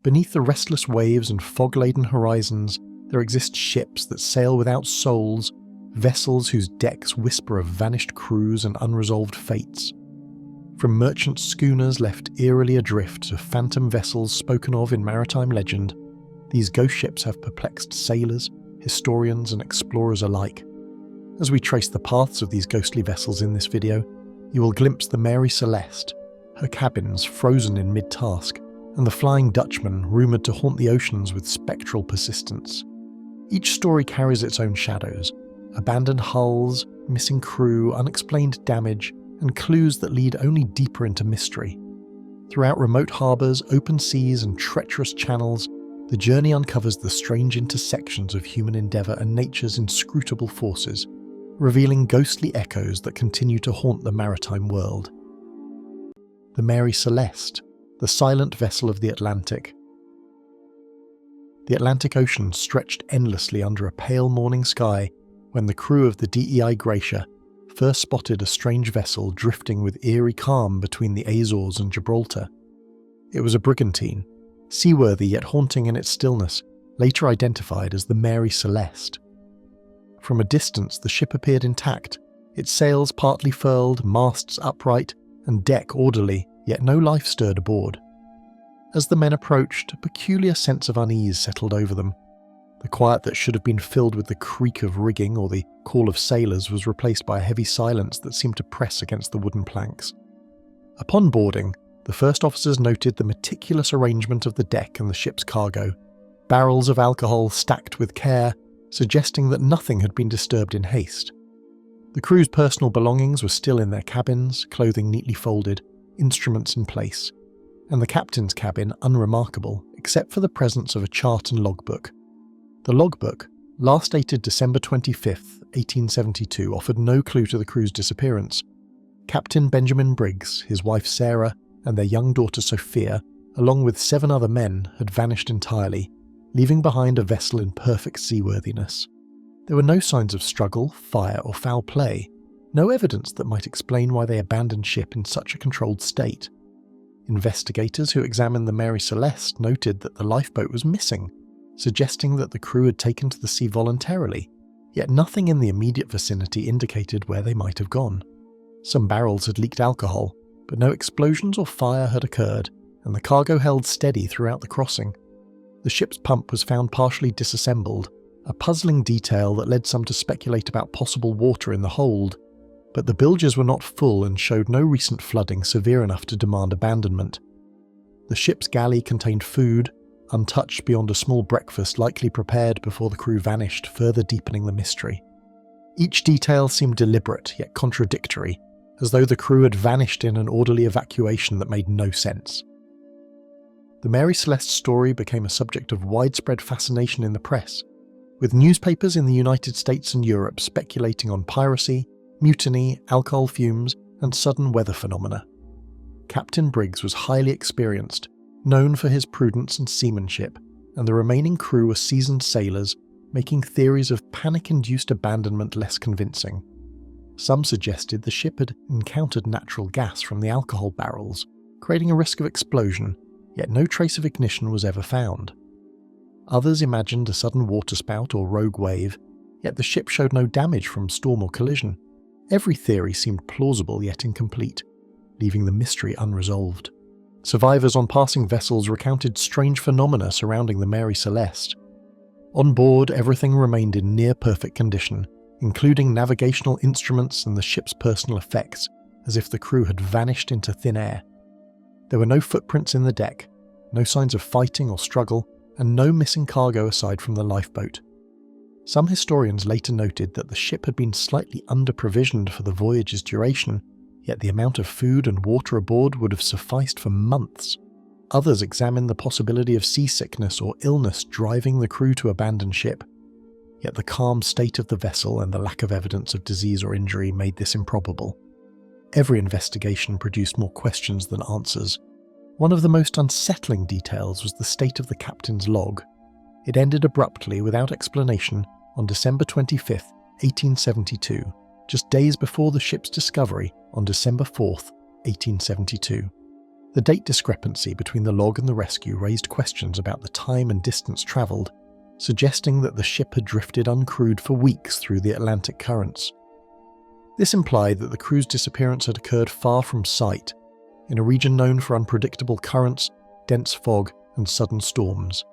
Beneath the restless waves and fog-laden horizons, there exist ships that sail without souls, vessels whose decks whisper of vanished crews and unresolved fates. From merchant schooners left eerily adrift to phantom vessels spoken of in maritime legend, these ghost ships have perplexed sailors, historians and explorers alike. As we trace the paths of these ghostly vessels in this video, you will glimpse the Mary Celeste, her cabins frozen in mid-task, and the Flying Dutchman rumoured to haunt the oceans with spectral persistence. Each story carries its own shadows, abandoned hulls, missing crew, unexplained damage, and clues that lead only deeper into mystery. Throughout remote harbours, open seas and treacherous channels, the journey uncovers the strange intersections of human endeavour and nature's inscrutable forces, revealing ghostly echoes that continue to haunt the maritime world. The Mary Celeste, the silent vessel of the Atlantic. The Atlantic Ocean stretched endlessly under a pale morning sky when the crew of the DEI Gracia first spotted a strange vessel drifting with eerie calm between the Azores and Gibraltar. It was a brigantine, seaworthy yet haunting in its stillness, later identified as the Mary Celeste. From a distance, the ship appeared intact, its sails partly furled, masts upright, and deck orderly, yet no life stirred aboard. As the men approached, a peculiar sense of unease settled over them. The quiet that should have been filled with the creak of rigging or the call of sailors was replaced by a heavy silence that seemed to press against the wooden planks. Upon boarding, the first officers noted the meticulous arrangement of the deck and the ship's cargo, barrels of alcohol stacked with care, suggesting that nothing had been disturbed in haste. The crew's personal belongings were still in their cabins, clothing neatly folded, instruments in place, and the captain's cabin unremarkable, except for the presence of a chart and logbook. The logbook, last dated December 25th, 1872, offered no clue to the crew's disappearance. Captain Benjamin Briggs, his wife Sarah, and their young daughter Sophia, along with 7 other men, had vanished entirely, leaving behind a vessel in perfect seaworthiness. There were no signs of struggle, fire, or foul play, no evidence that might explain why they abandoned ship in such a controlled state. Investigators who examined the Mary Celeste noted that the lifeboat was missing, suggesting that the crew had taken to the sea voluntarily, yet nothing in the immediate vicinity indicated where they might have gone. Some barrels had leaked alcohol, but no explosions or fire had occurred, and the cargo held steady throughout the crossing. The ship's pump was found partially disassembled, a puzzling detail that led some to speculate about possible water in the hold, but the bilges were not full and showed no recent flooding severe enough to demand abandonment. The ship's galley contained food, untouched beyond a small breakfast likely prepared before the crew vanished, further deepening the mystery. Each detail seemed deliberate yet contradictory, as though the crew had vanished in an orderly evacuation that made no sense. The Mary Celeste's story became a subject of widespread fascination in the press, with newspapers in the United States and Europe speculating on piracy, mutiny, alcohol fumes, and sudden weather phenomena. Captain Briggs was highly experienced, known for his prudence and seamanship, and the remaining crew were seasoned sailors, making theories of panic-induced abandonment less convincing. Some suggested the ship had encountered natural gas from the alcohol barrels, creating a risk of explosion, yet no trace of ignition was ever found. Others imagined a sudden waterspout or rogue wave, yet the ship showed no damage from storm or collision. Every theory seemed plausible yet incomplete, leaving the mystery unresolved. Survivors on passing vessels recounted strange phenomena surrounding the Mary Celeste. On board, everything remained in near-perfect condition, including navigational instruments and the ship's personal effects, as if the crew had vanished into thin air. There were no footprints in the deck, no signs of fighting or struggle, and no missing cargo aside from the lifeboat. Some historians later noted that the ship had been slightly under-provisioned for the voyage's duration, yet the amount of food and water aboard would have sufficed for months. Others examined the possibility of seasickness or illness driving the crew to abandon ship, yet the calm state of the vessel and the lack of evidence of disease or injury made this improbable. Every investigation produced more questions than answers. One of the most unsettling details was the state of the captain's log. It ended abruptly without explanation on December 25, 1872, just days before the ship's discovery on December 4, 1872. The date discrepancy between the log and the rescue raised questions about the time and distance travelled, suggesting that the ship had drifted uncrewed for weeks through the Atlantic currents. This implied that the crew's disappearance had occurred far from sight, in a region known for unpredictable currents, dense fog, and sudden storms.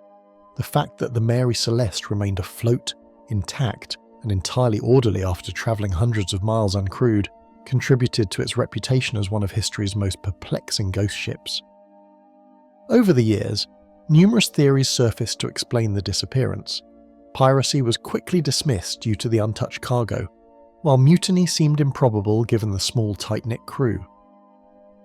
The fact that the Mary Celeste remained afloat, intact, and entirely orderly after travelling hundreds of miles uncrewed contributed to its reputation as one of history's most perplexing ghost ships. Over the years, numerous theories surfaced to explain the disappearance. Piracy was quickly dismissed due to the untouched cargo, while mutiny seemed improbable given the small tight-knit crew.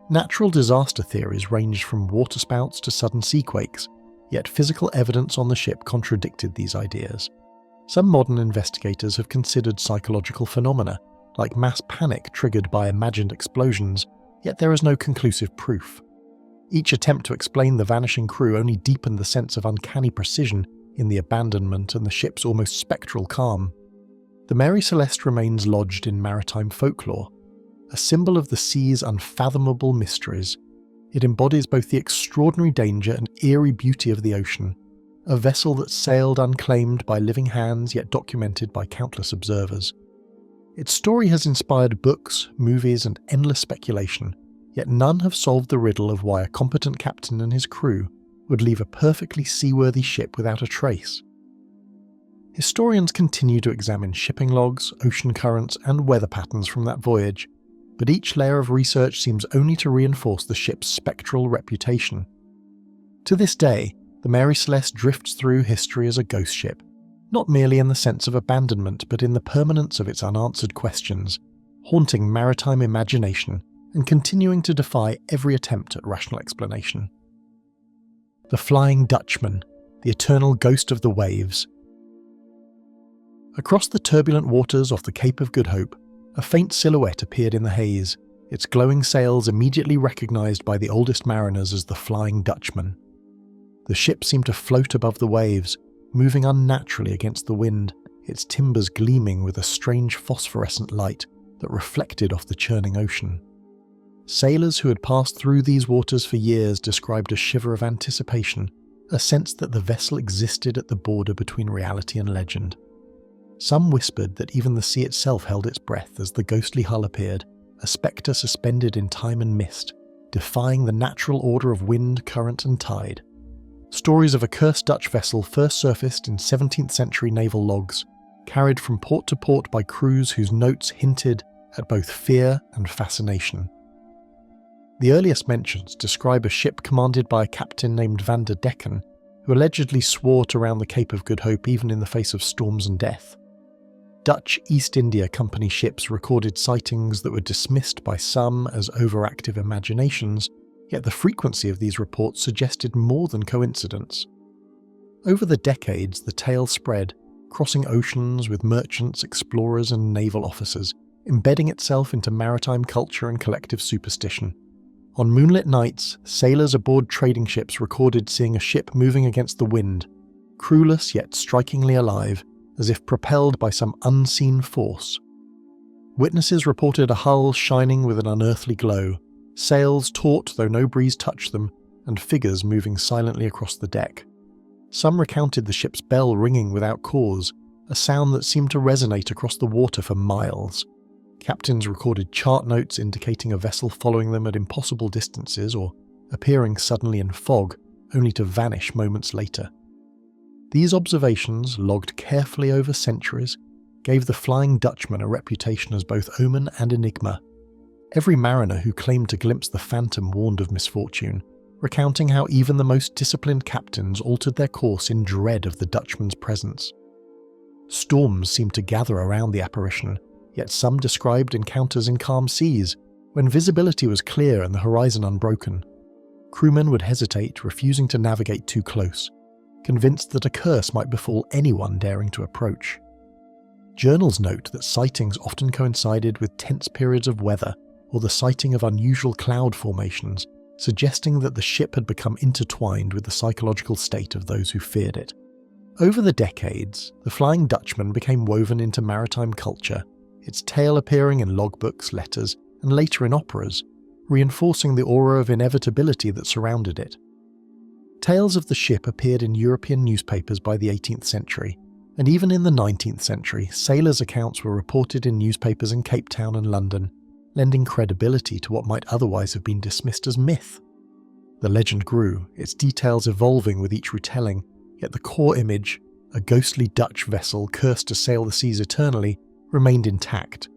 Natural disaster theories ranged from waterspouts to sudden seaquakes, yet physical evidence on the ship contradicted these ideas. Some modern investigators have considered psychological phenomena, like mass panic triggered by imagined explosions, yet there is no conclusive proof. Each attempt to explain the vanishing crew only deepened the sense of uncanny precision in the abandonment and the ship's almost spectral calm. The Mary Celeste remains lodged in maritime folklore, a symbol of the sea's unfathomable mysteries. It embodies both the extraordinary danger and eerie beauty of the ocean, a vessel that sailed unclaimed by living hands yet documented by countless observers. Its story has inspired books, movies, and endless speculation, yet none have solved the riddle of why a competent captain and his crew would leave a perfectly seaworthy ship without a trace. Historians continue to examine shipping logs, ocean currents, and weather patterns from that voyage, but each layer of research seems only to reinforce the ship's spectral reputation. To this day, the Mary Celeste drifts through history as a ghost ship, not merely in the sense of abandonment but in the permanence of its unanswered questions, haunting maritime imagination and continuing to defy every attempt at rational explanation. The Flying Dutchman, the eternal ghost of the waves. Across the turbulent waters off the Cape of Good Hope, a faint silhouette appeared in the haze, its glowing sails immediately recognised by the oldest mariners as the Flying Dutchman. The ship seemed to float above the waves, moving unnaturally against the wind, its timbers gleaming with a strange phosphorescent light that reflected off the churning ocean. Sailors who had passed through these waters for years described a shiver of anticipation, a sense that the vessel existed at the border between reality and legend. Some whispered that even the sea itself held its breath as the ghostly hull appeared, a spectre suspended in time and mist, defying the natural order of wind, current, and tide. Stories of a cursed Dutch vessel first surfaced in 17th century naval logs, carried from port to port by crews whose notes hinted at both fear and fascination. The earliest mentions describe a ship commanded by a captain named Van der Decken, who allegedly swore around the Cape of Good Hope even in the face of storms and death. Dutch East India Company ships recorded sightings that were dismissed by some as overactive imaginations, yet the frequency of these reports suggested more than coincidence. Over the decades, the tale spread, crossing oceans with merchants, explorers, and naval officers, embedding itself into maritime culture and collective superstition. On moonlit nights, sailors aboard trading ships recorded seeing a ship moving against the wind, crewless yet strikingly alive, as if propelled by some unseen force. Witnesses reported a hull shining with an unearthly glow, sails taut though no breeze touched them, and figures moving silently across the deck. Some recounted the ship's bell ringing without cause, a sound that seemed to resonate across the water for miles. Captains recorded chart notes indicating a vessel following them at impossible distances or appearing suddenly in fog, only to vanish moments later. These observations, logged carefully over centuries, gave the Flying Dutchman a reputation as both omen and enigma. Every mariner who claimed to glimpse the phantom warned of misfortune, recounting how even the most disciplined captains altered their course in dread of the Dutchman's presence. Storms seemed to gather around the apparition, yet some described encounters in calm seas, when visibility was clear and the horizon unbroken. Crewmen would hesitate, refusing to navigate too close, convinced that a curse might befall anyone daring to approach. Journals note that sightings often coincided with tense periods of weather or the sighting of unusual cloud formations, suggesting that the ship had become intertwined with the psychological state of those who feared it. Over the decades, the Flying Dutchman became woven into maritime culture, its tale appearing in logbooks, letters, and later in operas, reinforcing the aura of inevitability that surrounded it. Tales of the ship appeared in European newspapers by the 18th century, and even in the 19th century, sailors' accounts were reported in newspapers in Cape Town and London, lending credibility to what might otherwise have been dismissed as myth. The legend grew, its details evolving with each retelling, yet the core image, a ghostly Dutch vessel cursed to sail the seas eternally, remained intact,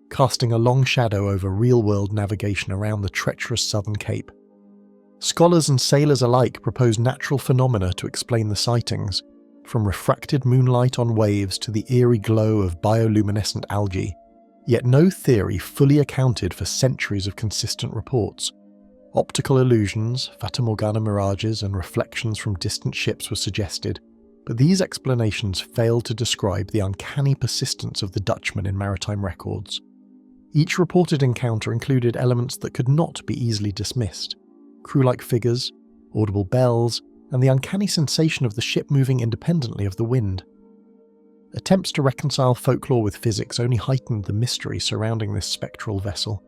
casting a long shadow over real-world navigation around the treacherous southern cape. Scholars and sailors alike proposed natural phenomena to explain the sightings, from refracted moonlight on waves to the eerie glow of bioluminescent algae, yet no theory fully accounted for centuries of consistent reports. Optical illusions, Fata Morgana mirages, and reflections from distant ships were suggested, but these explanations failed to describe the uncanny persistence of the Dutchman in maritime records. Each reported encounter included elements that could not be easily dismissed: crew-like figures, audible bells, and the uncanny sensation of the ship moving independently of the wind. Attempts to reconcile folklore with physics only heightened the mystery surrounding this spectral vessel.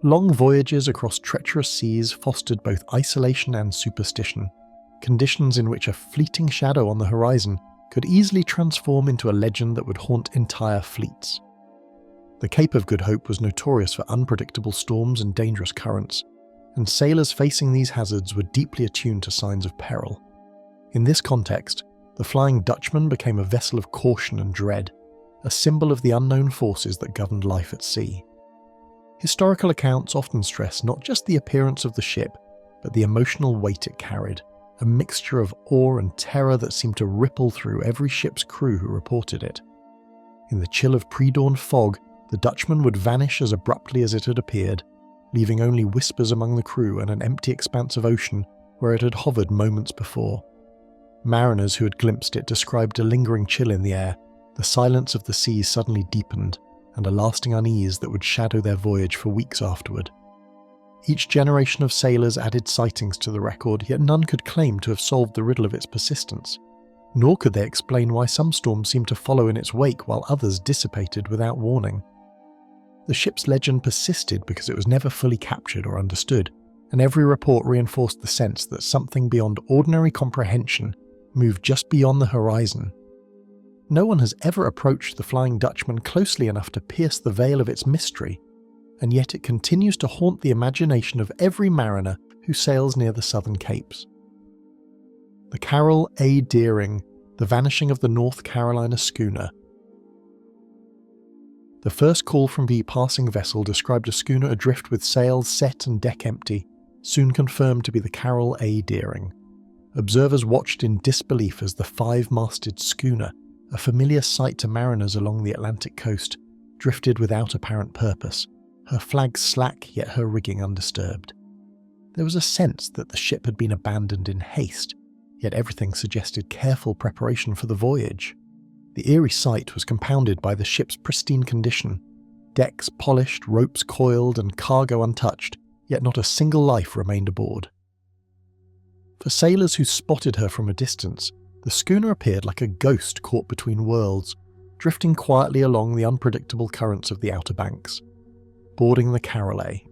Long voyages across treacherous seas fostered both isolation and superstition, conditions in which a fleeting shadow on the horizon could easily transform into a legend that would haunt entire fleets. The Cape of Good Hope was notorious for unpredictable storms and dangerous currents, and sailors facing these hazards were deeply attuned to signs of peril. In this context, the Flying Dutchman became a vessel of caution and dread, a symbol of the unknown forces that governed life at sea. Historical accounts often stress not just the appearance of the ship, but the emotional weight it carried, a mixture of awe and terror that seemed to ripple through every ship's crew who reported it. In the chill of pre-dawn fog, the Dutchman would vanish as abruptly as it had appeared, leaving only whispers among the crew and an empty expanse of ocean where it had hovered moments before. Mariners who had glimpsed it described a lingering chill in the air, the silence of the seas suddenly deepened, and a lasting unease that would shadow their voyage for weeks afterward. Each generation of sailors added sightings to the record, yet none could claim to have solved the riddle of its persistence. Nor could they explain why some storms seemed to follow in its wake while others dissipated without warning. The ship's legend persisted because it was never fully captured or understood, and every report reinforced the sense that something beyond ordinary comprehension moved just beyond the horizon. No one has ever approached the Flying Dutchman closely enough to pierce the veil of its mystery, and yet it continues to haunt the imagination of every mariner who sails near the southern capes. The Carroll A. Deering, the vanishing of the North Carolina schooner. The first call from the passing vessel described a schooner adrift with sails set and deck empty, soon confirmed to be the Carroll A. Deering. Observers watched in disbelief as the five-masted schooner, a familiar sight to mariners along the Atlantic coast, drifted without apparent purpose, her flag slack yet her rigging undisturbed. There was a sense that the ship had been abandoned in haste, yet everything suggested careful preparation for the voyage. The eerie sight was compounded by the ship's pristine condition, decks polished, ropes coiled, and cargo untouched, yet not a single life remained aboard. For sailors who spotted her from a distance, the schooner appeared like a ghost caught between worlds, drifting quietly along the unpredictable currents of the Outer Banks. Boarding the Carroll A.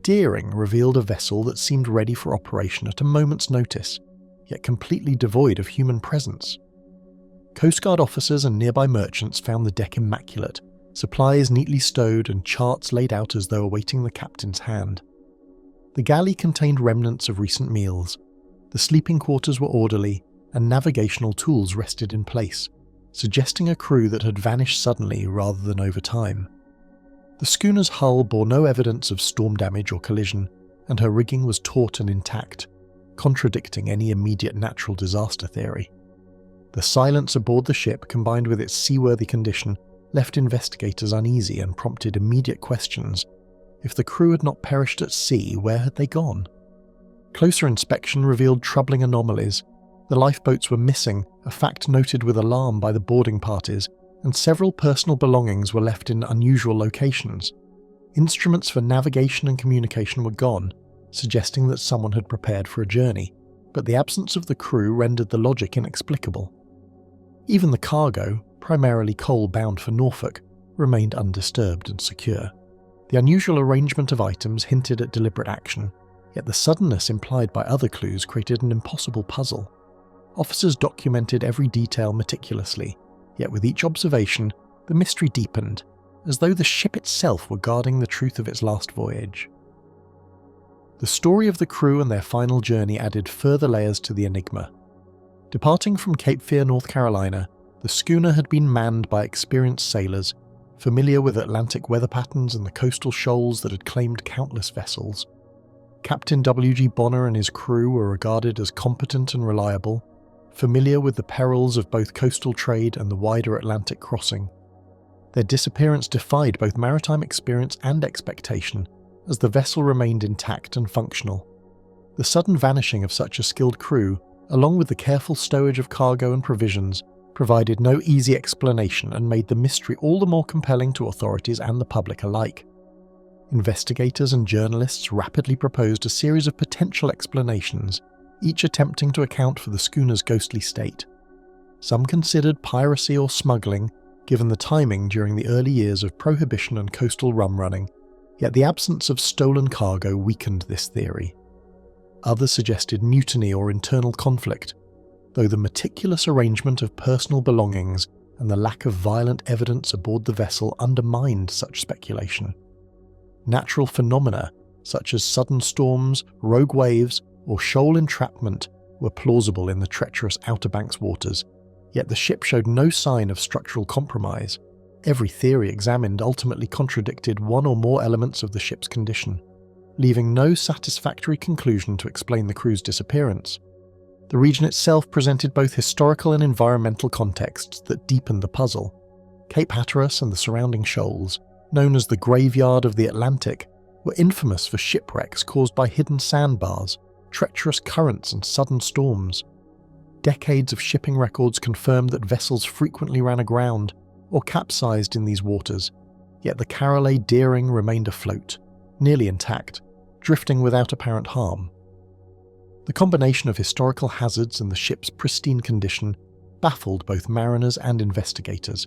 Deering revealed a vessel that seemed ready for operation at a moment's notice, yet completely devoid of human presence. Coast Guard officers and nearby merchants found the deck immaculate, supplies neatly stowed and charts laid out as though awaiting the captain's hand. The galley contained remnants of recent meals. The sleeping quarters were orderly, and navigational tools rested in place, suggesting a crew that had vanished suddenly rather than over time. The schooner's hull bore no evidence of storm damage or collision, and her rigging was taut and intact, contradicting any immediate natural disaster theory. The silence aboard the ship, combined with its seaworthy condition, left investigators uneasy and prompted immediate questions. If the crew had not perished at sea, where had they gone? Closer inspection revealed troubling anomalies. The lifeboats were missing, a fact noted with alarm by the boarding parties, and several personal belongings were left in unusual locations. Instruments for navigation and communication were gone, suggesting that someone had prepared for a journey, but the absence of the crew rendered the logic inexplicable. Even the cargo, primarily coal bound for Norfolk, remained undisturbed and secure. The unusual arrangement of items hinted at deliberate action, yet the suddenness implied by other clues created an impossible puzzle. Officers documented every detail meticulously, yet with each observation, the mystery deepened, as though the ship itself were guarding the truth of its last voyage. The story of the crew and their final journey added further layers to the enigma. Departing from Cape Fear, North Carolina, the schooner had been manned by experienced sailors, familiar with Atlantic weather patterns and the coastal shoals that had claimed countless vessels. Captain W.G. Bonner and his crew were regarded as competent and reliable, familiar with the perils of both coastal trade and the wider Atlantic crossing. Their disappearance defied both maritime experience and expectation, as the vessel remained intact and functional. The sudden vanishing of such a skilled crew, along with the careful stowage of cargo and provisions, provided no easy explanation and made the mystery all the more compelling to authorities and the public alike. Investigators and journalists rapidly proposed a series of potential explanations, each attempting to account for the schooner's ghostly state. Some considered piracy or smuggling, given the timing during the early years of prohibition and coastal rum running, yet the absence of stolen cargo weakened this theory. Others suggested mutiny or internal conflict, though the meticulous arrangement of personal belongings and the lack of violent evidence aboard the vessel undermined such speculation. Natural phenomena, such as sudden storms, rogue waves, or shoal entrapment, were plausible in the treacherous Outer Banks waters, yet the ship showed no sign of structural compromise. Every theory examined ultimately contradicted one or more elements of the ship's condition, leaving no satisfactory conclusion to explain the crew's disappearance. The region itself presented both historical and environmental contexts that deepened the puzzle. Cape Hatteras and the surrounding shoals, known as the Graveyard of the Atlantic, were infamous for shipwrecks caused by hidden sandbars, treacherous currents and sudden storms. Decades of shipping records confirmed that vessels frequently ran aground or capsized in these waters, yet the Carolet Deering remained afloat, nearly intact, drifting without apparent harm. The combination of historical hazards and the ship's pristine condition baffled both mariners and investigators,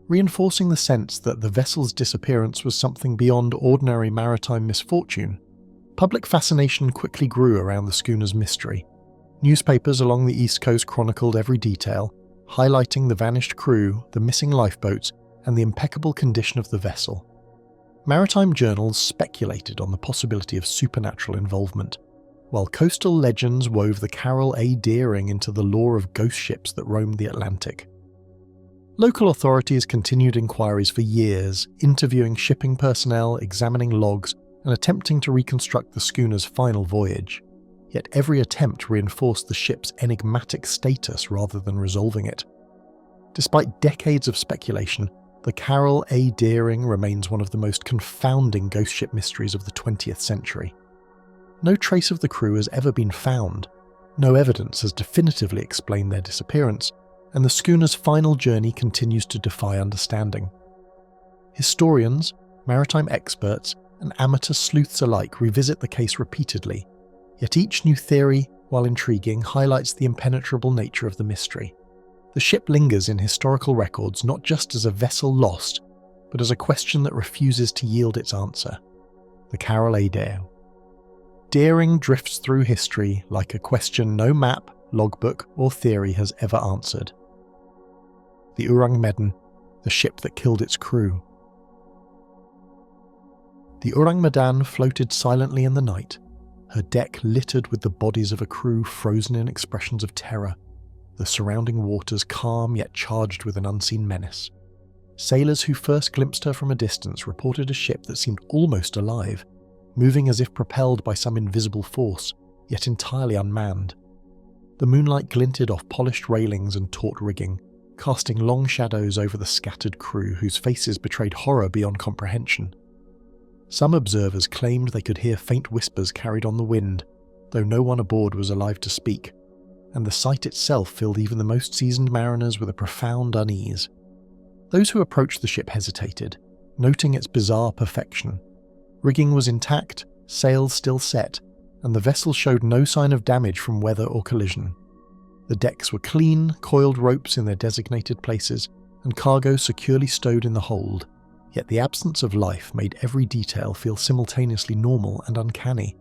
reinforcing the sense that the vessel's disappearance was something beyond ordinary maritime misfortune. Public fascination quickly grew around the schooner's mystery. Newspapers along the East Coast chronicled every detail, highlighting the vanished crew, the missing lifeboats, and the impeccable condition of the vessel. Maritime journals speculated on the possibility of supernatural involvement, while coastal legends wove the Carol A. Deering into the lore of ghost ships that roamed the Atlantic. Local authorities continued inquiries for years, interviewing shipping personnel, examining logs, and attempting to reconstruct the schooner's final voyage. Yet every attempt reinforced the ship's enigmatic status rather than resolving it. Despite decades of speculation, the Carol A. Deering remains one of the most confounding ghost ship mysteries of the 20th century. No trace of the crew has ever been found, no evidence has definitively explained their disappearance, and the schooner's final journey continues to defy understanding. Historians, maritime experts, and amateur sleuths alike revisit the case repeatedly, yet each new theory, while intriguing, highlights the impenetrable nature of the mystery. The ship lingers in historical records not just as a vessel lost, but as a question that refuses to yield its answer. The Carol A. Deering. Deering drifts through history like a question no map, logbook, or theory has ever answered. The Ourang Medan, the ship that killed its crew. The Ourang Medan floated silently in the night, her deck littered with the bodies of a crew frozen in expressions of terror, the surrounding waters calm yet charged with an unseen menace. Sailors who first glimpsed her from a distance reported a ship that seemed almost alive, moving as if propelled by some invisible force, yet entirely unmanned. The moonlight glinted off polished railings and taut rigging, casting long shadows over the scattered crew whose faces betrayed horror beyond comprehension. Some observers claimed they could hear faint whispers carried on the wind, though no one aboard was alive to speak, and the sight itself filled even the most seasoned mariners with a profound unease. Those who approached the ship hesitated, noting its bizarre perfection. Rigging was intact, sails still set, and the vessel showed no sign of damage from weather or collision. The decks were clean, coiled ropes in their designated places, and cargo securely stowed in the hold, Yet the absence of life made every detail feel simultaneously normal and uncanny.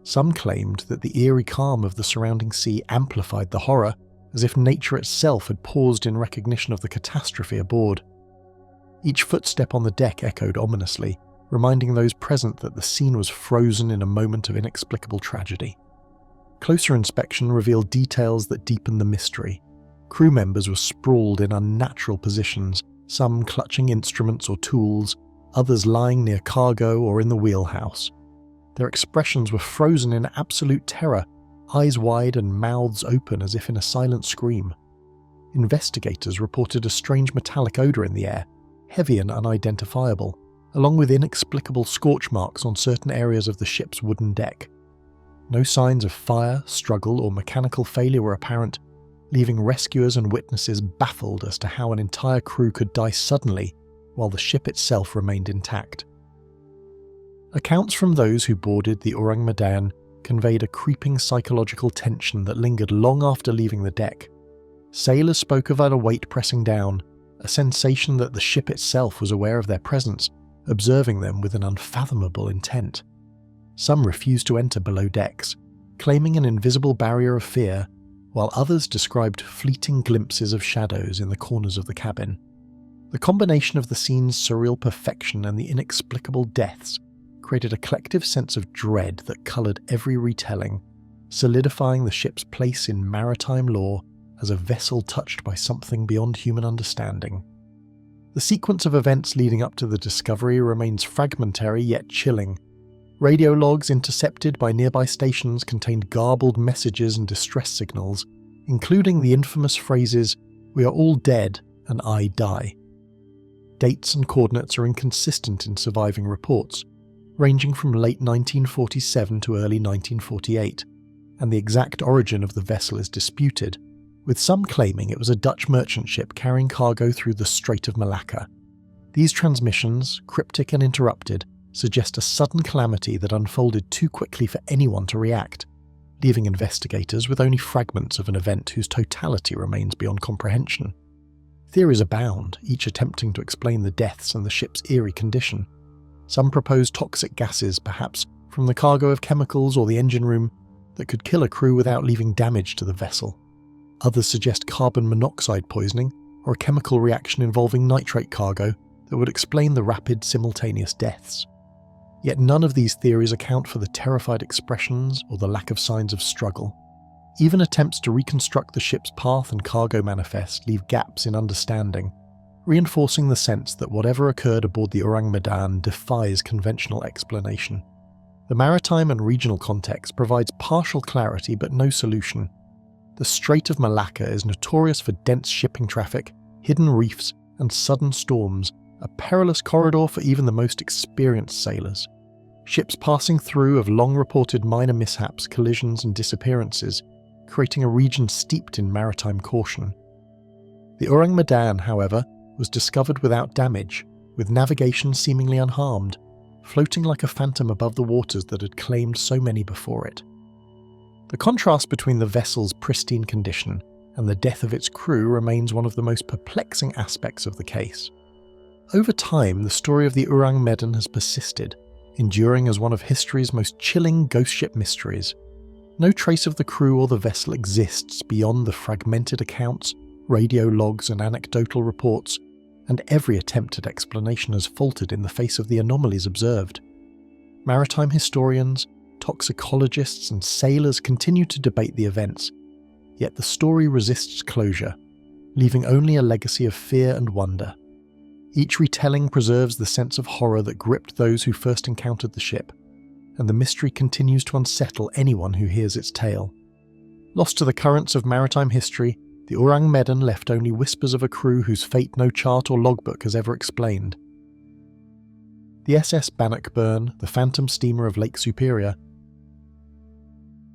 Some claimed that the eerie calm of the surrounding sea amplified the horror, as if nature itself had paused in recognition of the catastrophe aboard. Each footstep on the deck echoed ominously, reminding those present that the scene was frozen in a moment of inexplicable tragedy. Closer inspection revealed details that deepened the mystery. Crew members were sprawled in unnatural positions, some clutching instruments or tools, others lying near cargo or in the wheelhouse. Their expressions were frozen in absolute terror, eyes wide and mouths open as if in a silent scream. Investigators reported a strange metallic odour in the air, heavy and unidentifiable, along with inexplicable scorch marks on certain areas of the ship's wooden deck. No signs of fire, struggle, or mechanical failure were apparent, leaving rescuers and witnesses baffled as to how an entire crew could die suddenly while the ship itself remained intact. Accounts from those who boarded the Ourang Medan conveyed a creeping psychological tension that lingered long after leaving the deck. Sailors spoke of a weight pressing down, a sensation that the ship itself was aware of their presence, observing them with an unfathomable intent. Some refused to enter below decks, claiming an invisible barrier of fear, while others described fleeting glimpses of shadows in the corners of the cabin. The combination of the scene's surreal perfection and the inexplicable deaths created a collective sense of dread that coloured every retelling, solidifying the ship's place in maritime lore as a vessel touched by something beyond human understanding. The sequence of events leading up to the discovery remains fragmentary yet chilling. Radio logs intercepted by nearby stations contained garbled messages and distress signals, including the infamous phrases, "We are all dead and I die." Dates and coordinates are inconsistent in surviving reports, ranging from late 1947 to early 1948, and the exact origin of the vessel is disputed, with some claiming it was a Dutch merchant ship carrying cargo through the Strait of Malacca. These transmissions, cryptic and interrupted, suggest a sudden calamity that unfolded too quickly for anyone to react, leaving investigators with only fragments of an event whose totality remains beyond comprehension. Theories abound, each attempting to explain the deaths and the ship's eerie condition. Some propose toxic gases, perhaps from the cargo of chemicals or the engine room, that could kill a crew without leaving damage to the vessel. Others suggest carbon monoxide poisoning or a chemical reaction involving nitrate cargo that would explain the rapid simultaneous deaths. Yet none of these theories account for the terrified expressions or the lack of signs of struggle. Even attempts to reconstruct the ship's path and cargo manifest leave gaps in understanding, reinforcing the sense that whatever occurred aboard the Ourang Medan defies conventional explanation. The maritime and regional context provides partial clarity but no solution. The Strait of Malacca is notorious for dense shipping traffic, hidden reefs, and sudden storms, a perilous corridor for even the most experienced sailors. Ships passing through have long reported minor mishaps, collisions, and disappearances, creating a region steeped in maritime caution. The Ourang Medan, however, was discovered without damage, with navigation seemingly unharmed, floating like a phantom above the waters that had claimed so many before it. The contrast between the vessel's pristine condition and the death of its crew remains one of the most perplexing aspects of the case. Over time, the story of the Ourang Medan has persisted, enduring as one of history's most chilling ghost ship mysteries. No trace of the crew or the vessel exists beyond the fragmented accounts, radio logs, and anecdotal reports, and every attempt at explanation has faltered in the face of the anomalies observed. Maritime historians, toxicologists, and sailors continue to debate the events, yet the story resists closure, leaving only a legacy of fear and wonder. Each retelling preserves the sense of horror that gripped those who first encountered the ship, and the mystery continues to unsettle anyone who hears its tale. Lost to the currents of maritime history, the Ourang Medan left only whispers of a crew whose fate no chart or logbook has ever explained. The SS Bannockburn, the phantom steamer of Lake Superior.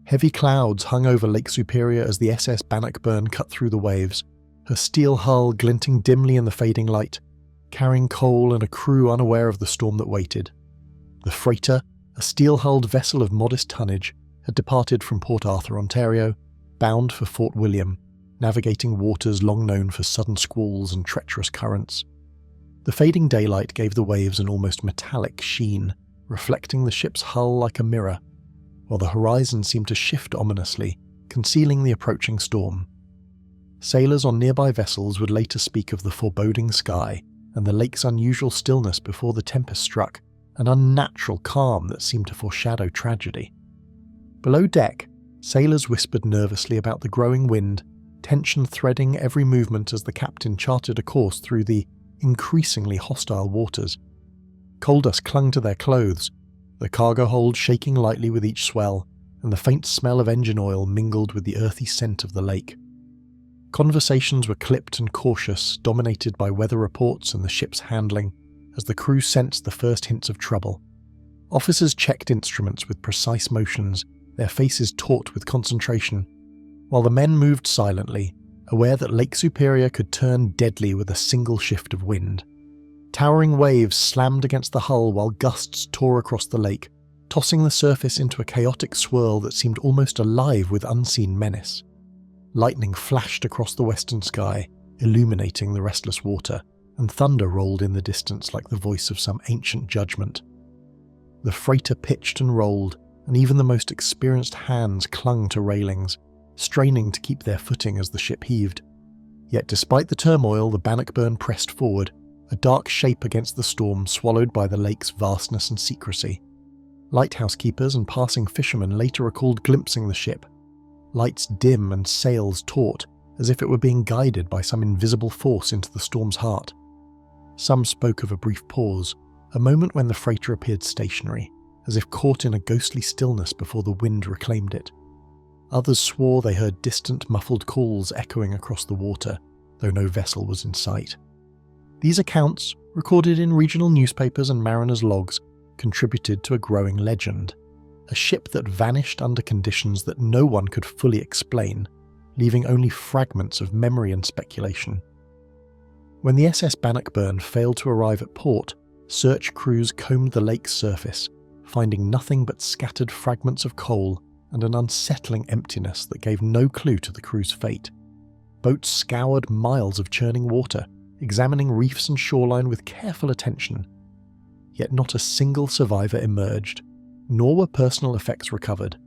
Heavy clouds hung over Lake Superior as the SS Bannockburn cut through the waves, her steel hull glinting dimly in the fading light, carrying coal and a crew unaware of the storm that waited. The freighter, a steel-hulled vessel of modest tonnage, had departed from Port Arthur, Ontario, bound for Fort William, navigating waters long known for sudden squalls and treacherous currents. The fading daylight gave the waves an almost metallic sheen, reflecting the ship's hull like a mirror, while the horizon seemed to shift ominously, concealing the approaching storm. Sailors on nearby vessels would later speak of the foreboding sky and the lake's unusual stillness before the tempest struck, an unnatural calm that seemed to foreshadow tragedy. Below deck, sailors whispered nervously about the growing wind, tension threading every movement as the captain charted a course through the increasingly hostile waters. Coal dust clung to their clothes, the cargo hold shaking lightly with each swell, and the faint smell of engine oil mingled with the earthy scent of the lake. Conversations were clipped and cautious, dominated by weather reports and the ship's handling, as the crew sensed the first hints of trouble. Officers checked instruments with precise motions, their faces taut with concentration, while the men moved silently, aware that Lake Superior could turn deadly with a single shift of wind. Towering waves slammed against the hull while gusts tore across the lake, tossing the surface into a chaotic swirl that seemed almost alive with unseen menace. Lightning flashed across the western sky, illuminating the restless water, and thunder rolled in the distance like the voice of some ancient judgment. The freighter pitched and rolled, and even the most experienced hands clung to railings, straining to keep their footing as the ship heaved. Yet despite the turmoil, the Bannockburn pressed forward, a dark shape against the storm swallowed by the lake's vastness and secrecy. Lighthouse keepers and passing fishermen later recalled glimpsing the ship, lights dim and sails taut, as if it were being guided by some invisible force into the storm's heart. Some spoke of a brief pause, a moment when the freighter appeared stationary, as if caught in a ghostly stillness before the wind reclaimed it. Others swore they heard distant muffled calls echoing across the water, though no vessel was in sight. These accounts, recorded in regional newspapers and mariners' logs, contributed to a growing legend. A ship that vanished under conditions that no one could fully explain, leaving only fragments of memory and speculation. When the SS Bannockburn failed to arrive at port, search crews combed the lake's surface, finding nothing but scattered fragments of coal and an unsettling emptiness that gave no clue to the crew's fate. Boats scoured miles of churning water, examining reefs and shoreline with careful attention. Yet not a single survivor emerged, nor were personal effects recovered.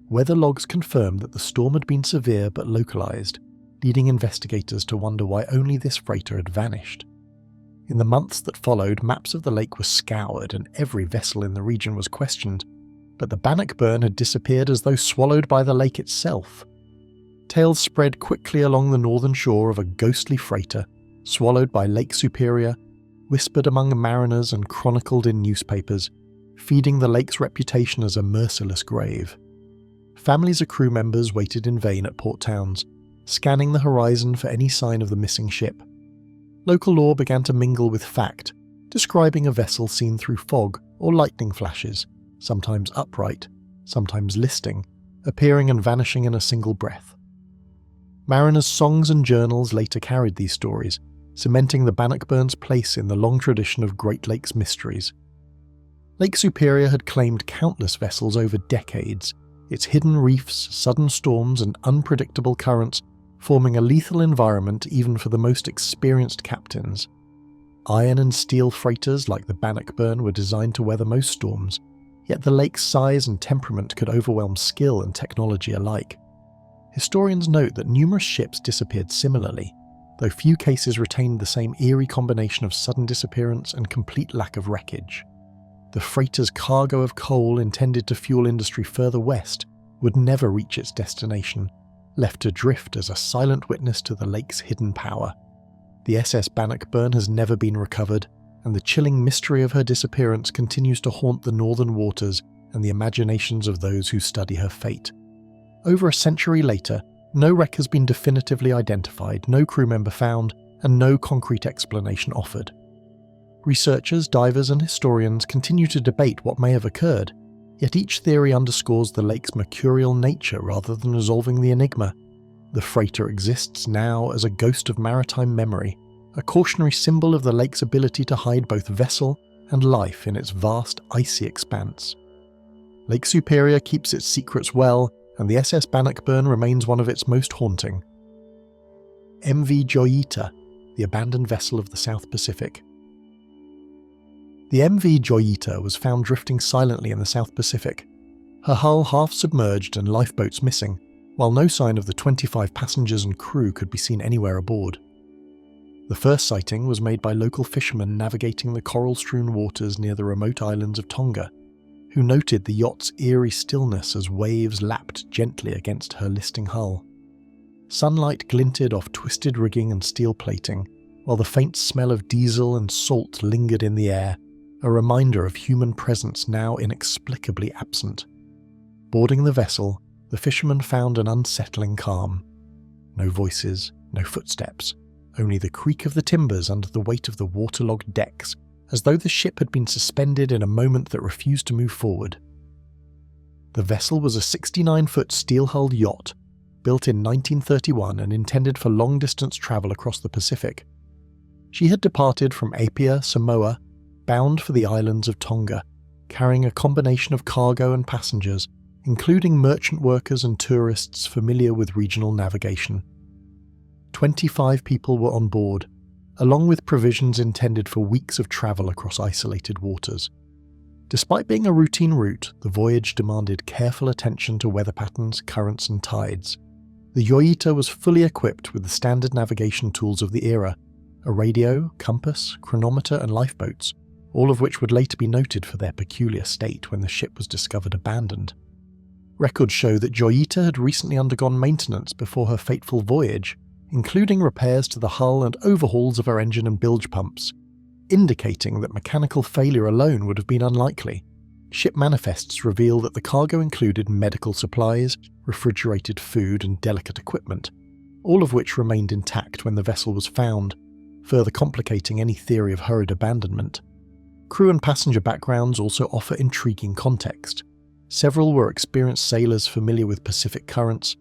Weather logs confirmed that the storm had been severe but localized, leading investigators to wonder why only this freighter had vanished. In the months that followed, maps of the lake were scoured and every vessel in the region was questioned, but the Bannockburn had disappeared as though swallowed by the lake itself. Tales spread quickly along the northern shore of a ghostly freighter, swallowed by Lake Superior, whispered among mariners and chronicled in newspapers, feeding the lake's reputation as a merciless grave. Families of crew members waited in vain at port towns, scanning the horizon for any sign of the missing ship. Local lore began to mingle with fact, describing a vessel seen through fog or lightning flashes, sometimes upright, sometimes listing, appearing and vanishing in a single breath. Mariners' songs and journals later carried these stories, cementing the Bannockburn's place in the long tradition of Great Lakes mysteries. Lake Superior had claimed countless vessels over decades, its hidden reefs, sudden storms, and unpredictable currents forming a lethal environment even for the most experienced captains. Iron and steel freighters like the Bannockburn were designed to weather most storms, yet the lake's size and temperament could overwhelm skill and technology alike. Historians note that numerous ships disappeared similarly, though few cases retained the same eerie combination of sudden disappearance and complete lack of wreckage. The freighter's cargo of coal intended to fuel industry further west would never reach its destination, left adrift as a silent witness to the lake's hidden power. The SS Bannockburn has never been recovered, and the chilling mystery of her disappearance continues to haunt the northern waters and the imaginations of those who study her fate. Over a century later, no wreck has been definitively identified, no crew member found, and no concrete explanation offered. Researchers, divers, and historians continue to debate what may have occurred, yet each theory underscores the lake's mercurial nature rather than resolving the enigma. The freighter exists now as a ghost of maritime memory, a cautionary symbol of the lake's ability to hide both vessel and life in its vast, icy expanse. Lake Superior keeps its secrets well, and the SS Bannockburn remains one of its most haunting. MV Joyita, the abandoned vessel of the South Pacific, The MV Joyita was found drifting silently in the South Pacific, her hull half submerged and lifeboats missing, while no sign of the 25 passengers and crew could be seen anywhere aboard. The first sighting was made by local fishermen navigating the coral-strewn waters near the remote islands of Tonga, who noted the yacht's eerie stillness as waves lapped gently against her listing hull. Sunlight glinted off twisted rigging and steel plating, while the faint smell of diesel and salt lingered in the air, a reminder of human presence now inexplicably absent. Boarding the vessel, the fishermen found an unsettling calm. No voices, no footsteps, only the creak of the timbers under the weight of the waterlogged decks, as though the ship had been suspended in a moment that refused to move forward. The vessel was a 69-foot steel-hulled yacht, built in 1931 and intended for long-distance travel across the Pacific. She had departed from Apia, Samoa, bound for the islands of Tonga, carrying a combination of cargo and passengers, including merchant workers and tourists familiar with regional navigation. 25 people were on board, along with provisions intended for weeks of travel across isolated waters. Despite being a routine route, the voyage demanded careful attention to weather patterns, currents and tides. The Joyita was fully equipped with the standard navigation tools of the era, a radio, compass, chronometer and lifeboats, all of which would later be noted for their peculiar state when the ship was discovered abandoned. Records show that Joyita had recently undergone maintenance before her fateful voyage, including repairs to the hull and overhauls of her engine and bilge pumps, indicating that mechanical failure alone would have been unlikely. Ship manifests reveal that the cargo included medical supplies, refrigerated food and delicate equipment, all of which remained intact when the vessel was found, further complicating any theory of hurried abandonment. Crew and passenger backgrounds also offer intriguing context. Several were experienced sailors familiar with Pacific currents,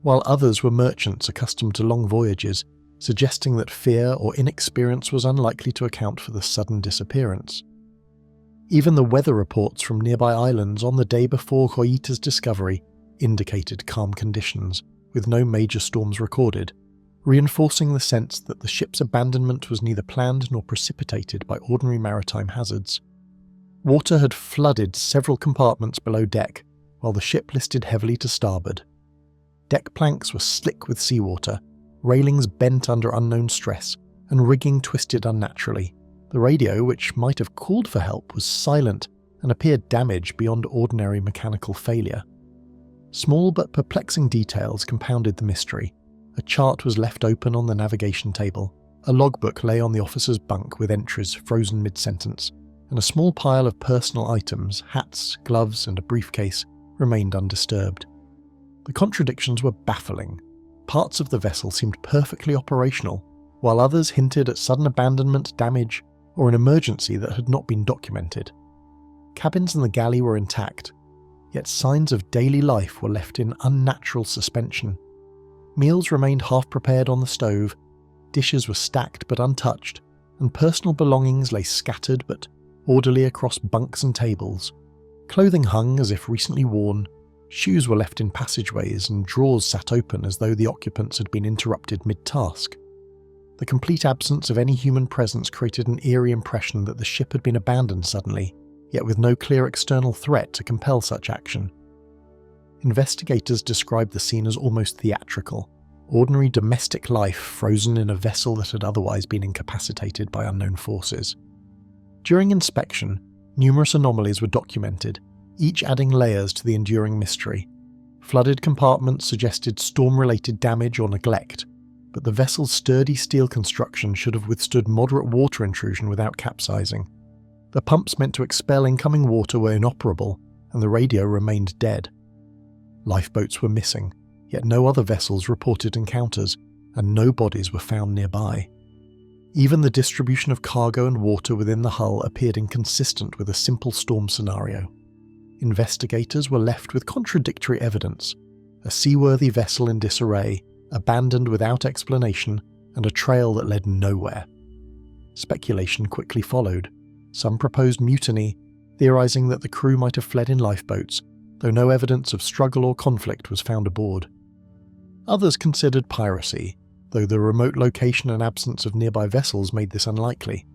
while others were merchants accustomed to long voyages, suggesting that fear or inexperience was unlikely to account for the sudden disappearance. Even the weather reports from nearby islands on the day before Joyita's discovery indicated calm conditions, with no major storms recorded, reinforcing the sense that the ship's abandonment was neither planned nor precipitated by ordinary maritime hazards. Water had flooded several compartments below deck, while the ship listed heavily to starboard. Deck planks were slick with seawater, railings bent under unknown stress, and rigging twisted unnaturally. The radio, which might have called for help, was silent and appeared damaged beyond ordinary mechanical failure. Small but perplexing details compounded the mystery. A chart was left open on the navigation table, a logbook lay on the officer's bunk with entries frozen mid-sentence, and a small pile of personal items, hats, gloves and a briefcase, remained undisturbed. The contradictions were baffling. Parts of the vessel seemed perfectly operational, while others hinted at sudden abandonment, damage, or an emergency that had not been documented. Cabins in the galley were intact, yet signs of daily life were left in unnatural suspension. Meals remained half-prepared on the stove, dishes were stacked but untouched, and personal belongings lay scattered but orderly across bunks and tables. Clothing hung as if recently worn, shoes were left in passageways and drawers sat open as though the occupants had been interrupted mid-task. The complete absence of any human presence created an eerie impression that the ship had been abandoned suddenly, yet with no clear external threat to compel such action. Investigators described the scene as almost theatrical, ordinary domestic life frozen in a vessel that had otherwise been incapacitated by unknown forces. During inspection, numerous anomalies were documented, each adding layers to the enduring mystery. Flooded compartments suggested storm-related damage or neglect, but the vessel's sturdy steel construction should have withstood moderate water intrusion without capsizing. The pumps meant to expel incoming water were inoperable, and the radio remained dead. Lifeboats were missing, yet no other vessels reported encounters, and no bodies were found nearby. Even the distribution of cargo and water within the hull appeared inconsistent with a simple storm scenario. Investigators were left with contradictory evidence: a seaworthy vessel in disarray, abandoned without explanation, and a trail that led nowhere. Speculation quickly followed. Some proposed mutiny, theorizing that the crew might have fled in lifeboats, though no evidence of struggle or conflict was found aboard. Others considered piracy, though the remote location and absence of nearby vessels made this unlikely.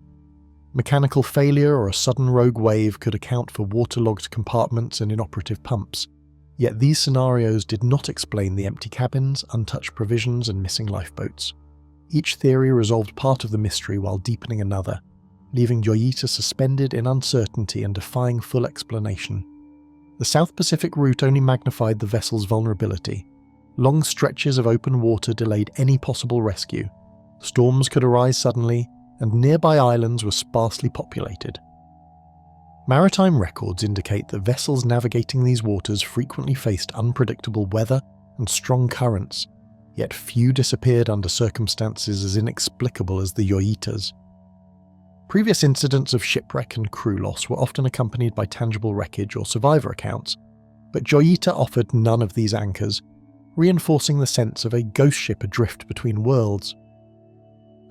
Mechanical failure or a sudden rogue wave could account for waterlogged compartments and inoperative pumps, yet these scenarios did not explain the empty cabins, untouched provisions, and missing lifeboats. Each theory resolved part of the mystery while deepening another, leaving Joyita suspended in uncertainty and defying full explanation. The South Pacific route only magnified the vessel's vulnerability. Long stretches of open water delayed any possible rescue. Storms could arise suddenly, and nearby islands were sparsely populated. Maritime records indicate that vessels navigating these waters frequently faced unpredictable weather and strong currents, yet few disappeared under circumstances as inexplicable as the Joyita's. Previous incidents of shipwreck and crew loss were often accompanied by tangible wreckage or survivor accounts, but Joyita offered none of these anchors, reinforcing the sense of a ghost ship adrift between worlds.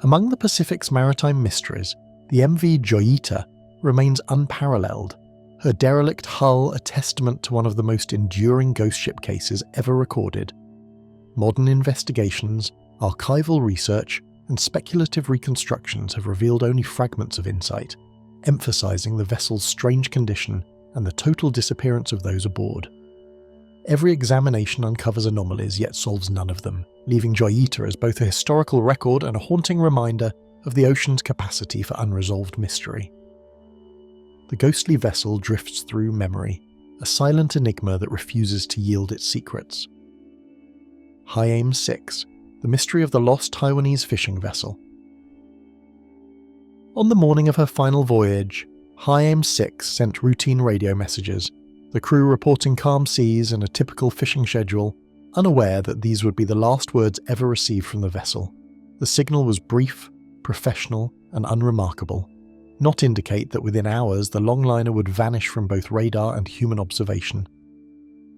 Among the Pacific's maritime mysteries, the MV Joyita remains unparalleled, her derelict hull a testament to one of the most enduring ghost ship cases ever recorded. Modern investigations, archival research, and speculative reconstructions have revealed only fragments of insight, emphasizing the vessel's strange condition and the total disappearance of those aboard. Every examination uncovers anomalies yet solves none of them, leaving Joyita as both a historical record and a haunting reminder of the ocean's capacity for unresolved mystery. The ghostly vessel drifts through memory, a silent enigma that refuses to yield its secrets. High Aim 6, the mystery of the lost Taiwanese fishing vessel. On the morning of her final voyage, High Aim 6 sent routine radio messages, the crew reporting calm seas and a typical fishing schedule, unaware that these would be the last words ever received from the vessel. The signal was brief, professional, and unremarkable, not indicate that within hours the longliner would vanish from both radar and human observation.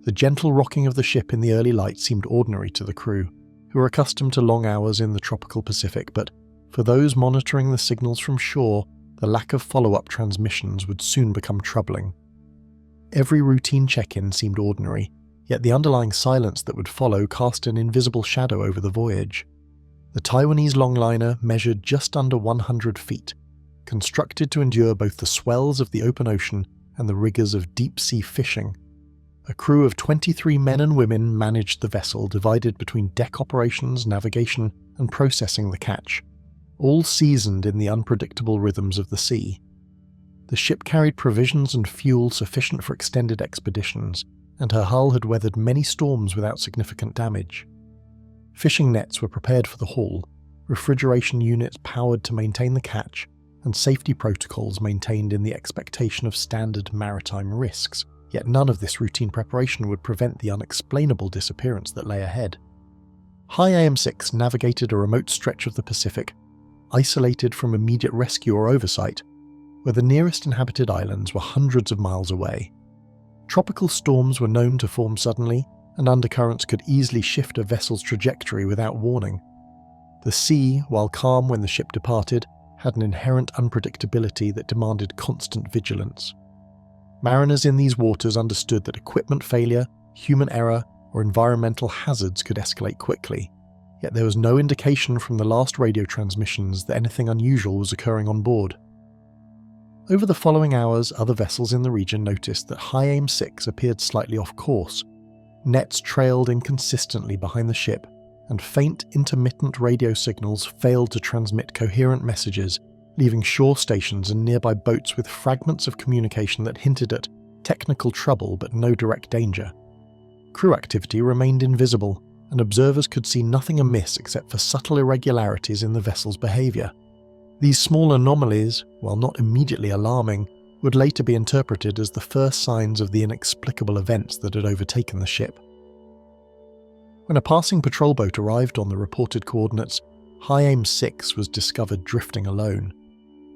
The gentle rocking of the ship in the early light seemed ordinary to the crew, who were accustomed to long hours in the tropical Pacific, but for those monitoring the signals from shore, the lack of follow-up transmissions would soon become troubling. Every routine check-in seemed ordinary, yet the underlying silence that would follow cast an invisible shadow over the voyage. The Taiwanese longliner measured just under 100 feet, constructed to endure both the swells of the open ocean and the rigours of deep-sea fishing. A crew of 23 men and women managed the vessel, divided between deck operations, navigation, and processing the catch, all seasoned in the unpredictable rhythms of the sea. The ship carried provisions and fuel sufficient for extended expeditions, and her hull had weathered many storms without significant damage. Fishing nets were prepared for the haul, refrigeration units powered to maintain the catch, and safety protocols maintained in the expectation of standard maritime risks, yet none of this routine preparation would prevent the unexplainable disappearance that lay ahead. High AM-6 navigated a remote stretch of the Pacific, isolated from immediate rescue or oversight, where the nearest inhabited islands were hundreds of miles away. Tropical storms were known to form suddenly, and undercurrents could easily shift a vessel's trajectory without warning. The sea, while calm when the ship departed, had an inherent unpredictability that demanded constant vigilance. Mariners in these waters understood that equipment failure, human error, or environmental hazards could escalate quickly, yet there was no indication from the last radio transmissions that anything unusual was occurring on board. Over the following hours, other vessels in the region noticed that High Aim 6 appeared slightly off course. Nets trailed inconsistently behind the ship, and faint, intermittent radio signals failed to transmit coherent messages, leaving shore stations and nearby boats with fragments of communication that hinted at technical trouble but no direct danger. Crew activity remained invisible, and observers could see nothing amiss except for subtle irregularities in the vessel's behaviour. These small anomalies, while not immediately alarming, would later be interpreted as the first signs of the inexplicable events that had overtaken the ship. When a passing patrol boat arrived on the reported coordinates, High Aim 6 was discovered drifting alone.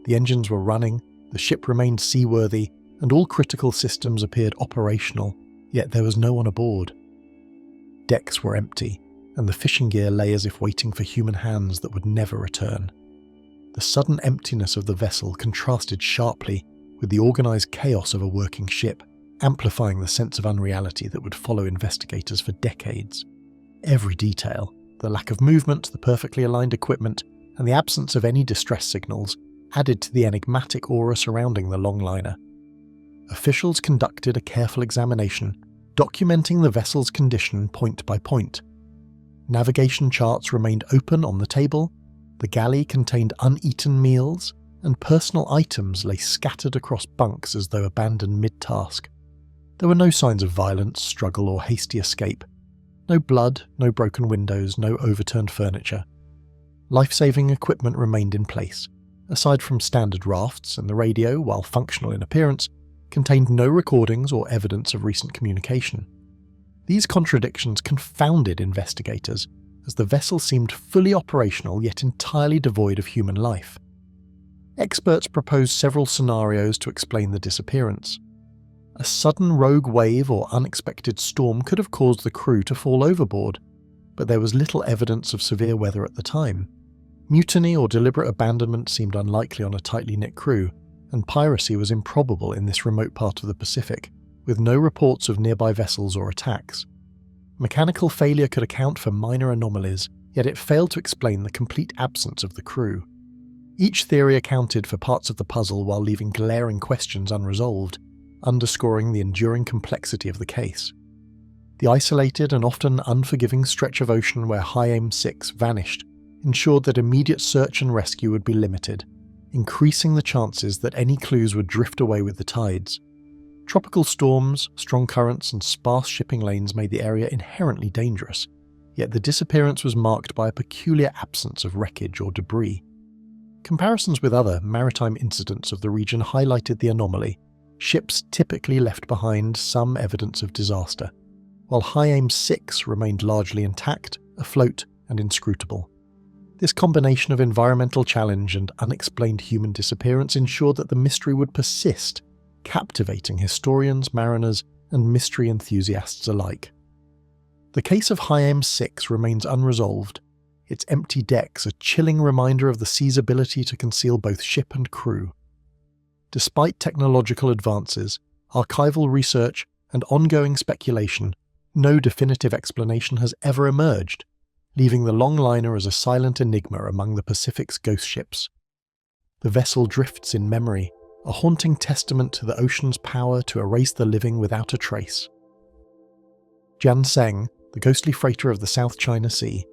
The engines were running, the ship remained seaworthy, and all critical systems appeared operational, yet there was no one aboard. Decks were empty, and the fishing gear lay as if waiting for human hands that would never return. The sudden emptiness of the vessel contrasted sharply with the organised chaos of a working ship, amplifying the sense of unreality that would follow investigators for decades. Every detail, the lack of movement, the perfectly aligned equipment, and the absence of any distress signals, added to the enigmatic aura surrounding the longliner. Officials conducted a careful examination, documenting the vessel's condition point by point. Navigation charts remained open on the table, the galley contained uneaten meals, and personal items lay scattered across bunks as though abandoned mid-task. There were no signs of violence, struggle, or hasty escape. No blood, no broken windows, no overturned furniture. Life-saving equipment remained in place. Aside from standard rafts, and the radio, while functional in appearance, contained no recordings or evidence of recent communication. These contradictions confounded investigators, as the vessel seemed fully operational yet entirely devoid of human life. Experts proposed several scenarios to explain the disappearance. A sudden rogue wave or unexpected storm could have caused the crew to fall overboard, but there was little evidence of severe weather at the time. Mutiny or deliberate abandonment seemed unlikely on a tightly knit crew, and piracy was improbable in this remote part of the Pacific, with no reports of nearby vessels or attacks. Mechanical failure could account for minor anomalies, yet it failed to explain the complete absence of the crew. Each theory accounted for parts of the puzzle while leaving glaring questions unresolved, underscoring the enduring complexity of the case. The isolated and often unforgiving stretch of ocean where High Aim 6 vanished ensured that immediate search and rescue would be limited, increasing the chances that any clues would drift away with the tides. Tropical storms, strong currents, and sparse shipping lanes made the area inherently dangerous, yet the disappearance was marked by a peculiar absence of wreckage or debris. Comparisons with other maritime incidents of the region highlighted the anomaly. Ships typically left behind some evidence of disaster, while High Aim 6 remained largely intact, afloat, and inscrutable. This combination of environmental challenge and unexplained human disappearance ensured that the mystery would persist, captivating historians, mariners, and mystery enthusiasts alike. The case of High Aim 6 remains unresolved, its empty decks a chilling reminder of the sea's ability to conceal both ship and crew. Despite technological advances, archival research, and ongoing speculation, no definitive explanation has ever emerged, leaving the longliner as a silent enigma among the Pacific's ghost ships. The vessel drifts in memory, a haunting testament to the ocean's power to erase the living without a trace. Jian Seng, the ghostly freighter of the South China Sea.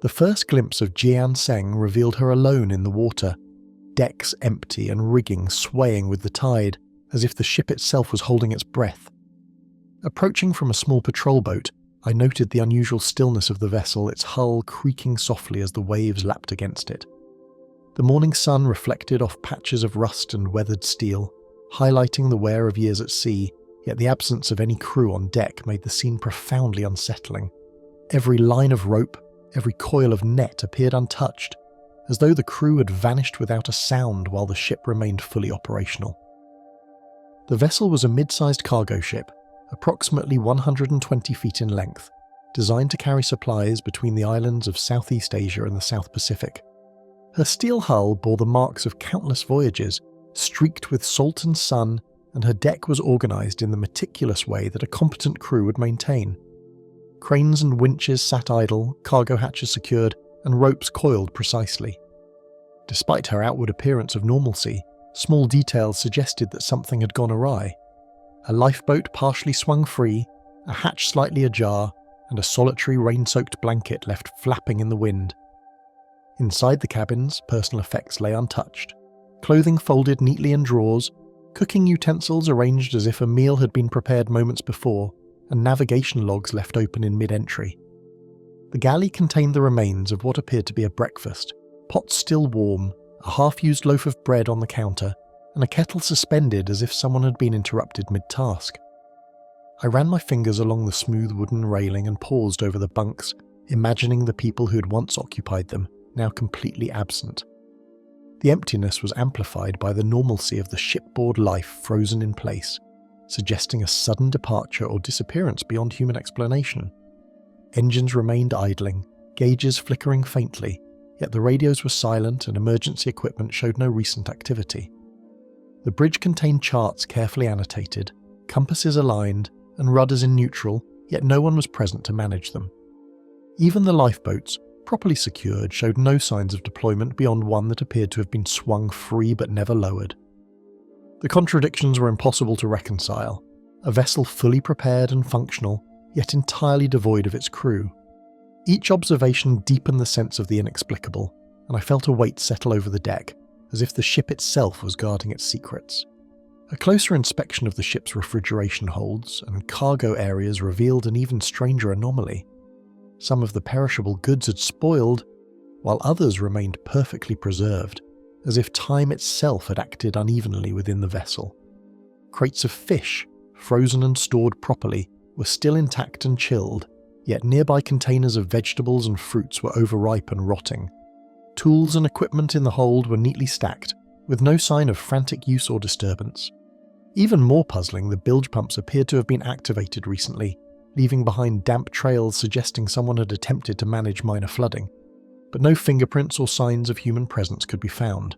The first glimpse of Jian Seng revealed her alone in the water, decks empty and rigging swaying with the tide, as if the ship itself was holding its breath. Approaching from a small patrol boat, I noted the unusual stillness of the vessel, its hull creaking softly as the waves lapped against it. The morning sun reflected off patches of rust and weathered steel, highlighting the wear of years at sea, yet the absence of any crew on deck made the scene profoundly unsettling. Every line of rope, every coil of net appeared untouched, as though the crew had vanished without a sound while the ship remained fully operational. The vessel was a mid-sized cargo ship, approximately 120 feet in length, designed to carry supplies between the islands of Southeast Asia and the South Pacific. Her steel hull bore the marks of countless voyages, streaked with salt and sun, and her deck was organised in the meticulous way that a competent crew would maintain. Cranes and winches sat idle, cargo hatches secured, and ropes coiled precisely. Despite her outward appearance of normalcy, small details suggested that something had gone awry. A lifeboat partially swung free, a hatch slightly ajar, and a solitary rain-soaked blanket left flapping in the wind. Inside the cabins, personal effects lay untouched. Clothing folded neatly in drawers, cooking utensils arranged as if a meal had been prepared moments before, and navigation logs left open in mid-entry. The galley contained the remains of what appeared to be a breakfast, pots still warm, a half-used loaf of bread on the counter, and a kettle suspended as if someone had been interrupted mid-task. I ran my fingers along the smooth wooden railing and paused over the bunks, imagining the people who had once occupied them, now completely absent. The emptiness was amplified by the normalcy of the shipboard life frozen in place, suggesting a sudden departure or disappearance beyond human explanation. Engines remained idling, gauges flickering faintly, yet the radios were silent and emergency equipment showed no recent activity. The bridge contained charts carefully annotated, compasses aligned, and rudders in neutral, yet no one was present to manage them. Even the lifeboats, properly secured, showed no signs of deployment beyond one that appeared to have been swung free but never lowered. The contradictions were impossible to reconcile. A vessel fully prepared and functional, yet entirely devoid of its crew. Each observation deepened the sense of the inexplicable, and I felt a weight settle over the deck, as if the ship itself was guarding its secrets. A closer inspection of the ship's refrigeration holds and cargo areas revealed an even stranger anomaly. Some of the perishable goods had spoiled, while others remained perfectly preserved, as if time itself had acted unevenly within the vessel. Crates of fish, frozen and stored properly, were still intact and chilled, yet nearby containers of vegetables and fruits were overripe and rotting. Tools and equipment in the hold were neatly stacked, with no sign of frantic use or disturbance. Even more puzzling, the bilge pumps appeared to have been activated recently, leaving behind damp trails suggesting someone had attempted to manage minor flooding, but no fingerprints or signs of human presence could be found.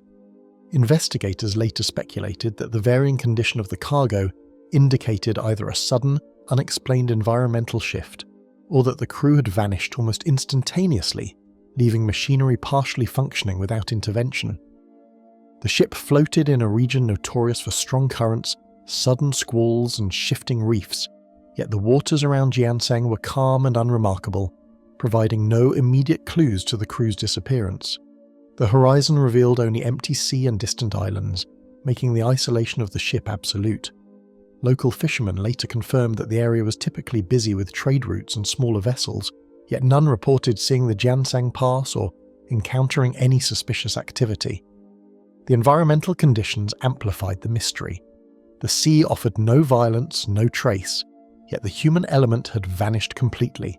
Investigators later speculated that the varying condition of the cargo indicated either a sudden, unexplained environmental shift, or that the crew had vanished almost instantaneously, leaving machinery partially functioning without intervention. The ship floated in a region notorious for strong currents, sudden squalls and shifting reefs, yet the waters around Jian Seng were calm and unremarkable, providing no immediate clues to the crew's disappearance. The horizon revealed only empty sea and distant islands, making the isolation of the ship absolute. Local fishermen later confirmed that the area was typically busy with trade routes and smaller vessels, yet none reported seeing the Jian Seng pass or encountering any suspicious activity. The environmental conditions amplified the mystery. The sea offered no violence, no trace, yet the human element had vanished completely.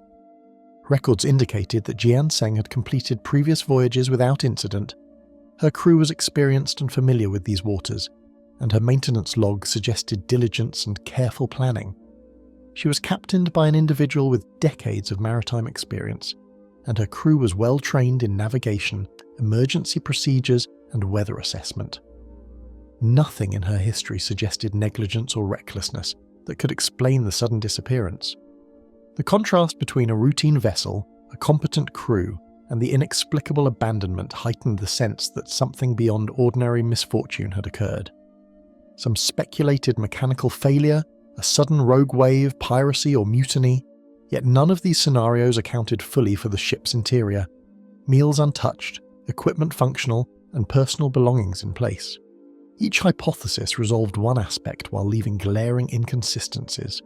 Records indicated that Jian Seng had completed previous voyages without incident. Her crew was experienced and familiar with these waters, and her maintenance log suggested diligence and careful planning. She was captained by an individual with decades of maritime experience, and her crew was well trained in navigation, emergency procedures, and weather assessment. Nothing in her history suggested negligence or recklessness that could explain the sudden disappearance. The contrast between a routine vessel, a competent crew, and the inexplicable abandonment heightened the sense that something beyond ordinary misfortune had occurred. Some speculated mechanical failure, a sudden rogue wave, piracy, or mutiny, yet none of these scenarios accounted fully for the ship's interior. Meals untouched, equipment functional, and personal belongings in place. Each hypothesis resolved one aspect while leaving glaring inconsistencies.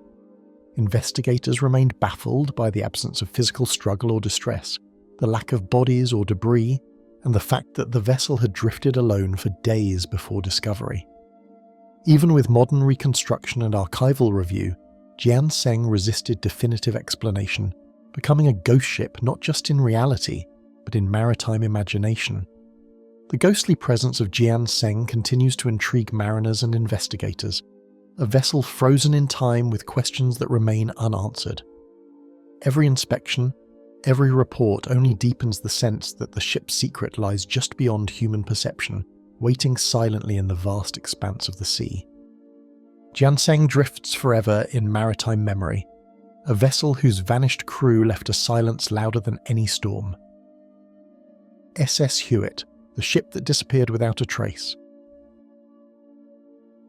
Investigators remained baffled by the absence of physical struggle or distress, the lack of bodies or debris, and the fact that the vessel had drifted alone for days before discovery. Even with modern reconstruction and archival review, Jian Seng resisted definitive explanation, becoming a ghost ship not just in reality, but in maritime imagination. The ghostly presence of Jian Seng continues to intrigue mariners and investigators, a vessel frozen in time with questions that remain unanswered. Every inspection, every report only deepens the sense that the ship's secret lies just beyond human perception, waiting silently in the vast expanse of the sea. Jian Seng drifts forever in maritime memory, a vessel whose vanished crew left a silence louder than any storm. SS Hewitt, the ship that disappeared without a trace.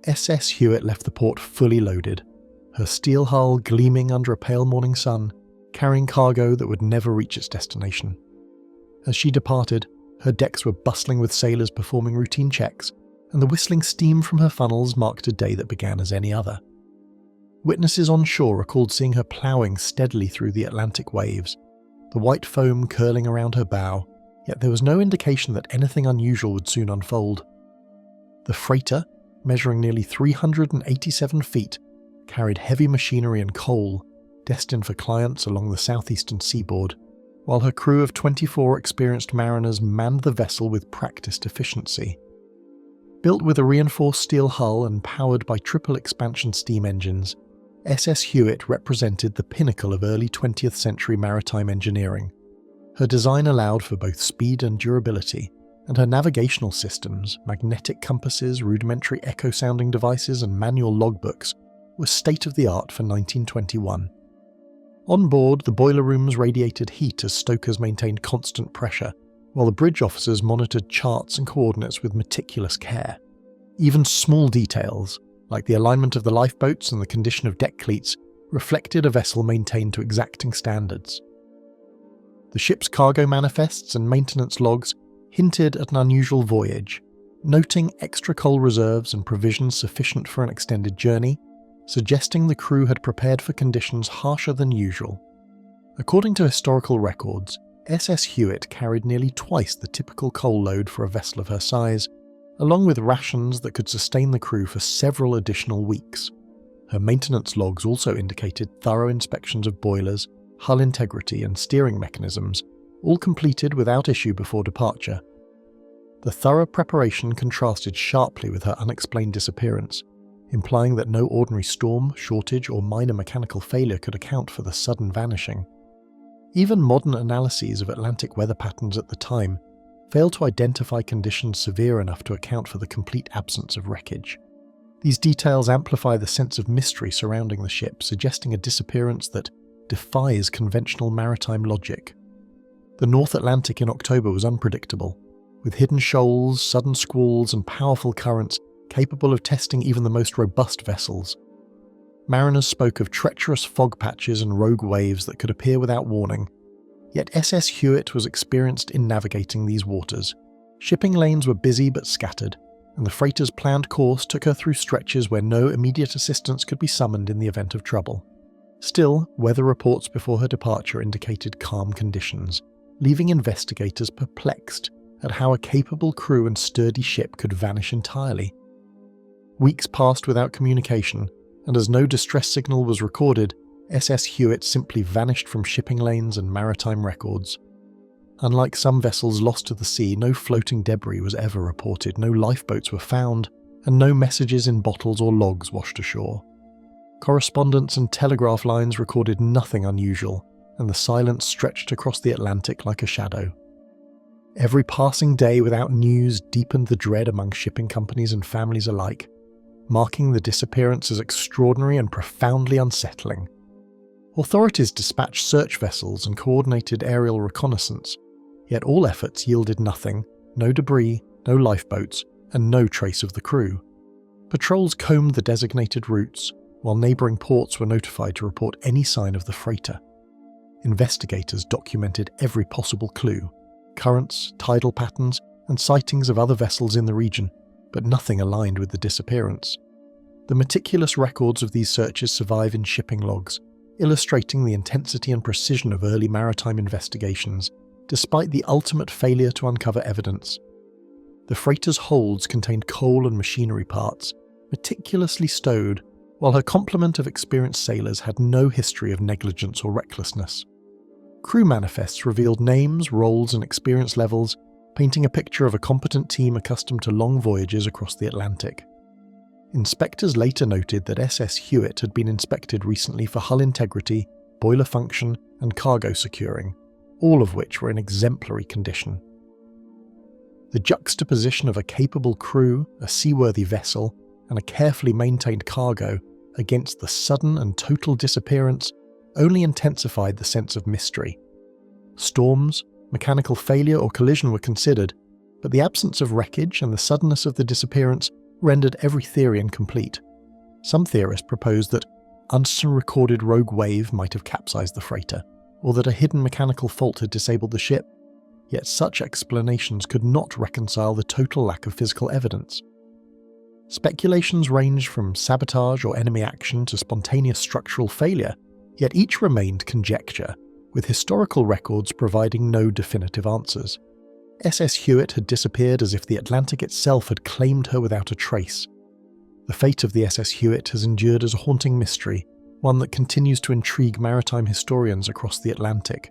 SS Hewitt left the port fully loaded, her steel hull gleaming under a pale morning sun, carrying cargo that would never reach its destination. As she departed, her decks were bustling with sailors performing routine checks, and the whistling steam from her funnels marked a day that began as any other. Witnesses on shore recalled seeing her ploughing steadily through the Atlantic waves, the white foam curling around her bow, yet there was no indication that anything unusual would soon unfold. The freighter, measuring nearly 387 feet, carried heavy machinery and coal, destined for clients along the southeastern seaboard, while her crew of 24 experienced mariners manned the vessel with practiced efficiency. Built with a reinforced steel hull and powered by triple expansion steam engines, SS Hewitt represented the pinnacle of early 20th century maritime engineering. Her design allowed for both speed and durability, and her navigational systems, magnetic compasses, rudimentary echo-sounding devices, and manual logbooks were state-of-the-art for 1921. On board, the boiler rooms radiated heat as stokers maintained constant pressure, while the bridge officers monitored charts and coordinates with meticulous care. Even small details, like the alignment of the lifeboats and the condition of deck cleats, reflected a vessel maintained to exacting standards. The ship's cargo manifests and maintenance logs hinted at an unusual voyage, noting extra coal reserves and provisions sufficient for an extended journey, suggesting the crew had prepared for conditions harsher than usual. According to historical records, SS Hewitt carried nearly twice the typical coal load for a vessel of her size, along with rations that could sustain the crew for several additional weeks. Her maintenance logs also indicated thorough inspections of boilers, hull integrity and steering mechanisms, all completed without issue before departure. The thorough preparation contrasted sharply with her unexplained disappearance, implying that no ordinary storm, shortage or minor mechanical failure could account for the sudden vanishing. Even modern analyses of Atlantic weather patterns at the time failed to identify conditions severe enough to account for the complete absence of wreckage. These details amplify the sense of mystery surrounding the ship, suggesting a disappearance that defies conventional maritime logic. The North Atlantic in October was unpredictable, with hidden shoals, sudden squalls and powerful currents capable of testing even the most robust vessels. Mariners spoke of treacherous fog patches and rogue waves that could appear without warning, yet SS Hewitt was experienced in navigating these waters. Shipping lanes were busy but scattered, and the freighter's planned course took her through stretches where no immediate assistance could be summoned in the event of trouble. Still, weather reports before her departure indicated calm conditions, leaving investigators perplexed at how a capable crew and sturdy ship could vanish entirely. Weeks passed without communication, and as no distress signal was recorded, SS Hewitt simply vanished from shipping lanes and maritime records. Unlike some vessels lost to the sea, no floating debris was ever reported, no lifeboats were found, and no messages in bottles or logs washed ashore. Correspondence and telegraph lines recorded nothing unusual, and the silence stretched across the Atlantic like a shadow. Every passing day without news deepened the dread among shipping companies and families alike, marking the disappearance as extraordinary and profoundly unsettling. Authorities dispatched search vessels and coordinated aerial reconnaissance, yet all efforts yielded nothing: no debris, no lifeboats, and no trace of the crew. Patrols combed the designated routes, while neighbouring ports were notified to report any sign of the freighter. Investigators documented every possible clue: currents, tidal patterns, and sightings of other vessels in the region, but nothing aligned with the disappearance. The meticulous records of these searches survive in shipping logs, illustrating the intensity and precision of early maritime investigations, despite the ultimate failure to uncover evidence. The freighter's holds contained coal and machinery parts, meticulously stowed, while her complement of experienced sailors had no history of negligence or recklessness. Crew manifests revealed names, roles, and experience levels, painting a picture of a competent team accustomed to long voyages across the Atlantic. Inspectors later noted that SS Hewitt had been inspected recently for hull integrity, boiler function, and cargo securing, all of which were in exemplary condition. The juxtaposition of a capable crew, a seaworthy vessel, and a carefully maintained cargo against the sudden and total disappearance only intensified the sense of mystery. Storms, mechanical failure or collision were considered, but the absence of wreckage and the suddenness of the disappearance rendered every theory incomplete. Some theorists proposed that unrecorded rogue wave might have capsized the freighter, or that a hidden mechanical fault had disabled the ship, yet such explanations could not reconcile the total lack of physical evidence. Speculations ranged from sabotage or enemy action to spontaneous structural failure, yet each remained conjecture, with historical records providing no definitive answers. SS Hewitt had disappeared as if the Atlantic itself had claimed her without a trace. The fate of the SS Hewitt has endured as a haunting mystery, one that continues to intrigue maritime historians across the Atlantic.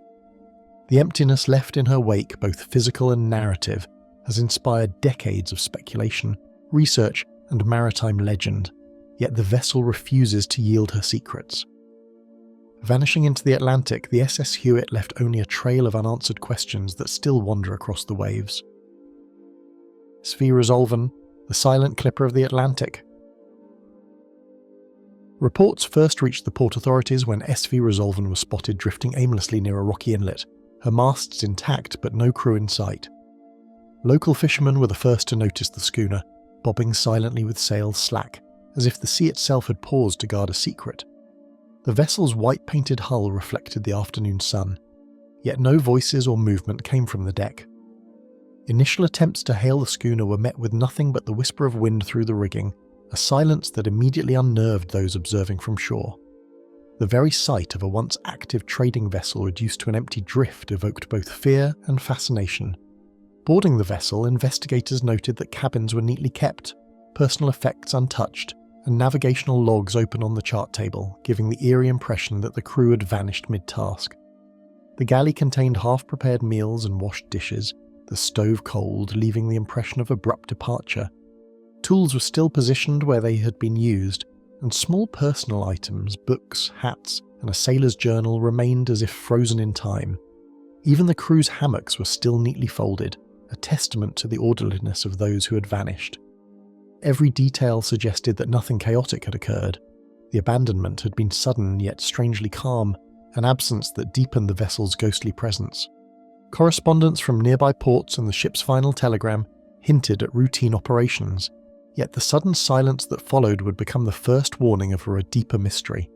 The emptiness left in her wake, both physical and narrative, has inspired decades of speculation, research, and maritime legend, yet the vessel refuses to yield her secrets. Vanishing into the Atlantic, the SS Hewitt left only a trail of unanswered questions that still wander across the waves. SV Resolven, the silent clipper of the Atlantic. Reports first reached the port authorities when SV Resolven was spotted drifting aimlessly near a rocky inlet, her masts intact but no crew in sight. Local fishermen were the first to notice the schooner, bobbing silently with sails slack, as if the sea itself had paused to guard a secret. The vessel's white-painted hull reflected the afternoon sun, yet no voices or movement came from the deck. Initial attempts to hail the schooner were met with nothing but the whisper of wind through the rigging, a silence that immediately unnerved those observing from shore. The very sight of a once active trading vessel reduced to an empty drift evoked both fear and fascination. Boarding the vessel, investigators noted that cabins were neatly kept, personal effects untouched, and navigational logs open on the chart table, giving the eerie impression that the crew had vanished mid-task. The galley contained half-prepared meals and washed dishes, the stove cold, leaving the impression of abrupt departure. Tools were still positioned where they had been used, and small personal items, books, hats, and a sailor's journal remained as if frozen in time. Even the crew's hammocks were still neatly folded, a testament to the orderliness of those who had vanished. Every detail suggested that nothing chaotic had occurred. The abandonment had been sudden yet strangely calm, an absence that deepened the vessel's ghostly presence. Correspondence from nearby ports and the ship's final telegram hinted at routine operations, yet the sudden silence that followed would become the first warning of a deeper mystery.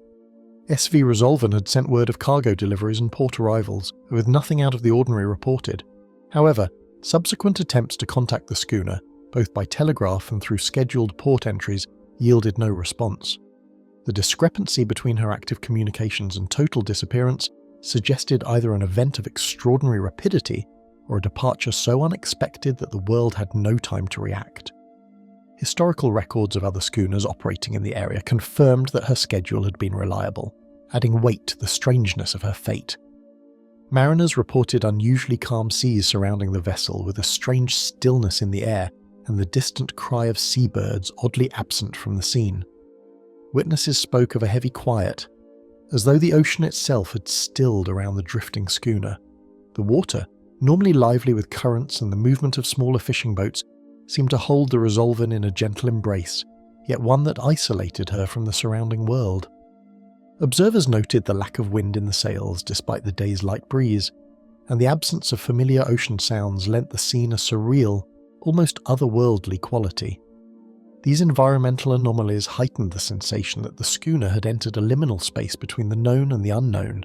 SV Resolven had sent word of cargo deliveries and port arrivals, with nothing out of the ordinary reported. However, subsequent attempts to contact the schooner, both by telegraph and through scheduled port entries, yielded no response. The discrepancy between her active communications and total disappearance suggested either an event of extraordinary rapidity or a departure so unexpected that the world had no time to react. Historical records of other schooners operating in the area confirmed that her schedule had been reliable, adding weight to the strangeness of her fate. Mariners reported unusually calm seas surrounding the vessel, with a strange stillness in the air and the distant cry of seabirds oddly absent from the scene. Witnesses spoke of a heavy quiet, as though the ocean itself had stilled around the drifting schooner. The water, normally lively with currents and the movement of smaller fishing boats, seemed to hold the Resolven in a gentle embrace, yet one that isolated her from the surrounding world. Observers noted the lack of wind in the sails despite the day's light breeze, and the absence of familiar ocean sounds lent the scene a surreal, almost otherworldly quality. These environmental anomalies heightened the sensation that the schooner had entered a liminal space between the known and the unknown.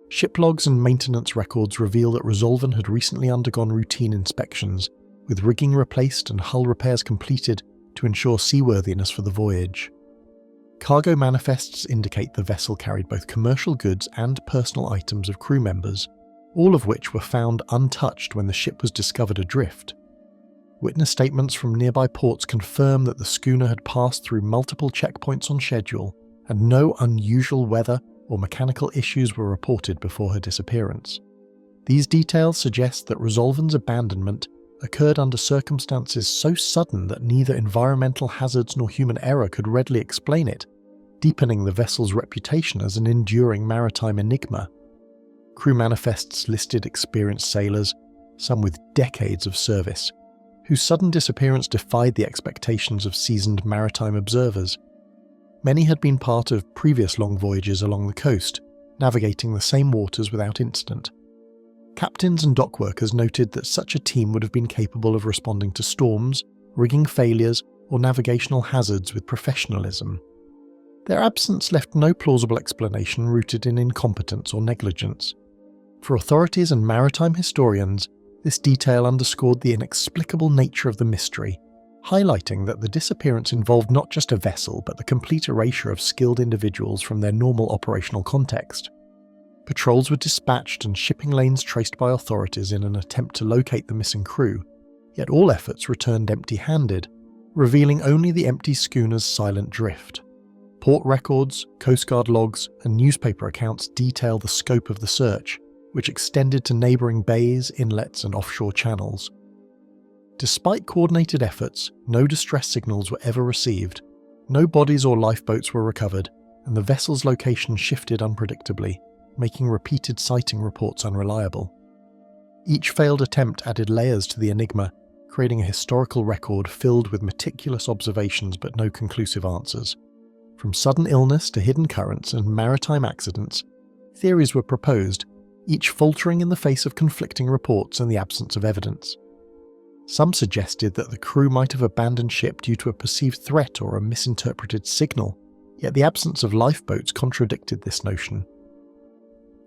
Ship logs and maintenance records reveal that Resolven had recently undergone routine inspections, with rigging replaced and hull repairs completed to ensure seaworthiness for the voyage. Cargo manifests indicate the vessel carried both commercial goods and personal items of crew members, all of which were found untouched when the ship was discovered adrift. Witness statements from nearby ports confirm that the schooner had passed through multiple checkpoints on schedule, and no unusual weather or mechanical issues were reported before her disappearance. These details suggest that Resolven's abandonment occurred under circumstances so sudden that neither environmental hazards nor human error could readily explain it, deepening the vessel's reputation as an enduring maritime enigma. Crew manifests listed experienced sailors, some with decades of service, whose sudden disappearance defied the expectations of seasoned maritime observers. Many had been part of previous long voyages along the coast, navigating the same waters without incident. Captains and dockworkers noted that such a team would have been capable of responding to storms, rigging failures, or navigational hazards with professionalism. Their absence left no plausible explanation rooted in incompetence or negligence. For authorities and maritime historians, this detail underscored the inexplicable nature of the mystery, highlighting that the disappearance involved not just a vessel but the complete erasure of skilled individuals from their normal operational context. Patrols were dispatched and shipping lanes traced by authorities in an attempt to locate the missing crew, yet all efforts returned empty-handed, revealing only the empty schooner's silent drift. Port records, Coast Guard logs, and newspaper accounts detail the scope of the search, which extended to neighbouring bays, inlets, and offshore channels. Despite coordinated efforts, no distress signals were ever received, no bodies or lifeboats were recovered, and the vessel's location shifted unpredictably, making repeated sighting reports unreliable. Each failed attempt added layers to the enigma, creating a historical record filled with meticulous observations but no conclusive answers. From sudden illness to hidden currents and maritime accidents, theories were proposed, each faltering in the face of conflicting reports and the absence of evidence. Some suggested that the crew might have abandoned ship due to a perceived threat or a misinterpreted signal, yet the absence of lifeboats contradicted this notion.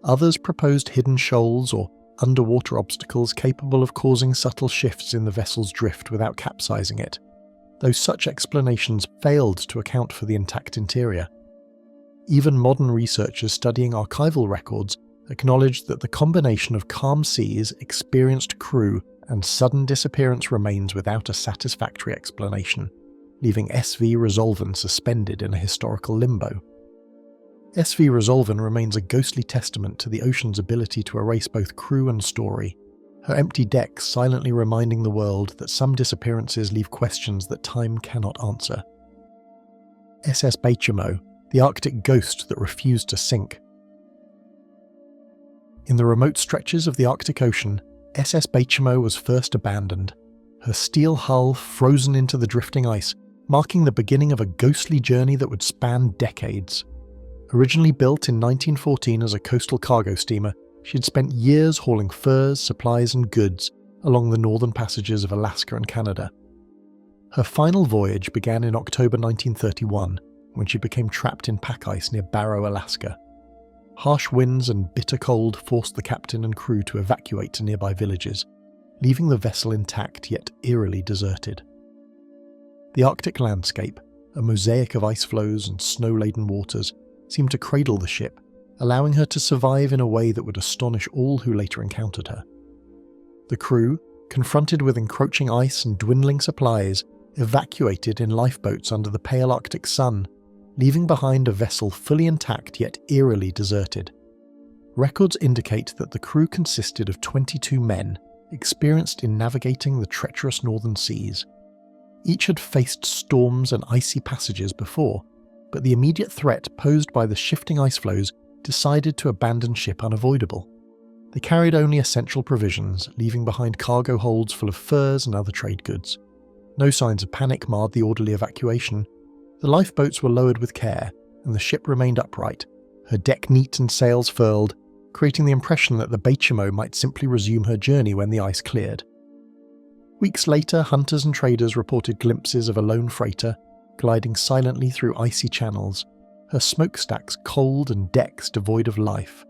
Others proposed hidden shoals or underwater obstacles capable of causing subtle shifts in the vessel's drift without capsizing it, though such explanations failed to account for the intact interior. Even modern researchers studying archival records acknowledged that the combination of calm seas, experienced crew, and sudden disappearance remains without a satisfactory explanation, leaving SV Resolven suspended in a historical limbo. SV Resolven remains a ghostly testament to the ocean's ability to erase both crew and story, her empty decks silently reminding the world that some disappearances leave questions that time cannot answer. SS Baychimo, the Arctic ghost that refused to sink. In the remote stretches of the Arctic Ocean, SS Baychimo was first abandoned, her steel hull frozen into the drifting ice, marking the beginning of a ghostly journey that would span decades. Originally built in 1914 as a coastal cargo steamer, she had spent years hauling furs, supplies and goods along the northern passages of Alaska and Canada. Her final voyage began in October 1931, when she became trapped in pack ice near Barrow, Alaska. Harsh winds and bitter cold forced the captain and crew to evacuate to nearby villages, leaving the vessel intact yet eerily deserted. The Arctic landscape, a mosaic of ice floes and snow-laden waters, seemed to cradle the ship, allowing her to survive in a way that would astonish all who later encountered her. The crew, confronted with encroaching ice and dwindling supplies, evacuated in lifeboats under the pale Arctic sun, leaving behind a vessel fully intact yet eerily deserted. Records indicate that the crew consisted of 22 men, experienced in navigating the treacherous northern seas. Each had faced storms and icy passages before, but the immediate threat posed by the shifting ice floes decided to abandon ship unavoidable. They carried only essential provisions, leaving behind cargo holds full of furs and other trade goods. No signs of panic marred the orderly evacuation. The lifeboats were lowered with care, and the ship remained upright, her deck neat and sails furled, creating the impression that the Baychimo might simply resume her journey when the ice cleared. Weeks later, hunters and traders reported glimpses of a lone freighter, gliding silently through icy channels, her smokestacks cold and decks devoid of life.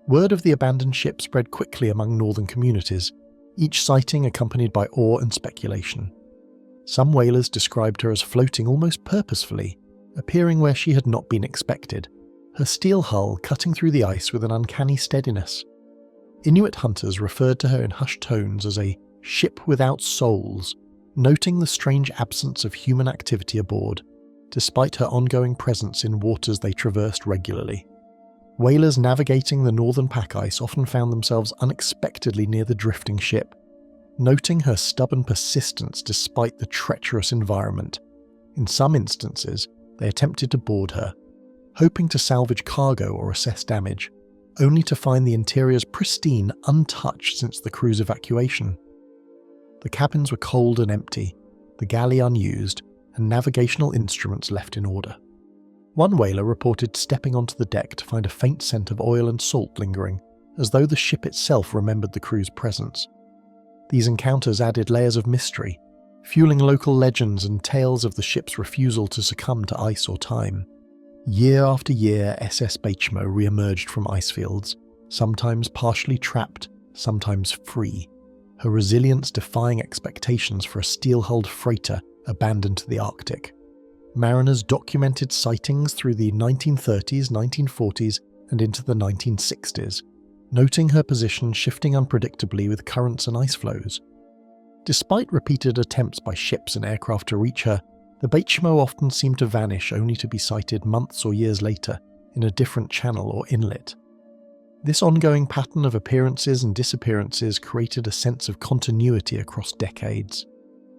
Word of the abandoned ship spread quickly among northern communities, each sighting accompanied by awe and speculation. Some whalers described her as floating almost purposefully, appearing where she had not been expected, her steel hull cutting through the ice with an uncanny steadiness. Inuit hunters referred to her in hushed tones as a ship without souls, noting the strange absence of human activity aboard, despite her ongoing presence in waters they traversed regularly. Whalers navigating the northern pack ice often found themselves unexpectedly near the drifting ship, noting her stubborn persistence despite the treacherous environment. In some instances, they attempted to board her, hoping to salvage cargo or assess damage, only to find the interiors pristine, untouched since the crew's evacuation. The cabins were cold and empty, the galley unused, and navigational instruments left in order. One whaler reported stepping onto the deck to find a faint scent of oil and salt lingering, as though the ship itself remembered the crew's presence. These encounters added layers of mystery, fueling local legends and tales of the ship's refusal to succumb to ice or time. Year after year, SS Baychimo re-emerged from ice fields, sometimes partially trapped, sometimes free, her resilience defying expectations for a steel-hulled freighter abandoned to the Arctic. Mariners documented sightings through the 1930s, 1940s, and into the 1960s, noting her position shifting unpredictably with currents and ice flows. Despite repeated attempts by ships and aircraft to reach her, the Baychimo often seemed to vanish only to be sighted months or years later in a different channel or inlet. This ongoing pattern of appearances and disappearances created a sense of continuity across decades,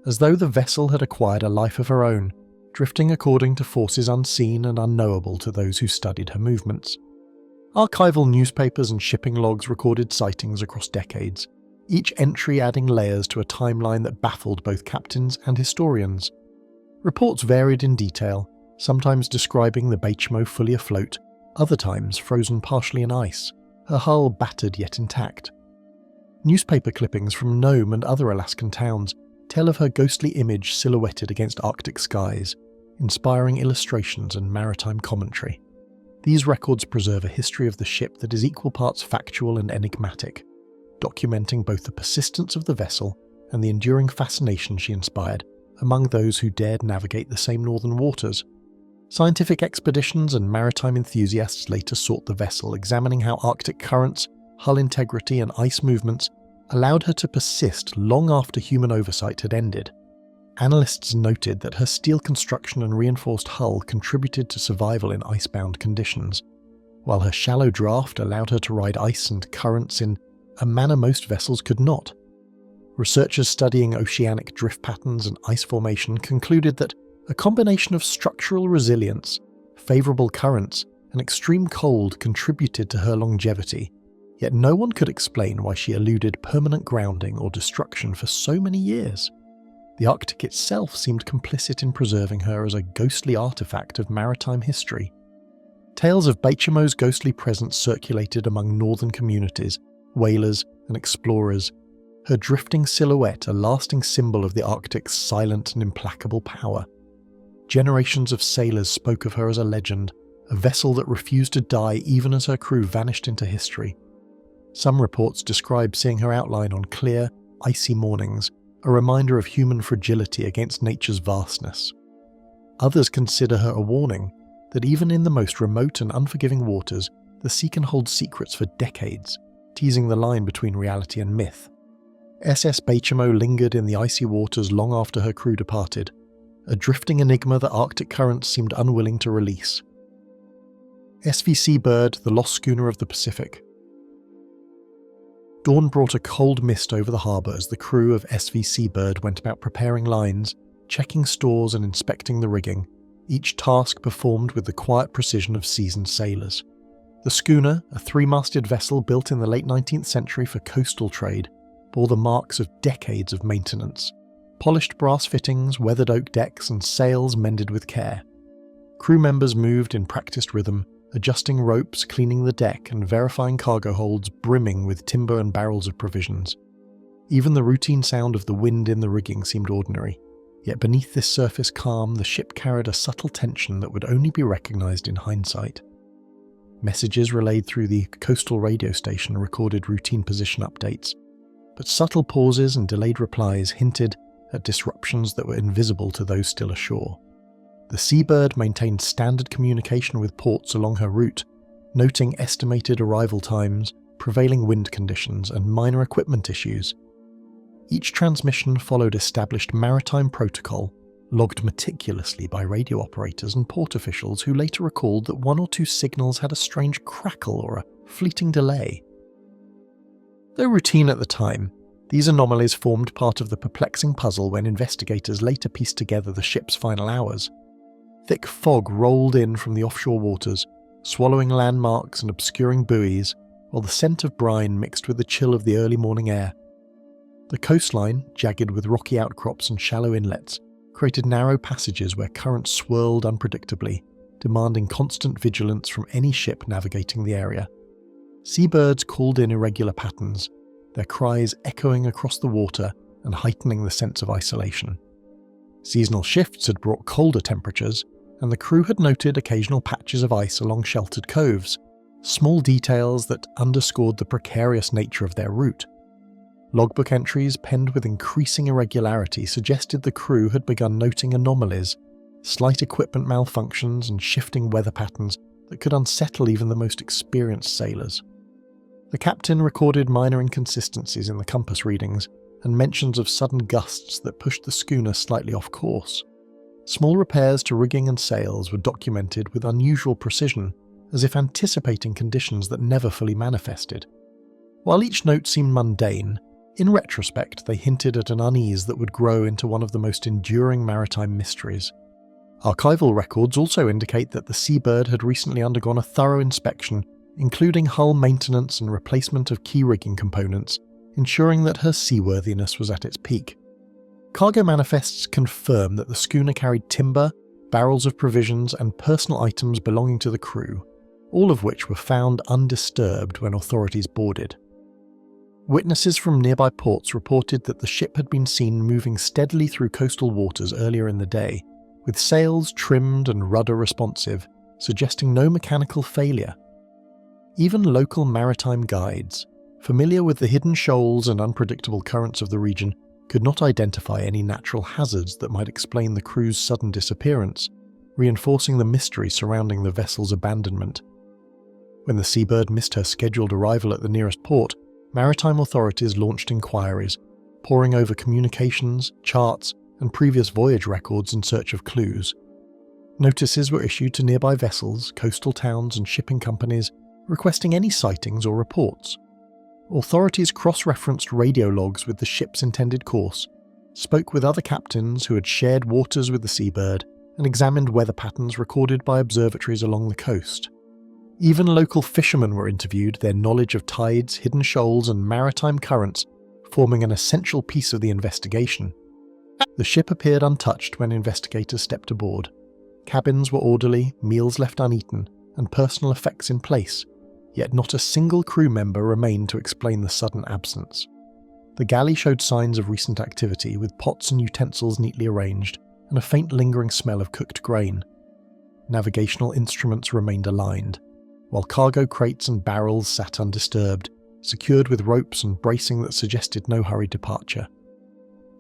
as though the vessel had acquired a life of her own, drifting according to forces unseen and unknowable to those who studied her movements. Archival newspapers and shipping logs recorded sightings across decades, each entry adding layers to a timeline that baffled both captains and historians. Reports varied in detail, sometimes describing the Baychimo fully afloat, other times frozen partially in ice, her hull battered yet intact. Newspaper clippings from Nome and other Alaskan towns tell of her ghostly image silhouetted against Arctic skies, inspiring illustrations and maritime commentary. These records preserve a history of the ship that is equal parts factual and enigmatic, documenting both the persistence of the vessel and the enduring fascination she inspired among those who dared navigate the same northern waters. Scientific expeditions and maritime enthusiasts later sought the vessel, examining how Arctic currents, hull integrity and ice movements allowed her to persist long after human oversight had ended. Analysts noted that her steel construction and reinforced hull contributed to survival in icebound conditions, while her shallow draft allowed her to ride ice and currents in a manner most vessels could not. Researchers studying oceanic drift patterns and ice formation concluded that a combination of structural resilience, favourable currents, and extreme cold contributed to her longevity, yet no one could explain why she eluded permanent grounding or destruction for so many years. The Arctic itself seemed complicit in preserving her as a ghostly artefact of maritime history. Tales of Baychimo's ghostly presence circulated among northern communities, whalers, and explorers, her drifting silhouette a lasting symbol of the Arctic's silent and implacable power. Generations of sailors spoke of her as a legend, a vessel that refused to die even as her crew vanished into history. Some reports describe seeing her outline on clear, icy mornings, a reminder of human fragility against nature's vastness. Others consider her a warning that even in the most remote and unforgiving waters, the sea can hold secrets for decades, teasing the line between reality and myth. SS Baychimo lingered in the icy waters long after her crew departed, a drifting enigma that Arctic currents seemed unwilling to release. SV Seabird, the lost schooner of the Pacific. Dawn brought a cold mist over the harbour as the crew of SV Seabird went about preparing lines, checking stores and inspecting the rigging, each task performed with the quiet precision of seasoned sailors. The schooner, a three-masted vessel built in the late 19th century for coastal trade, bore the marks of decades of maintenance. Polished brass fittings, weathered oak decks, and sails mended with care. Crew members moved in practiced rhythm, adjusting ropes, cleaning the deck, and verifying cargo holds brimming with timber and barrels of provisions. Even the routine sound of the wind in the rigging seemed ordinary, yet beneath this surface calm, the ship carried a subtle tension that would only be recognised in hindsight. Messages relayed through the coastal radio station recorded routine position updates, but subtle pauses and delayed replies hinted at disruptions that were invisible to those still ashore. The Seabird maintained standard communication with ports along her route, noting estimated arrival times, prevailing wind conditions, and minor equipment issues. Each transmission followed established maritime protocol, logged meticulously by radio operators and port officials who later recalled that one or two signals had a strange crackle or a fleeting delay. Though routine at the time, these anomalies formed part of the perplexing puzzle when investigators later pieced together the ship's final hours. Thick fog rolled in from the offshore waters, swallowing landmarks and obscuring buoys, while the scent of brine mixed with the chill of the early morning air. The coastline, jagged with rocky outcrops and shallow inlets, created narrow passages where currents swirled unpredictably, demanding constant vigilance from any ship navigating the area. Seabirds called in irregular patterns, their cries echoing across the water and heightening the sense of isolation. Seasonal shifts had brought colder temperatures, and the crew had noted occasional patches of ice along sheltered coves, small details that underscored the precarious nature of their route. Logbook entries penned with increasing irregularity suggested the crew had begun noting anomalies, slight equipment malfunctions and shifting weather patterns that could unsettle even the most experienced sailors. The captain recorded minor inconsistencies in the compass readings and mentions of sudden gusts that pushed the schooner slightly off course. Small repairs to rigging and sails were documented with unusual precision, as if anticipating conditions that never fully manifested. While each note seemed mundane, in retrospect they hinted at an unease that would grow into one of the most enduring maritime mysteries. Archival records also indicate that the Seabird had recently undergone a thorough inspection, including hull maintenance and replacement of key rigging components, ensuring that her seaworthiness was at its peak. Cargo manifests confirm that the schooner carried timber, barrels of provisions and personal items belonging to the crew, all of which were found undisturbed when authorities boarded. Witnesses from nearby ports reported that the ship had been seen moving steadily through coastal waters earlier in the day, with sails trimmed and rudder responsive, suggesting no mechanical failure. Even local maritime guides, familiar with the hidden shoals and unpredictable currents of the region, could not identify any natural hazards that might explain the crew's sudden disappearance, reinforcing the mystery surrounding the vessel's abandonment. When the Seabird missed her scheduled arrival at the nearest port, maritime authorities launched inquiries, poring over communications, charts, and previous voyage records in search of clues. Notices were issued to nearby vessels, coastal towns, and shipping companies, requesting any sightings or reports. Authorities cross-referenced radio logs with the ship's intended course, spoke with other captains who had shared waters with the Seabird, and examined weather patterns recorded by observatories along the coast. Even local fishermen were interviewed, their knowledge of tides, hidden shoals, and maritime currents forming an essential piece of the investigation. The ship appeared untouched when investigators stepped aboard. Cabins were orderly, meals left uneaten, and personal effects in place, yet not a single crew member remained to explain the sudden absence. The galley showed signs of recent activity, with pots and utensils neatly arranged, and a faint lingering smell of cooked grain. Navigational instruments remained aligned, while cargo crates and barrels sat undisturbed, secured with ropes and bracing that suggested no hurried departure.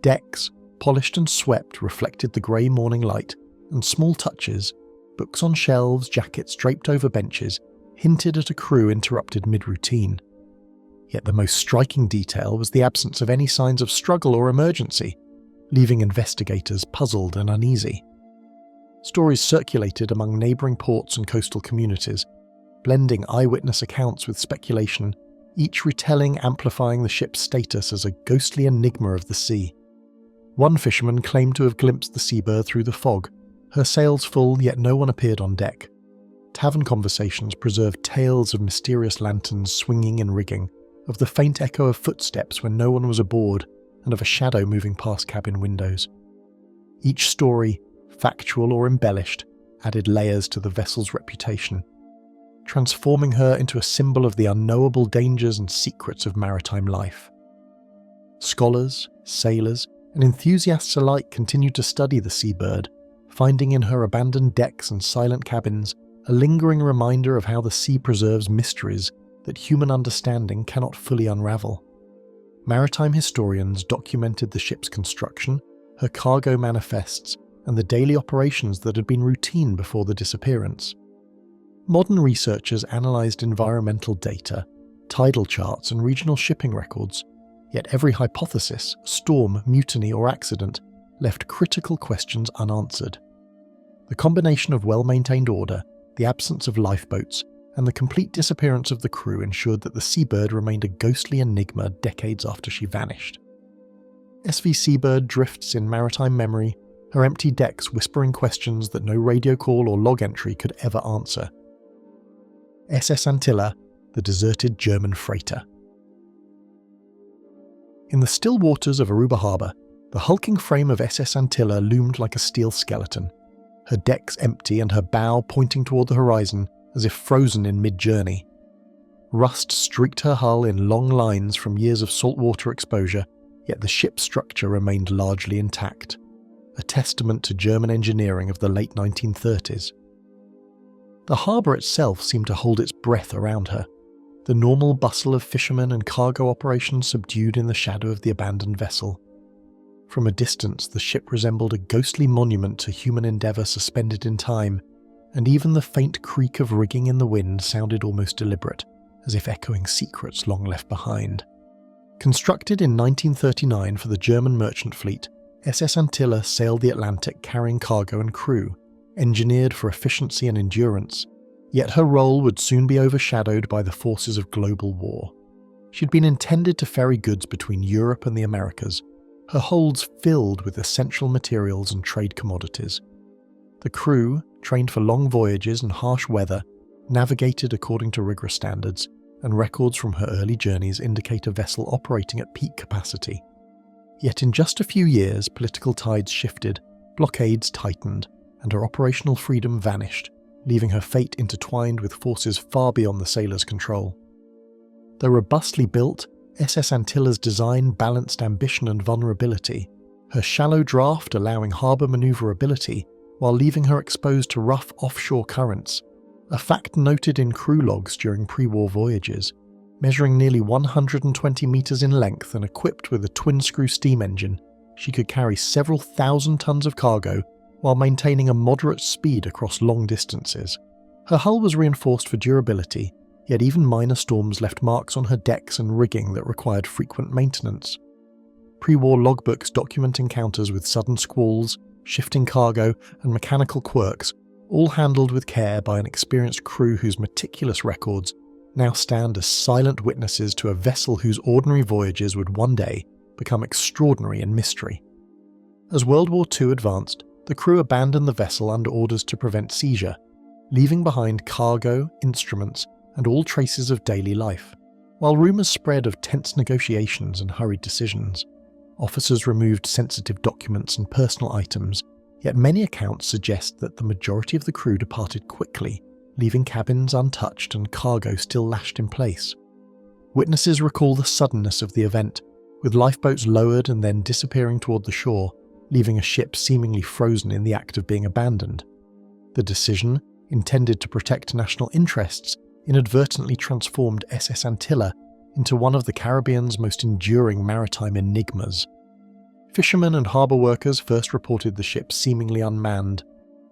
Decks, polished and swept, reflected the grey morning light, and small touches, books on shelves, jackets draped over benches, hinted at a crew interrupted mid-routine. Yet the most striking detail was the absence of any signs of struggle or emergency, leaving investigators puzzled and uneasy. Stories circulated among neighbouring ports and coastal communities, blending eyewitness accounts with speculation, each retelling amplifying the ship's status as a ghostly enigma of the sea. One fisherman claimed to have glimpsed the Seabird through the fog, her sails full, yet no one appeared on deck. Tavern conversations preserved tales of mysterious lanterns swinging in rigging, of the faint echo of footsteps when no one was aboard, and of a shadow moving past cabin windows. Each story, factual or embellished, added layers to the vessel's reputation, transforming her into a symbol of the unknowable dangers and secrets of maritime life. Scholars, sailors, and enthusiasts alike continued to study the Seabird, finding in her abandoned decks and silent cabins a lingering reminder of how the sea preserves mysteries that human understanding cannot fully unravel. Maritime historians documented the ship's construction, her cargo manifests, and the daily operations that had been routine before the disappearance. Modern researchers analysed environmental data, tidal charts, and regional shipping records, yet every hypothesis, storm, mutiny, or accident left critical questions unanswered. The combination of well-maintained order, the absence of lifeboats, and the complete disappearance of the crew ensured that the Seabird remained a ghostly enigma decades after she vanished. SV Seabird drifts in maritime memory, her empty decks whispering questions that no radio call or log entry could ever answer. SS Antilla, the deserted German freighter. In the still waters of Aruba Harbour, the hulking frame of SS Antilla loomed like a steel skeleton, her decks empty and her bow pointing toward the horizon as if frozen in mid-journey. Rust streaked her hull in long lines from years of saltwater exposure, yet the ship's structure remained largely intact, a testament to German engineering of the late 1930s. The harbour itself seemed to hold its breath around her, the normal bustle of fishermen and cargo operations subdued in the shadow of the abandoned vessel. From a distance, the ship resembled a ghostly monument to human endeavour suspended in time, and even the faint creak of rigging in the wind sounded almost deliberate, as if echoing secrets long left behind. Constructed in 1939 for the German merchant fleet, SS Antilla sailed the Atlantic carrying cargo and crew, engineered for efficiency and endurance, yet her role would soon be overshadowed by the forces of global war. She'd been intended to ferry goods between Europe and the Americas, her holds filled with essential materials and trade commodities. The crew, trained for long voyages and harsh weather, navigated according to rigorous standards, and records from her early journeys indicate a vessel operating at peak capacity. Yet in just a few years, political tides shifted, blockades tightened, and her operational freedom vanished, leaving her fate intertwined with forces far beyond the sailors' control. Though robustly built, SS Antilla's design balanced ambition and vulnerability, her shallow draft allowing harbour manoeuvrability while leaving her exposed to rough offshore currents, a fact noted in crew logs during pre-war voyages. Measuring nearly 120 metres in length and equipped with a twin-screw steam engine, she could carry several thousand tons of cargo while maintaining a moderate speed across long distances. Her hull was reinforced for durability, yet even minor storms left marks on her decks and rigging that required frequent maintenance. Pre-war logbooks document encounters with sudden squalls, shifting cargo, and mechanical quirks, all handled with care by an experienced crew whose meticulous records now stand as silent witnesses to a vessel whose ordinary voyages would one day become extraordinary in mystery. As World War II advanced, the crew abandoned the vessel under orders to prevent seizure, leaving behind cargo, instruments, and all traces of daily life. While rumours spread of tense negotiations and hurried decisions, officers removed sensitive documents and personal items, yet many accounts suggest that the majority of the crew departed quickly, leaving cabins untouched and cargo still lashed in place. Witnesses recall the suddenness of the event, with lifeboats lowered and then disappearing toward the shore, leaving a ship seemingly frozen in the act of being abandoned. The decision, intended to protect national interests, inadvertently transformed SS Antilla into one of the Caribbean's most enduring maritime enigmas. Fishermen and harbour workers first reported the ship seemingly unmanned,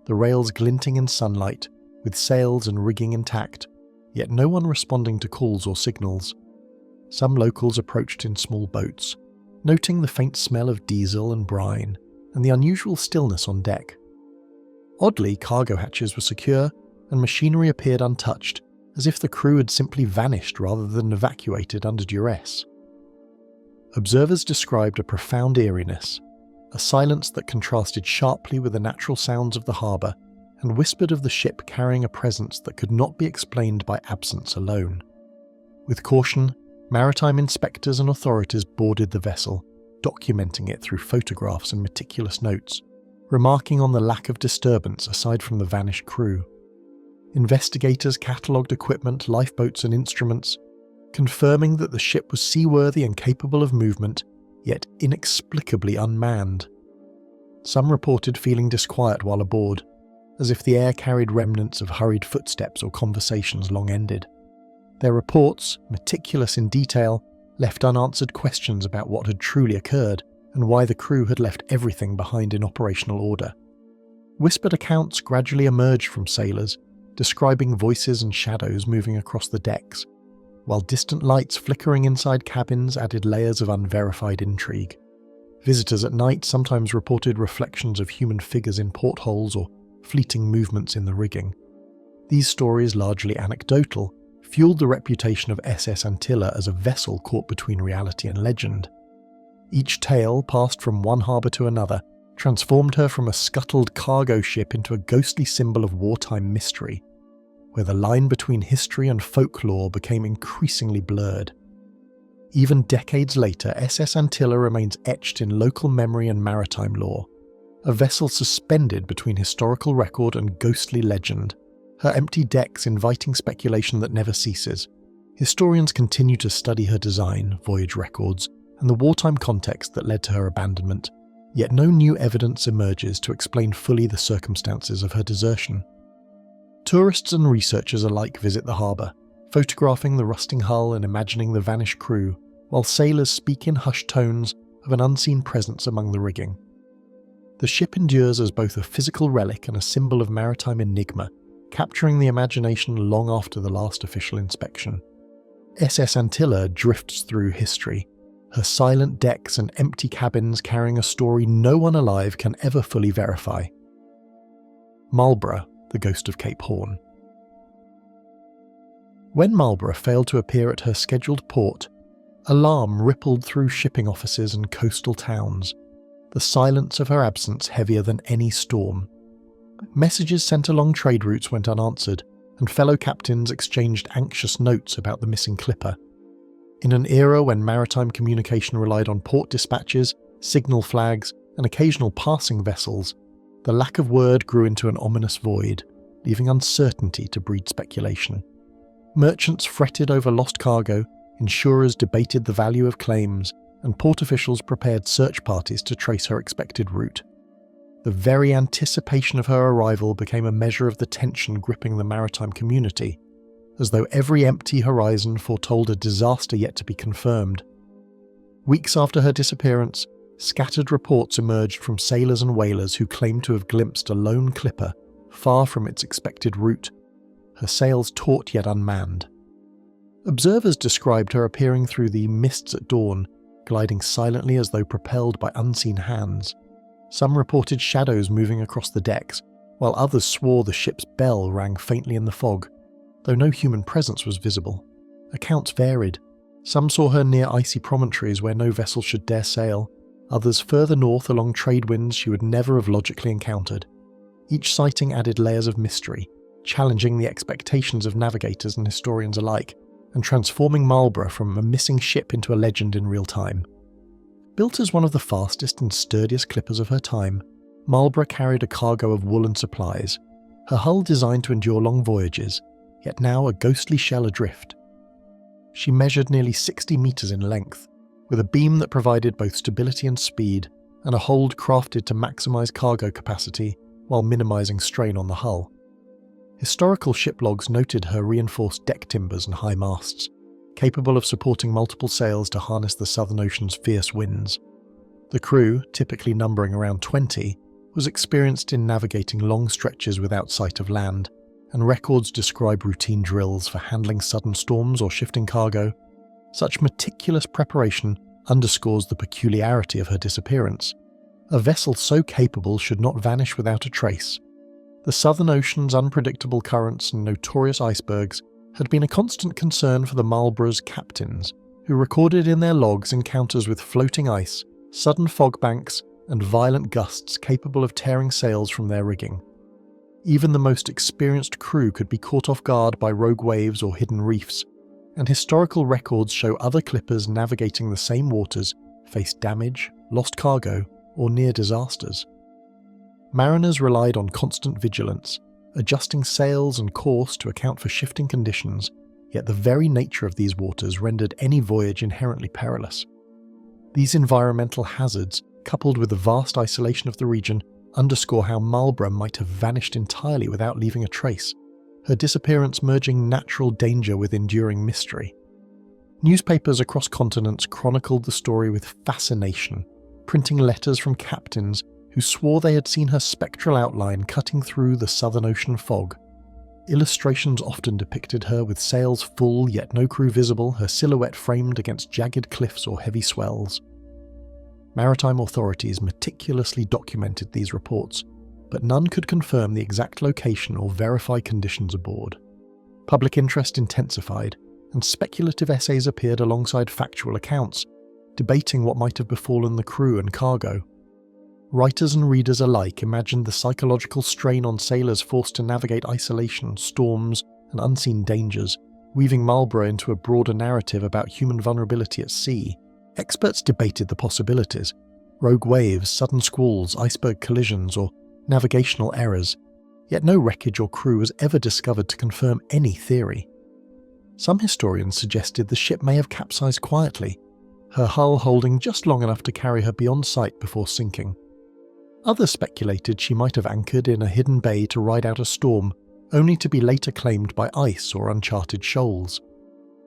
the rails glinting in sunlight, with sails and rigging intact, yet no one responding to calls or signals. Some locals approached in small boats, noting the faint smell of diesel and brine, and the unusual stillness on deck. Oddly, cargo hatches were secure, and machinery appeared untouched, as if the crew had simply vanished rather than evacuated under duress. Observers described a profound eeriness, a silence that contrasted sharply with the natural sounds of the harbour, and whispered of the ship carrying a presence that could not be explained by absence alone. With caution, maritime inspectors and authorities boarded the vessel, documenting it through photographs and meticulous notes, remarking on the lack of disturbance aside from the vanished crew. Investigators catalogued equipment, lifeboats and instruments, confirming that the ship was seaworthy and capable of movement, yet inexplicably unmanned. Some reported feeling disquiet while aboard, as if the air carried remnants of hurried footsteps or conversations long ended. Their reports, meticulous in detail, left unanswered questions about what had truly occurred and why the crew had left everything behind in operational order. Whispered accounts gradually emerged from sailors, describing voices and shadows moving across the decks, while distant lights flickering inside cabins added layers of unverified intrigue. Visitors at night sometimes reported reflections of human figures in portholes or fleeting movements in the rigging. These stories, largely anecdotal, fueled the reputation of SS Antilla as a vessel caught between reality and legend. Each tale, passed from one harbour to another, transformed her from a scuttled cargo ship into a ghostly symbol of wartime mystery, where the line between history and folklore became increasingly blurred. Even decades later, SS Antilla remains etched in local memory and maritime lore, a vessel suspended between historical record and ghostly legend, her empty decks inviting speculation that never ceases. Historians continue to study her design, voyage records, and the wartime context that led to her abandonment, yet no new evidence emerges to explain fully the circumstances of her desertion. Tourists and researchers alike visit the harbour, photographing the rusting hull and imagining the vanished crew, while sailors speak in hushed tones of an unseen presence among the rigging. The ship endures as both a physical relic and a symbol of maritime enigma, capturing the imagination long after the last official inspection. SS Antilla drifts through history, her silent decks and empty cabins carrying a story no one alive can ever fully verify. Malborough, the ghost of Cape Horn. When Malborough failed to appear at her scheduled port, alarm rippled through shipping offices and coastal towns, the silence of her absence heavier than any storm. Messages sent along trade routes went unanswered, and fellow captains exchanged anxious notes about the missing clipper. In an era when maritime communication relied on port dispatches, signal flags, and occasional passing vessels, The lack of word grew into an ominous void, leaving uncertainty to breed speculation. Merchants fretted over lost cargo, insurers debated the value of claims, and port officials prepared search parties to trace her expected route. The very anticipation of her arrival became a measure of the tension gripping the maritime community, as though every empty horizon foretold a disaster yet to be confirmed. Weeks after her disappearance, scattered reports emerged from sailors and whalers who claimed to have glimpsed a lone clipper far from its expected route, her sails taut yet unmanned. Observers described her appearing through the mists at dawn, gliding silently as though propelled by unseen hands. Some reported shadows moving across the decks, while others swore the ship's bell rang faintly in the fog, though no human presence was visible. Accounts varied. Some saw her near icy promontories where no vessel should dare sail, others further north along trade winds she would never have logically encountered. Each sighting added layers of mystery, challenging the expectations of navigators and historians alike, and transforming Marlborough from a missing ship into a legend in real time. Built as one of the fastest and sturdiest clippers of her time, Marlborough carried a cargo of woolen supplies, her hull designed to endure long voyages, yet now a ghostly shell adrift. She measured nearly 60 metres in length, with a beam that provided both stability and speed, and a hold crafted to maximise cargo capacity while minimising strain on the hull. Historical ship logs noted her reinforced deck timbers and high masts, capable of supporting multiple sails to harness the Southern Ocean's fierce winds. The crew, typically numbering around 20, was experienced in navigating long stretches without sight of land, and records describe routine drills for handling sudden storms or shifting cargo. Such meticulous preparation underscores the peculiarity of her disappearance. A vessel so capable should not vanish without a trace. The Southern Ocean's unpredictable currents and notorious icebergs had been a constant concern for the Marlborough's captains, who recorded in their logs encounters with floating ice, sudden fog banks, and violent gusts capable of tearing sails from their rigging. Even the most experienced crew could be caught off guard by rogue waves or hidden reefs, and historical records show other clippers navigating the same waters faced damage, lost cargo, or near disasters. Mariners relied on constant vigilance, adjusting sails and course to account for shifting conditions, yet the very nature of these waters rendered any voyage inherently perilous. These environmental hazards, coupled with the vast isolation of the region, underscore how Marlborough might have vanished entirely without leaving a trace, her disappearance merging natural danger with enduring mystery. Newspapers across continents chronicled the story with fascination, printing letters from captains who swore they had seen her spectral outline cutting through the Southern Ocean fog. Illustrations often depicted her with sails full yet no crew visible, her silhouette framed against jagged cliffs or heavy swells. Maritime authorities meticulously documented these reports, but none could confirm the exact location or verify conditions aboard. Public interest intensified, and speculative essays appeared alongside factual accounts, debating what might have befallen the crew and cargo. Writers and readers alike imagined the psychological strain on sailors forced to navigate isolation, storms, and unseen dangers, weaving Marlborough into a broader narrative about human vulnerability at sea. Experts debated the possibilities: rogue waves, sudden squalls, iceberg collisions, or navigational errors, yet no wreckage or crew was ever discovered to confirm any theory. Some historians suggested the ship may have capsized quietly, her hull holding just long enough to carry her beyond sight before sinking. Others speculated she might have anchored in a hidden bay to ride out a storm, only to be later claimed by ice or uncharted shoals.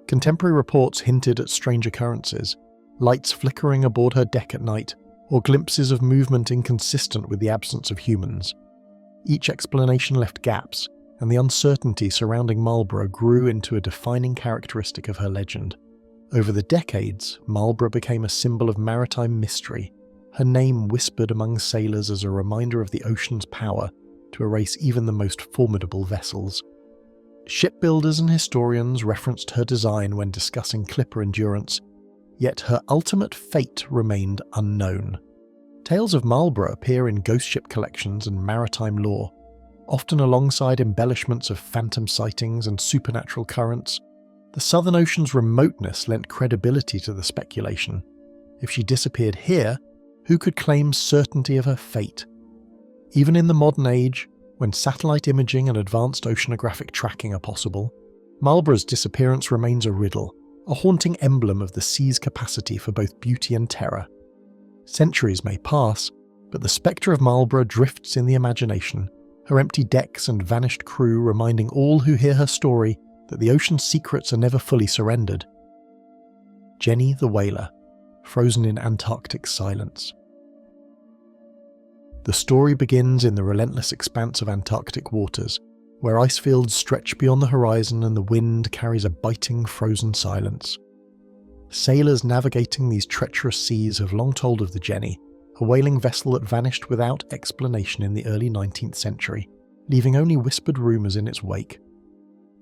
Contemporary reports hinted at strange occurrences, lights flickering aboard her deck at night, or glimpses of movement inconsistent with the absence of humans. Each explanation left gaps, and the uncertainty surrounding Marlborough grew into a defining characteristic of her legend. Over the decades, Marlborough became a symbol of maritime mystery, her name whispered among sailors as a reminder of the ocean's power to erase even the most formidable vessels. Shipbuilders and historians referenced her design when discussing clipper endurance, yet her ultimate fate remained unknown. Tales of Marlborough appear in ghost ship collections and maritime lore, often alongside embellishments of phantom sightings and supernatural currents. The Southern Ocean's remoteness lent credibility to the speculation. If she disappeared here, who could claim certainty of her fate? Even in the modern age, when satellite imaging and advanced oceanographic tracking are possible, Marlborough's disappearance remains a riddle, a haunting emblem of the sea's capacity for both beauty and terror. Centuries may pass, but the spectre of Marlborough drifts in the imagination, her empty decks and vanished crew reminding all who hear her story that the ocean's secrets are never fully surrendered. Jenny the whaler, frozen in Antarctic silence. The story begins in the relentless expanse of Antarctic waters, where ice fields stretch beyond the horizon and the wind carries a biting, frozen silence. Sailors navigating these treacherous seas have long told of the Jenny, a whaling vessel that vanished without explanation in the early 19th century, leaving only whispered rumours in its wake.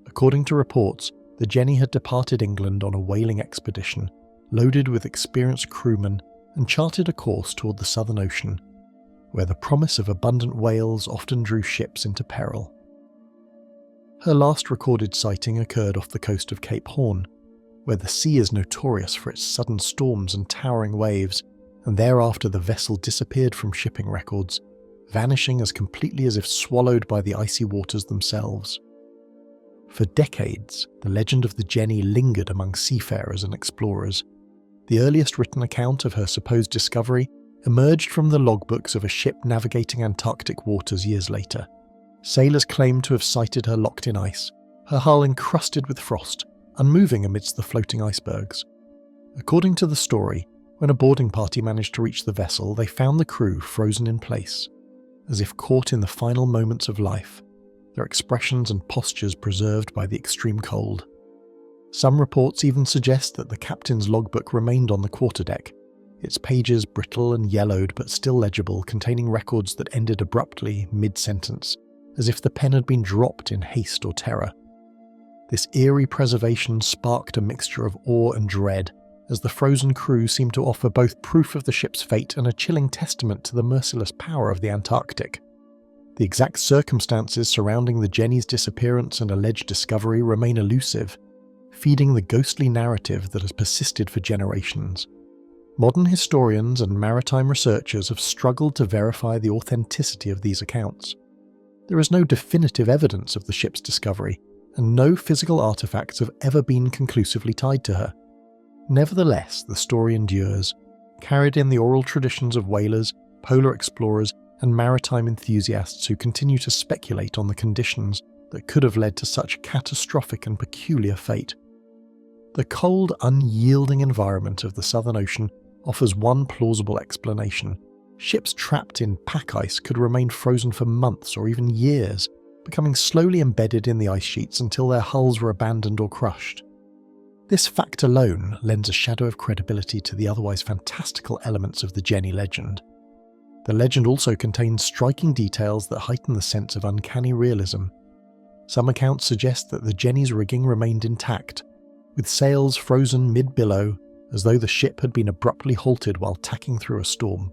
According to reports, the Jenny had departed England on a whaling expedition, loaded with experienced crewmen, and charted a course toward the Southern Ocean, where the promise of abundant whales often drew ships into peril. Her last recorded sighting occurred off the coast of Cape Horn, where the sea is notorious for its sudden storms and towering waves, and thereafter the vessel disappeared from shipping records, vanishing as completely as if swallowed by the icy waters themselves. For decades, the legend of the Jenny lingered among seafarers and explorers. The earliest written account of her supposed discovery emerged from the logbooks of a ship navigating Antarctic waters years later. Sailors claimed to have sighted her locked in ice, her hull encrusted with frost, unmoving amidst the floating icebergs. According to the story, when a boarding party managed to reach the vessel, they found the crew frozen in place, as if caught in the final moments of life, their expressions and postures preserved by the extreme cold. Some reports even suggest that the captain's logbook remained on the quarterdeck, its pages brittle and yellowed but still legible, containing records that ended abruptly mid-sentence, as if the pen had been dropped in haste or terror. This eerie preservation sparked a mixture of awe and dread, as the frozen crew seemed to offer both proof of the ship's fate and a chilling testament to the merciless power of the Antarctic. The exact circumstances surrounding the Jenny's disappearance and alleged discovery remain elusive, feeding the ghostly narrative that has persisted for generations. Modern historians and maritime researchers have struggled to verify the authenticity of these accounts. There is no definitive evidence of the ship's discovery, and no physical artifacts have ever been conclusively tied to her. Nevertheless, the story endures, carried in the oral traditions of whalers, polar explorers, and maritime enthusiasts who continue to speculate on the conditions that could have led to such catastrophic and peculiar fate. The cold, unyielding environment of the Southern Ocean offers one plausible explanation. Ships trapped in pack ice could remain frozen for months or even years, becoming slowly embedded in the ice sheets until their hulls were abandoned or crushed. This fact alone lends a shadow of credibility to the otherwise fantastical elements of the Jenny legend. The legend also contains striking details that heighten the sense of uncanny realism. Some accounts suggest that the Jenny's rigging remained intact, with sails frozen mid-billow, as though the ship had been abruptly halted while tacking through a storm.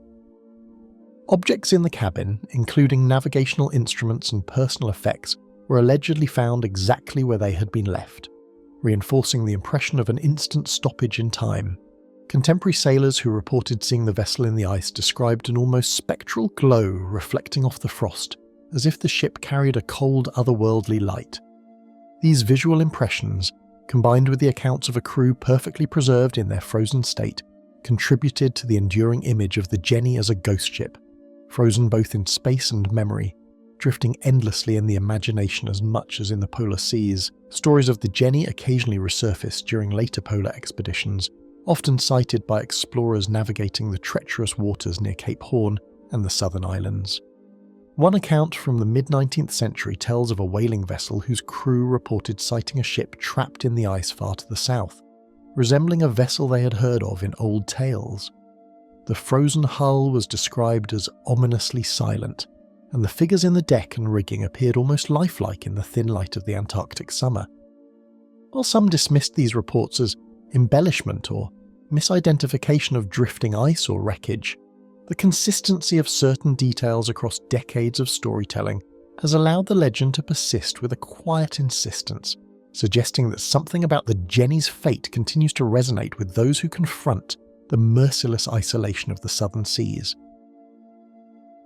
Objects in the cabin, including navigational instruments and personal effects, were allegedly found exactly where they had been left, reinforcing the impression of an instant stoppage in time. Contemporary sailors who reported seeing the vessel in the ice described an almost spectral glow reflecting off the frost, as if the ship carried a cold, otherworldly light. These visual impressions, combined with the accounts of a crew perfectly preserved in their frozen state, contributed to the enduring image of the Jenny as a ghost ship, frozen both in space and memory, drifting endlessly in the imagination as much as in the polar seas. Stories of the Jenny occasionally resurface during later polar expeditions, often cited by explorers navigating the treacherous waters near Cape Horn and the Southern Islands. One account from the mid-19th century tells of a whaling vessel whose crew reported sighting a ship trapped in the ice far to the south, resembling a vessel they had heard of in old tales. The frozen hull was described as ominously silent, and the figures in the deck and rigging appeared almost lifelike in the thin light of the Antarctic summer. While some dismissed these reports as embellishment or misidentification of drifting ice or wreckage, the consistency of certain details across decades of storytelling has allowed the legend to persist with a quiet insistence, suggesting that something about the Jenny's fate continues to resonate with those who confront the merciless isolation of the southern seas.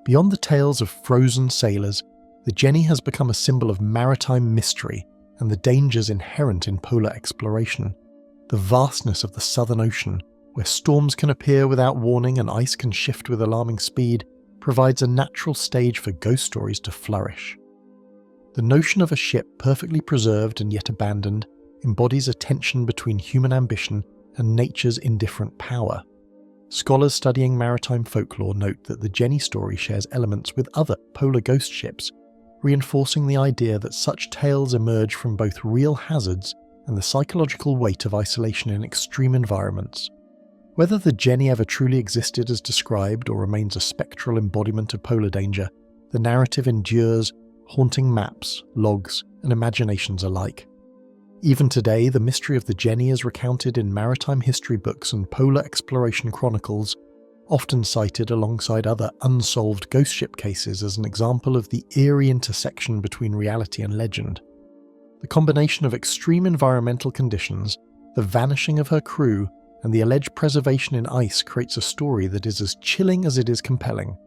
Beyond the tales of frozen sailors, the Jenny has become a symbol of maritime mystery and the dangers inherent in polar exploration. The vastness of the Southern Ocean, where storms can appear without warning and ice can shift with alarming speed, provides a natural stage for ghost stories to flourish. The notion of a ship perfectly preserved and yet abandoned embodies a tension between human ambition and nature's indifferent power. Scholars studying maritime folklore note that the Jenny story shares elements with other polar ghost ships, reinforcing the idea that such tales emerge from both real hazards and the psychological weight of isolation in extreme environments. Whether the Jenny ever truly existed as described or remains a spectral embodiment of polar danger, the narrative endures, haunting maps, logs, and imaginations alike. Even today, the mystery of the Jenny is recounted in maritime history books and polar exploration chronicles, often cited alongside other unsolved ghost ship cases as an example of the eerie intersection between reality and legend. The combination of extreme environmental conditions, the vanishing of her crew, and the alleged preservation in ice creates a story that is as chilling as it is compelling.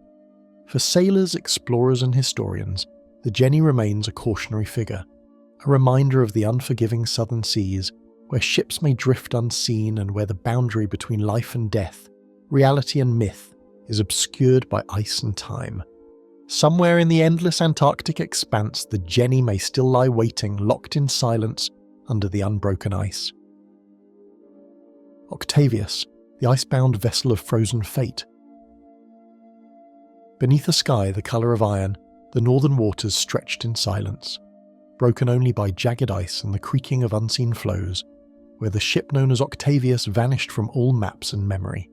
For sailors, explorers, and historians, the Jenny remains a cautionary figure, a reminder of the unforgiving southern seas, where ships may drift unseen and where the boundary between life and death, reality and myth, is obscured by ice and time. Somewhere in the endless Antarctic expanse, the Jenny may still lie waiting, locked in silence, under the unbroken ice. Octavius, the icebound vessel of frozen fate. Beneath a sky the colour of iron, the northern waters stretched in silence, broken only by jagged ice and the creaking of unseen floes, where the ship known as Octavius vanished from all maps and memory.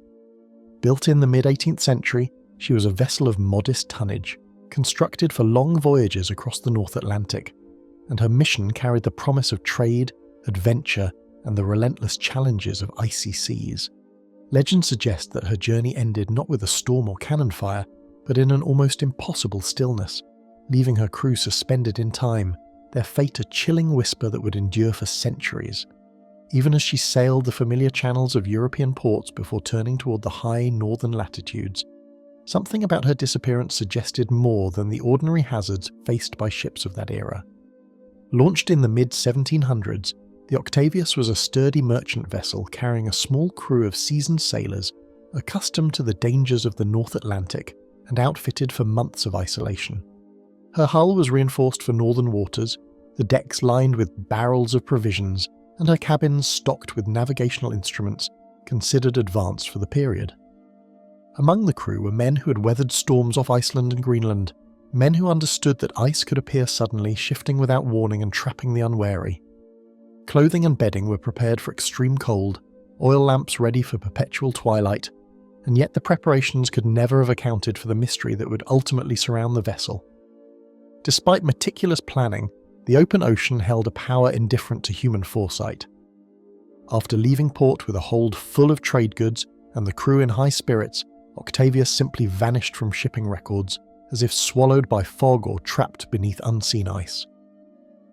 Built in the mid-18th century, she was a vessel of modest tonnage, constructed for long voyages across the North Atlantic, and her mission carried the promise of trade, adventure, and the relentless challenges of icy seas. Legend suggests that her journey ended not with a storm or cannon fire, but in an almost impossible stillness, leaving her crew suspended in time, their fate a chilling whisper that would endure for centuries. Even as she sailed the familiar channels of European ports before turning toward the high northern latitudes, something about her disappearance suggested more than the ordinary hazards faced by ships of that era. Launched in the mid-1700s, the Octavius was a sturdy merchant vessel carrying a small crew of seasoned sailors accustomed to the dangers of the North Atlantic and outfitted for months of isolation. Her hull was reinforced for northern waters, the decks lined with barrels of provisions, and her cabins stocked with navigational instruments considered advanced for the period. Among the crew were men who had weathered storms off Iceland and Greenland, men who understood that ice could appear suddenly, shifting without warning and trapping the unwary. Clothing and bedding were prepared for extreme cold, oil lamps ready for perpetual twilight, and yet the preparations could never have accounted for the mystery that would ultimately surround the vessel. Despite meticulous planning, the open ocean held a power indifferent to human foresight. After leaving port with a hold full of trade goods and the crew in high spirits, Octavius simply vanished from shipping records, as if swallowed by fog or trapped beneath unseen ice.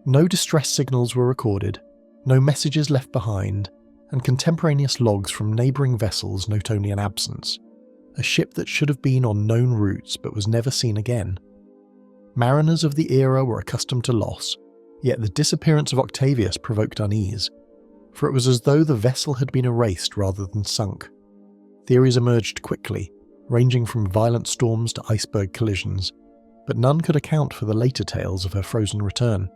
No distress signals were recorded, no messages left behind, and contemporaneous logs from neighbouring vessels note only an absence, a ship that should have been on known routes but was never seen again. Mariners of the era were accustomed to loss, yet the disappearance of Octavius provoked unease, for it was as though the vessel had been erased rather than sunk. Theories emerged quickly, ranging from violent storms to iceberg collisions, but none could account for the later tales of her frozen return.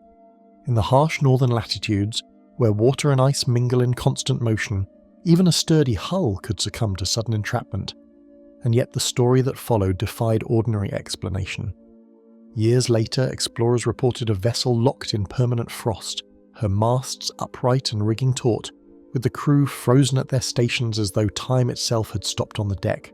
In the harsh northern latitudes, where water and ice mingle in constant motion, even a sturdy hull could succumb to sudden entrapment, and yet the story that followed defied ordinary explanation. Years later, explorers reported a vessel locked in permanent frost, her masts upright and rigging taut, with the crew frozen at their stations as though time itself had stopped on the deck.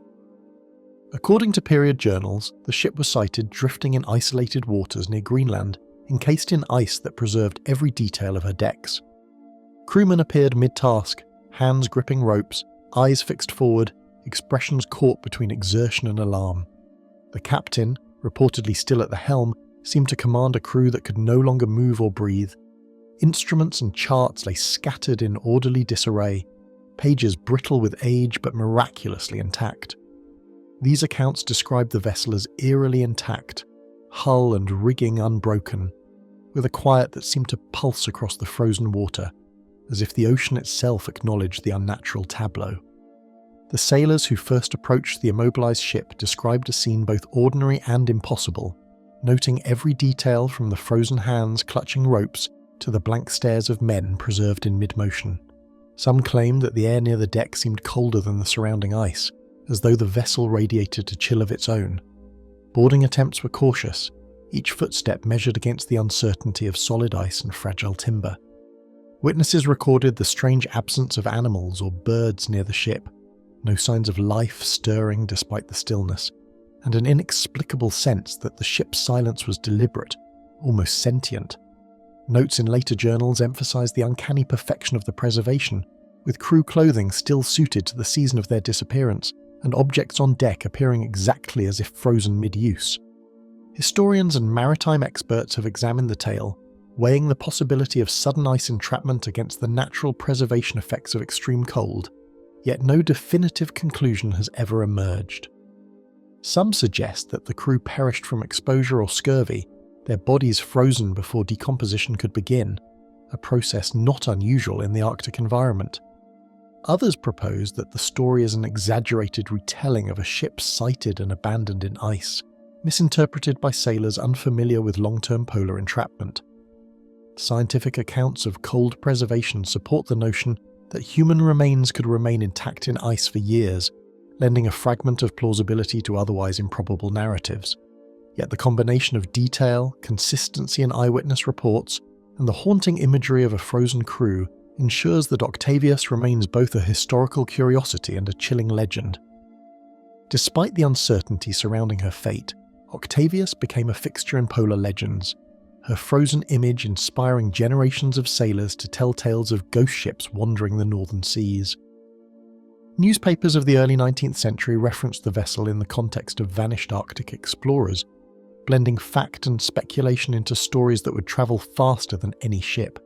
According to period journals, the ship was sighted drifting in isolated waters near Greenland, encased in ice that preserved every detail of her decks. Crewmen appeared mid-task, hands gripping ropes, eyes fixed forward, expressions caught between exertion and alarm. The captain, reportedly still at the helm, seemed to command a crew that could no longer move or breathe. Instruments and charts lay scattered in orderly disarray, pages brittle with age but miraculously intact. These accounts describe the vessel as eerily intact, hull and rigging unbroken, with a quiet that seemed to pulse across the frozen water, as if the ocean itself acknowledged the unnatural tableau. The sailors who first approached the immobilized ship described a scene both ordinary and impossible, noting every detail from the frozen hands clutching ropes to the blank stares of men preserved in mid-motion. Some claimed that the air near the deck seemed colder than the surrounding ice, as though the vessel radiated a chill of its own. Boarding attempts were cautious, each footstep measured against the uncertainty of solid ice and fragile timber. Witnesses recorded the strange absence of animals or birds near the ship, no signs of life stirring despite the stillness, and an inexplicable sense that the ship's silence was deliberate, almost sentient. Notes in later journals emphasized the uncanny perfection of the preservation, with crew clothing still suited to the season of their disappearance, and objects on deck appearing exactly as if frozen mid-use. Historians and maritime experts have examined the tale, weighing the possibility of sudden ice entrapment against the natural preservation effects of extreme cold, yet no definitive conclusion has ever emerged. Some suggest that the crew perished from exposure or scurvy, their bodies frozen before decomposition could begin, a process not unusual in the Arctic environment. Others propose that the story is an exaggerated retelling of a ship sighted and abandoned in ice, misinterpreted by sailors unfamiliar with long-term polar entrapment. Scientific accounts of cold preservation support the notion that human remains could remain intact in ice for years, lending a fragment of plausibility to otherwise improbable narratives. Yet the combination of detail, consistency in eyewitness reports, and the haunting imagery of a frozen crew ensures that Octavius remains both a historical curiosity and a chilling legend. Despite the uncertainty surrounding her fate, Octavius became a fixture in polar legends, her frozen image inspiring generations of sailors to tell tales of ghost ships wandering the northern seas. Newspapers of the early 19th century referenced the vessel in the context of vanished Arctic explorers, blending fact and speculation into stories that would travel faster than any ship.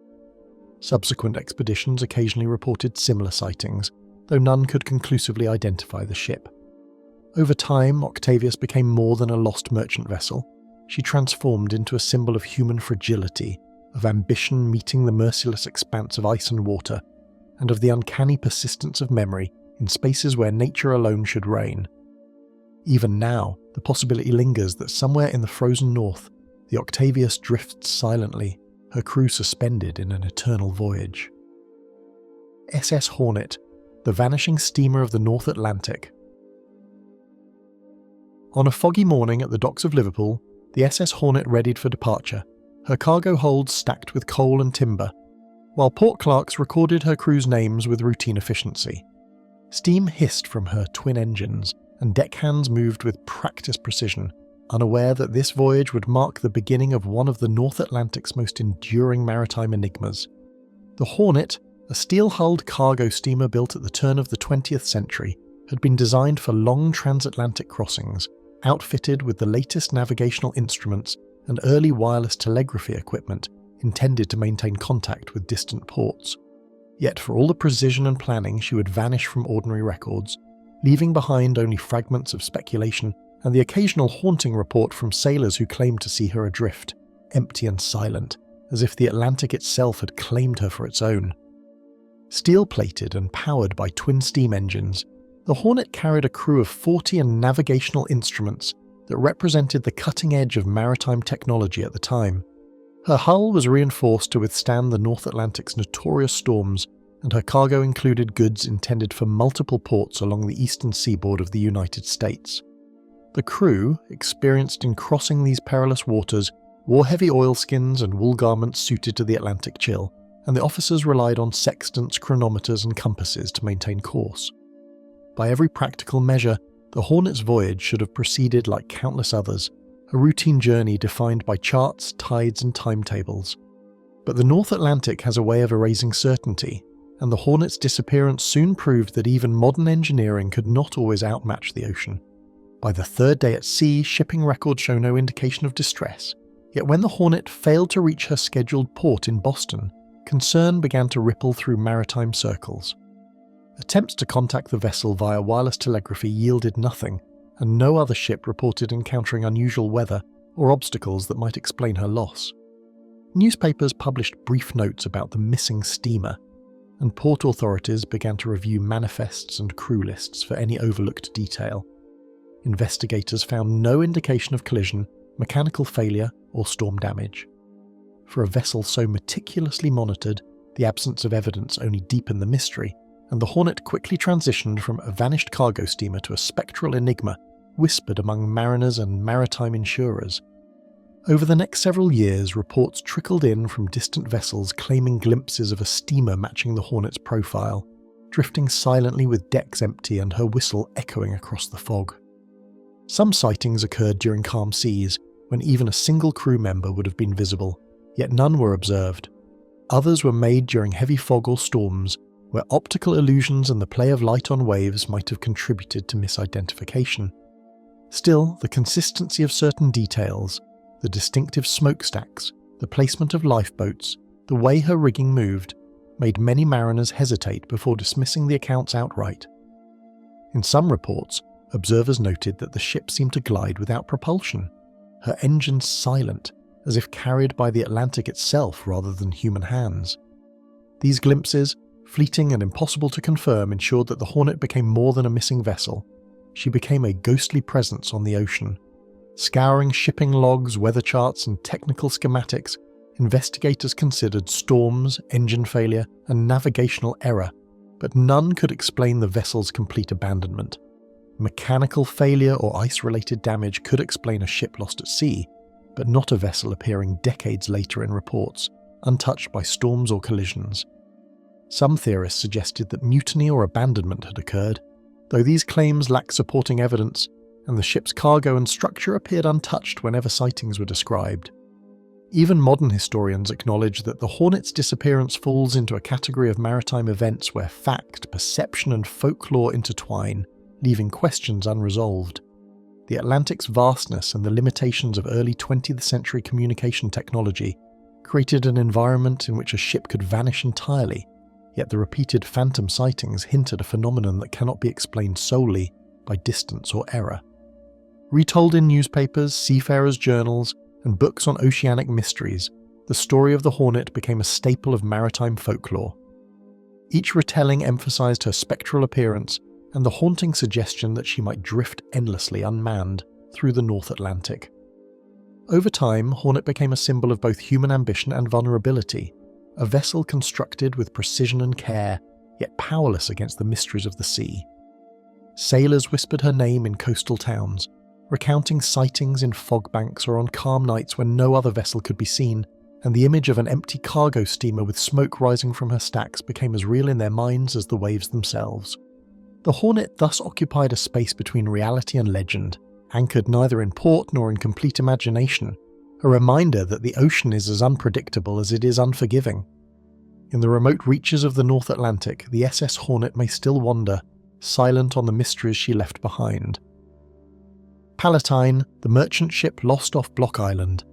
Subsequent expeditions occasionally reported similar sightings, though none could conclusively identify the ship. Over time, Octavius became more than a lost merchant vessel. She transformed into a symbol of human fragility, of ambition meeting the merciless expanse of ice and water, and of the uncanny persistence of memory in spaces where nature alone should reign. Even now, the possibility lingers that somewhere in the frozen north, the Octavius drifts silently, her crew suspended in an eternal voyage. SS Hornet, the vanishing steamer of the North Atlantic. On a foggy morning at the docks of Liverpool, the SS Hornet readied for departure, her cargo holds stacked with coal and timber, while port clerks recorded her crew's names with routine efficiency. Steam hissed from her twin engines, and deckhands moved with practiced precision, unaware that this voyage would mark the beginning of one of the North Atlantic's most enduring maritime enigmas. The Hornet, a steel-hulled cargo steamer built at the turn of the 20th century, had been designed for long transatlantic crossings, outfitted with the latest navigational instruments and early wireless telegraphy equipment intended to maintain contact with distant ports. Yet for all the precision and planning, she would vanish from ordinary records, leaving behind only fragments of speculation and the occasional haunting report from sailors who claimed to see her adrift, empty and silent, as if the Atlantic itself had claimed her for its own. Steel-plated and powered by twin steam engines, the Hornet carried a crew of 40 and navigational instruments that represented the cutting edge of maritime technology at the time. Her hull was reinforced to withstand the North Atlantic's notorious storms, and her cargo included goods intended for multiple ports along the eastern seaboard of the United States. The crew, experienced in crossing these perilous waters, wore heavy oilskins and wool garments suited to the Atlantic chill, and the officers relied on sextants, chronometers and compasses to maintain course. By every practical measure, the Hornet's voyage should have proceeded like countless others, a routine journey defined by charts, tides and timetables. But the North Atlantic has a way of erasing certainty, and the Hornet's disappearance soon proved that even modern engineering could not always outmatch the ocean. By the third day at sea, shipping records show no indication of distress, yet when the Hornet failed to reach her scheduled port in Boston, concern began to ripple through maritime circles. Attempts to contact the vessel via wireless telegraphy yielded nothing, and no other ship reported encountering unusual weather or obstacles that might explain her loss. Newspapers published brief notes about the missing steamer, and port authorities began to review manifests and crew lists for any overlooked detail. Investigators found no indication of collision, mechanical failure, or storm damage. For a vessel so meticulously monitored, the absence of evidence only deepened the mystery, and the Hornet quickly transitioned from a vanished cargo steamer to a spectral enigma whispered among mariners and maritime insurers. Over the next several years, reports trickled in from distant vessels claiming glimpses of a steamer matching the Hornet's profile, drifting silently with decks empty and her whistle echoing across the fog. Some sightings occurred during calm seas, when even a single crew member would have been visible, yet none were observed. Others were made during heavy fog or storms, where optical illusions and the play of light on waves might have contributed to misidentification. Still, the consistency of certain details, the distinctive smokestacks, the placement of lifeboats, the way her rigging moved, made many mariners hesitate before dismissing the accounts outright. In some reports, observers noted that the ship seemed to glide without propulsion, her engines silent, as if carried by the Atlantic itself rather than human hands. These glimpses, fleeting and impossible to confirm, ensured that the Hornet became more than a missing vessel. She became a ghostly presence on the ocean. Scouring shipping logs, weather charts, and technical schematics, investigators considered storms, engine failure, and navigational error, but none could explain the vessel's complete abandonment. Mechanical failure or ice-related damage could explain a ship lost at sea, but not a vessel appearing decades later in reports, untouched by storms or collisions. Some theorists suggested that mutiny or abandonment had occurred, though these claims lack supporting evidence, and the ship's cargo and structure appeared untouched whenever sightings were described. Even modern historians acknowledge that the Hornet's disappearance falls into a category of maritime events where fact, perception, and folklore intertwine, leaving questions unresolved. The Atlantic's vastness and the limitations of early 20th century communication technology created an environment in which a ship could vanish entirely, yet the repeated phantom sightings hint at a phenomenon that cannot be explained solely by distance or error. Retold in newspapers, seafarers' journals, and books on oceanic mysteries, the story of the Hornet became a staple of maritime folklore. Each retelling emphasized her spectral appearance and the haunting suggestion that she might drift endlessly unmanned through the North Atlantic. Over time, Hornet became a symbol of both human ambition and vulnerability, a vessel constructed with precision and care, yet powerless against the mysteries of the sea. Sailors whispered her name in coastal towns, recounting sightings in fog banks or on calm nights when no other vessel could be seen, and the image of an empty cargo steamer with smoke rising from her stacks became as real in their minds as the waves themselves. The Hornet thus occupied a space between reality and legend, anchored neither in port nor in complete imagination, a reminder that the ocean is as unpredictable as it is unforgiving. In the remote reaches of the North Atlantic, the SS Hornet may still wander, silent on the mysteries she left behind. Palatine, the merchant ship lost off Block Island.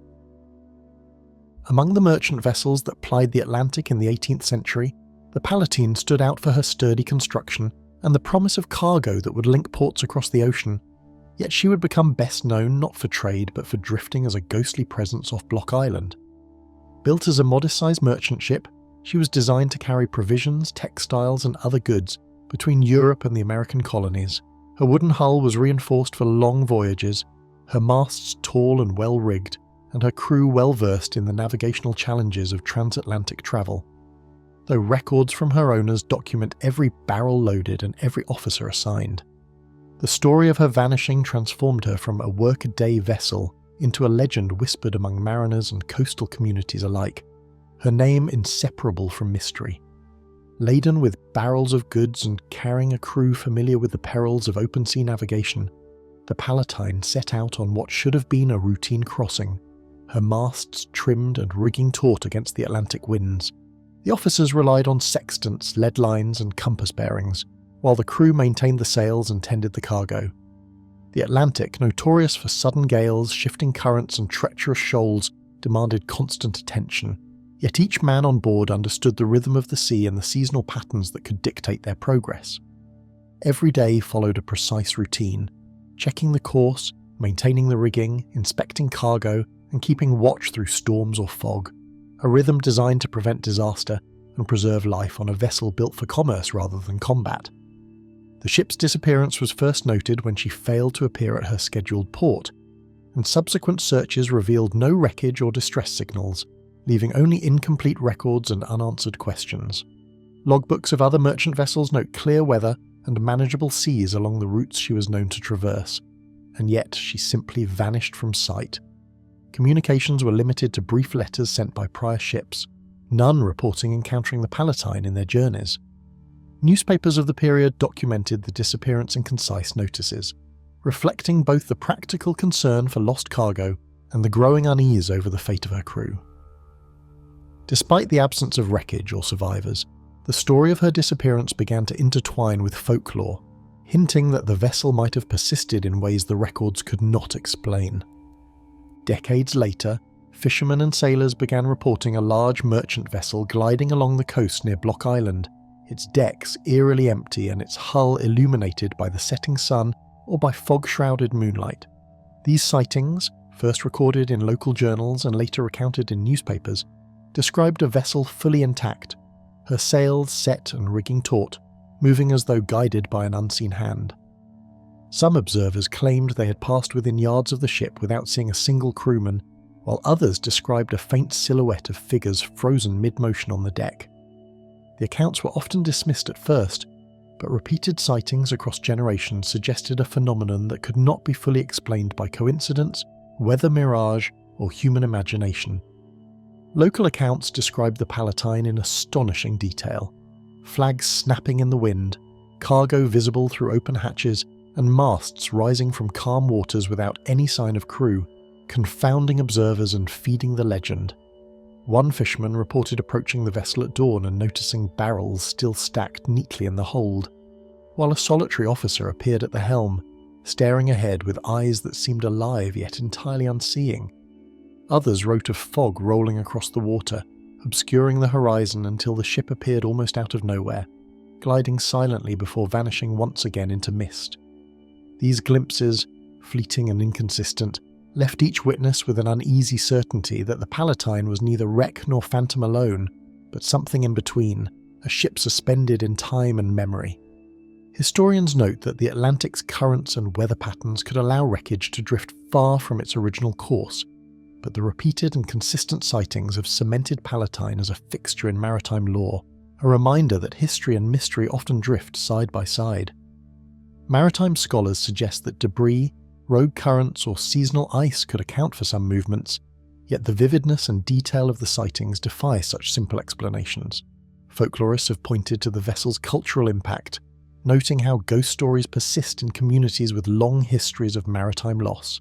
Among the merchant vessels that plied the Atlantic in the 18th century, the Palatine stood out for her sturdy construction and the promise of cargo that would link ports across the ocean, yet she would become best known not for trade but for drifting as a ghostly presence off Block Island. Built as a modest-sized merchant ship, she was designed to carry provisions, textiles, and other goods between Europe and the American colonies. Her wooden hull was reinforced for long voyages, her masts tall and well-rigged, and her crew well-versed in the navigational challenges of transatlantic travel. Though records from her owners document every barrel loaded and every officer assigned. The story of her vanishing transformed her from a workaday vessel into a legend whispered among mariners and coastal communities alike, her name inseparable from mystery. Laden with barrels of goods and carrying a crew familiar with the perils of open-sea navigation, the Palatine set out on what should have been a routine crossing, her masts trimmed and rigging taut against the Atlantic winds. The officers relied on sextants, lead lines, and compass bearings, while the crew maintained the sails and tended the cargo. The Atlantic, notorious for sudden gales, shifting currents, and treacherous shoals, demanded constant attention. Yet each man on board understood the rhythm of the sea and the seasonal patterns that could dictate their progress. Every day followed a precise routine. checking the course, maintaining the rigging, inspecting cargo, and keeping watch through storms or fog, a rhythm designed to prevent disaster and preserve life on a vessel built for commerce rather than combat. The ship's disappearance was first noted when she failed to appear at her scheduled port, and subsequent searches revealed no wreckage or distress signals, leaving only incomplete records and unanswered questions. Logbooks of other merchant vessels note clear weather and manageable seas along the routes she was known to traverse, and yet she simply vanished from sight. Communications were limited to brief letters sent by prior ships, none reporting encountering the Palatine in their journeys. Newspapers of the period documented the disappearance in concise notices, reflecting both the practical concern for lost cargo and the growing unease over the fate of her crew. Despite the absence of wreckage or survivors, the story of her disappearance began to intertwine with folklore, hinting that the vessel might have persisted in ways the records could not explain. Decades later, fishermen and sailors began reporting a large merchant vessel gliding along the coast near Block Island, its decks eerily empty and its hull illuminated by the setting sun or by fog-shrouded moonlight. These sightings, first recorded in local journals and later recounted in newspapers, described a vessel fully intact, her sails set and rigging taut, moving as though guided by an unseen hand. Some observers claimed they had passed within yards of the ship without seeing a single crewman, while others described a faint silhouette of figures frozen mid-motion on the deck. The accounts were often dismissed at first, but repeated sightings across generations suggested a phenomenon that could not be fully explained by coincidence, weather mirage, or human imagination. Local accounts described the Palatine in astonishing detail. Flags snapping in the wind, cargo visible through open hatches, and masts rising from calm waters without any sign of crew, confounding observers and feeding the legend. One fisherman reported approaching the vessel at dawn and noticing barrels still stacked neatly in the hold, while a solitary officer appeared at the helm, staring ahead with eyes that seemed alive yet entirely unseeing. Others wrote of fog rolling across the water, obscuring the horizon until the ship appeared almost out of nowhere, gliding silently before vanishing once again into mist. These glimpses, fleeting and inconsistent, left each witness with an uneasy certainty that the Palatine was neither wreck nor phantom alone, but something in between, a ship suspended in time and memory. Historians note that the Atlantic's currents and weather patterns could allow wreckage to drift far from its original course, but the repeated and consistent sightings have cemented Palatine as a fixture in maritime lore, a reminder that history and mystery often drift side by side. Maritime scholars suggest that debris, rogue currents, or seasonal ice could account for some movements, yet the vividness and detail of the sightings defy such simple explanations. Folklorists have pointed to the vessel's cultural impact, noting how ghost stories persist in communities with long histories of maritime loss,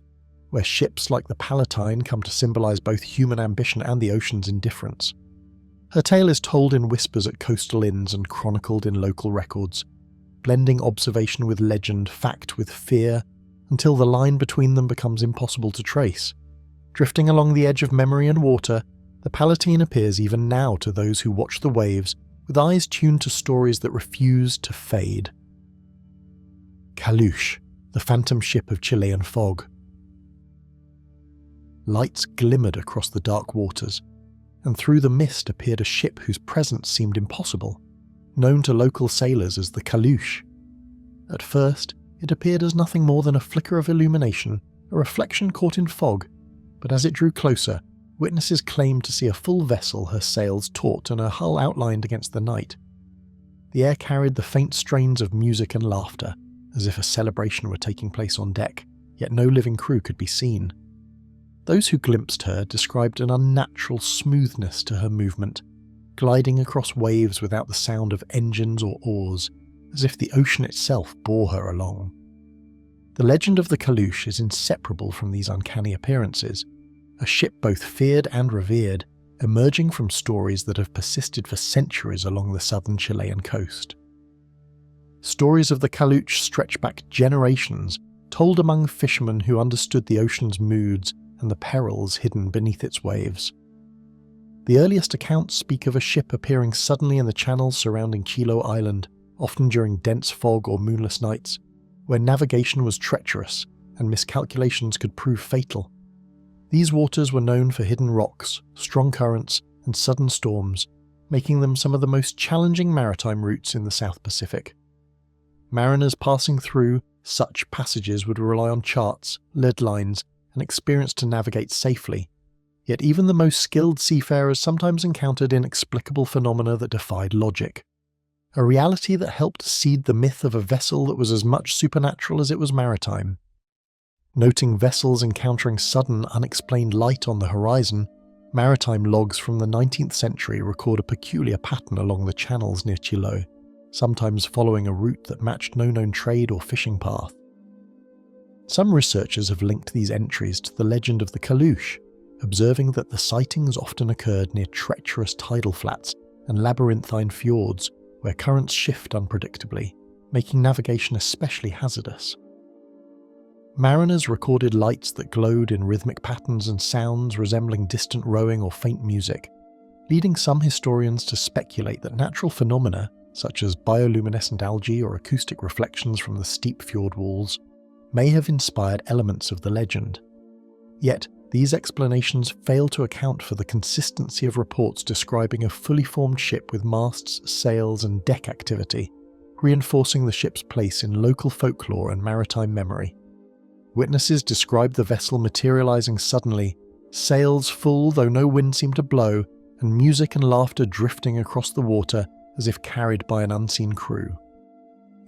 where ships like the Palatine come to symbolize both human ambition and the ocean's indifference. Her tale is told in whispers at coastal inns and chronicled in local records, blending observation with legend, fact with fear, until the line between them becomes impossible to trace. Drifting along the edge of memory and water, the Palatine appears even now to those who watch the waves with eyes tuned to stories that refuse to fade. Caleuche, the phantom ship of Chilean fog. Lights glimmered across the dark waters, and through the mist appeared a ship whose presence seemed impossible, known to local sailors as the Caleuche. At first, it appeared as nothing more than a flicker of illumination, a reflection caught in fog, but as it drew closer, witnesses claimed to see a full vessel, her sails taut and her hull outlined against the night. The air carried the faint strains of music and laughter, as if a celebration were taking place on deck, yet no living crew could be seen. Those who glimpsed her described an unnatural smoothness to her movement, gliding across waves without the sound of engines or oars, as if the ocean itself bore her along. The legend of the Caleuche is inseparable from these uncanny appearances, a ship both feared and revered, emerging from stories that have persisted for centuries along the southern Chilean coast. Stories of the Caleuche stretch back generations, told among fishermen who understood the ocean's moods and the perils hidden beneath its waves. The earliest accounts speak of a ship appearing suddenly in the channels surrounding Chilo Island, often during dense fog or moonless nights, where navigation was treacherous and miscalculations could prove fatal. These waters were known for hidden rocks, strong currents, and sudden storms, making them some of the most challenging maritime routes in the South Pacific. Mariners passing through such passages would rely on charts, lead lines, and experience to navigate safely, yet even the most skilled seafarers sometimes encountered inexplicable phenomena that defied logic. A reality that helped seed the myth of a vessel that was as much supernatural as it was maritime. Noting vessels encountering sudden, unexplained light on the horizon, maritime logs from the 19th century record a peculiar pattern along the channels near Chiloe, sometimes following a route that matched no known trade or fishing path. Some researchers have linked these entries to the legend of the Caleuche, observing that the sightings often occurred near treacherous tidal flats and labyrinthine fjords where currents shift unpredictably, making navigation especially hazardous. Mariners recorded lights that glowed in rhythmic patterns and sounds resembling distant rowing or faint music, leading some historians to speculate that natural phenomena, such as bioluminescent algae or acoustic reflections from the steep fjord walls, may have inspired elements of the legend. Yet, these explanations fail to account for the consistency of reports describing a fully formed ship with masts, sails, and deck activity, reinforcing the ship's place in local folklore and maritime memory. Witnesses described the vessel materializing suddenly, sails full though no wind seemed to blow, and music and laughter drifting across the water as if carried by an unseen crew.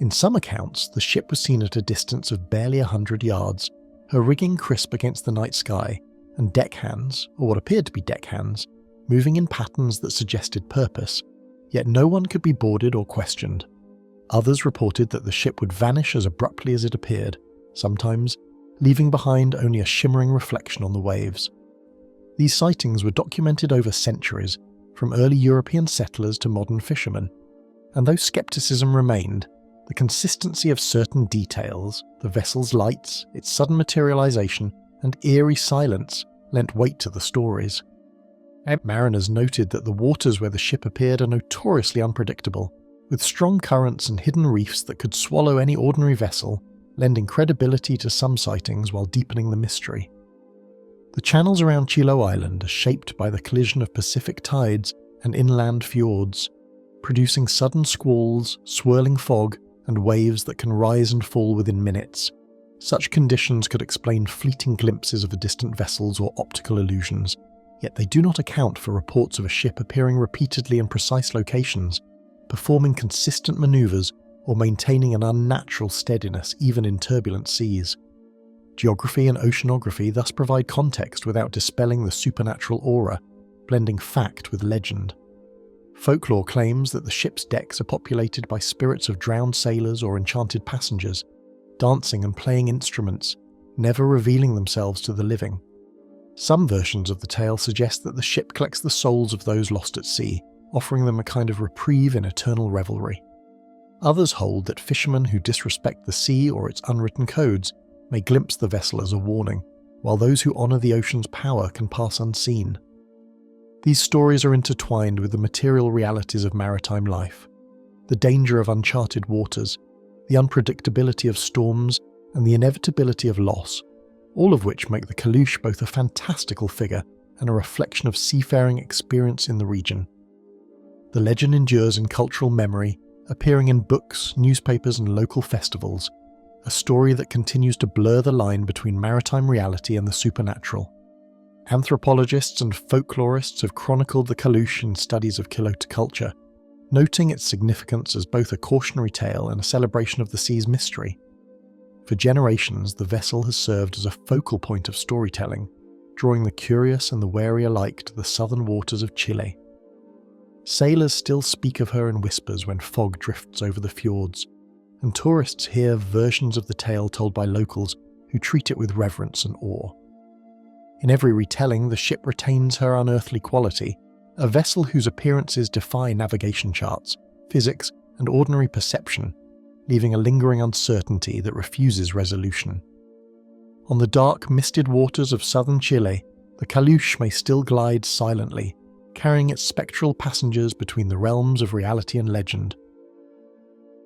In some accounts, the ship was seen at a distance of barely 100 yards, her rigging crisp against the night sky, and deckhands, or what appeared to be deckhands, moving in patterns that suggested purpose, yet no one could be boarded or questioned. Others reported that the ship would vanish as abruptly as it appeared, sometimes leaving behind only a shimmering reflection on the waves. These sightings were documented over centuries, from early European settlers to modern fishermen, and though skepticism remained, the consistency of certain details, the vessel's lights, its sudden materialization, and eerie silence lent weight to the stories. Mariners noted that the waters where the ship appeared are notoriously unpredictable, with strong currents and hidden reefs that could swallow any ordinary vessel, lending credibility to some sightings while deepening the mystery. The channels around Chiloe Island are shaped by the collision of Pacific tides and inland fjords, producing sudden squalls, swirling fog, and waves that can rise and fall within minutes. Such conditions could explain fleeting glimpses of distant vessels or optical illusions, yet they do not account for reports of a ship appearing repeatedly in precise locations, performing consistent maneuvers, or maintaining an unnatural steadiness even in turbulent seas. Geography and oceanography thus provide context without dispelling the supernatural aura, blending fact with legend. Folklore claims that the ship's decks are populated by spirits of drowned sailors or enchanted passengers, dancing and playing instruments, never revealing themselves to the living. Some versions of the tale suggest that the ship collects the souls of those lost at sea, offering them a kind of reprieve in eternal revelry. Others hold that fishermen who disrespect the sea or its unwritten codes may glimpse the vessel as a warning, while those who honour the ocean's power can pass unseen. These stories are intertwined with the material realities of maritime life, the danger of uncharted waters, the unpredictability of storms, and the inevitability of loss, all of which make the Caleuche both a fantastical figure and a reflection of seafaring experience in the region. The legend endures in cultural memory, appearing in books, newspapers, and local festivals, a story that continues to blur the line between maritime reality and the supernatural. Anthropologists and folklorists have chronicled the Caleuche in studies of Quillota culture, noting its significance as both a cautionary tale and a celebration of the sea's mystery. For generations, the vessel has served as a focal point of storytelling, drawing the curious and the wary alike to the southern waters of Chile. Sailors still speak of her in whispers when fog drifts over the fjords, and tourists hear versions of the tale told by locals who treat it with reverence and awe. In every retelling, the ship retains her unearthly quality, a vessel whose appearances defy navigation charts, physics, and ordinary perception, leaving a lingering uncertainty that refuses resolution. On the dark, misted waters of southern Chile, the Caleuche may still glide silently, carrying its spectral passengers between the realms of reality and legend.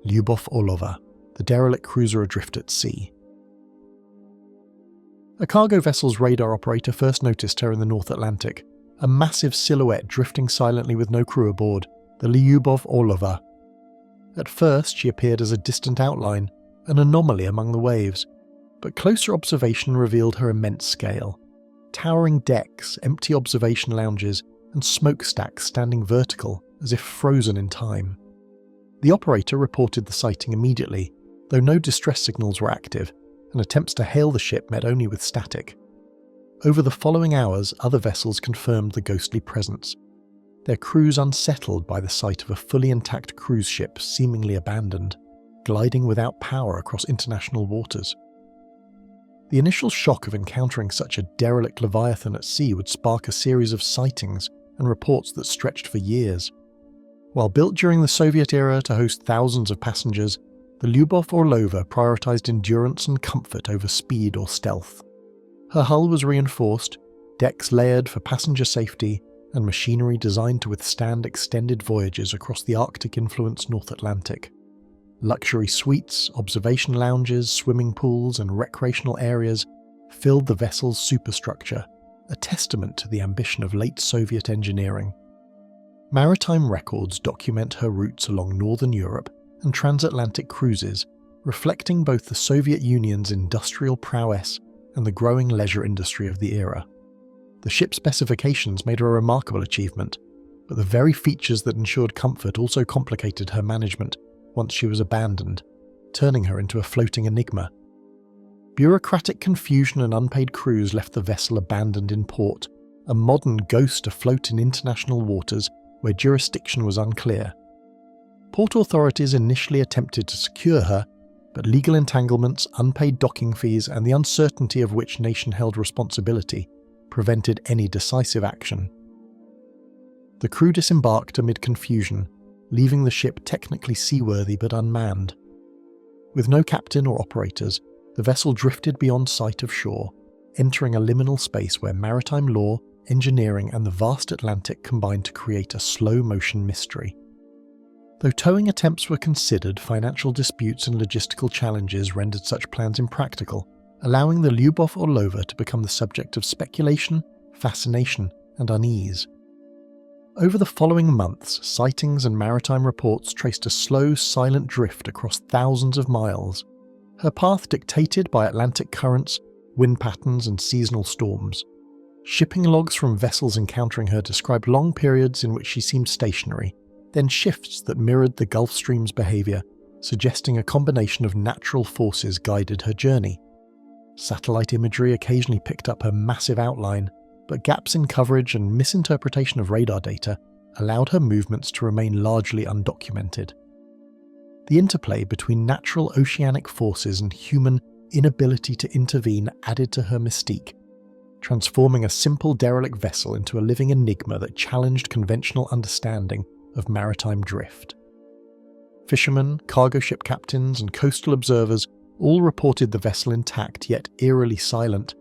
Lyubov Orlova, the derelict cruiser adrift at sea. A cargo vessel's radar operator first noticed her in the North Atlantic, a massive silhouette drifting silently with no crew aboard, the Lyubov Orlova. At first she appeared as a distant outline, an anomaly among the waves, but closer observation revealed her immense scale. Towering decks, empty observation lounges, and smokestacks standing vertical as if frozen in time. The operator reported the sighting immediately, though no distress signals were active, and attempts to hail the ship met only with static. Over the following hours, other vessels confirmed the ghostly presence, their crews unsettled by the sight of a fully intact cruise ship seemingly abandoned, gliding without power across international waters. The initial shock of encountering such a derelict leviathan at sea would spark a series of sightings and reports that stretched for years. While built during the Soviet era to host thousands of passengers, the Lyubov Orlova prioritized endurance and comfort over speed or stealth. Her hull was reinforced, decks layered for passenger safety, and machinery designed to withstand extended voyages across the Arctic-influenced North Atlantic. Luxury suites, observation lounges, swimming pools, and recreational areas filled the vessel's superstructure, a testament to the ambition of late Soviet engineering. Maritime records document her routes along northern Europe and transatlantic cruises, reflecting both the Soviet Union's industrial prowess and the growing leisure industry of the era. The ship's specifications made her a remarkable achievement, but the very features that ensured comfort also complicated her management once she was abandoned, turning her into a floating enigma. Bureaucratic confusion and unpaid crews left the vessel abandoned in port, a modern ghost afloat in international waters where jurisdiction was unclear. Port authorities initially attempted to secure her, but legal entanglements, unpaid docking fees, and the uncertainty of which nation held responsibility prevented any decisive action. The crew disembarked amid confusion, leaving the ship technically seaworthy but unmanned. With no captain or operators, the vessel drifted beyond sight of shore, entering a liminal space where maritime law, engineering, and the vast Atlantic combined to create a slow-motion mystery. Though towing attempts were considered, financial disputes and logistical challenges rendered such plans impractical, allowing the Lyubov Orlova to become the subject of speculation, fascination, and unease. Over the following months, sightings and maritime reports traced a slow, silent drift across thousands of miles, her path dictated by Atlantic currents, wind patterns, and seasonal storms. Shipping logs from vessels encountering her described long periods in which she seemed stationary, then shifts that mirrored the Gulf Stream's behaviour, suggesting a combination of natural forces guided her journey. Satellite imagery occasionally picked up her massive outline, but gaps in coverage and misinterpretation of radar data allowed her movements to remain largely undocumented. The interplay between natural oceanic forces and human inability to intervene added to her mystique, transforming a simple derelict vessel into a living enigma that challenged conventional understanding of maritime drift. Fishermen, cargo ship captains, and coastal observers all reported the vessel intact yet eerily silent,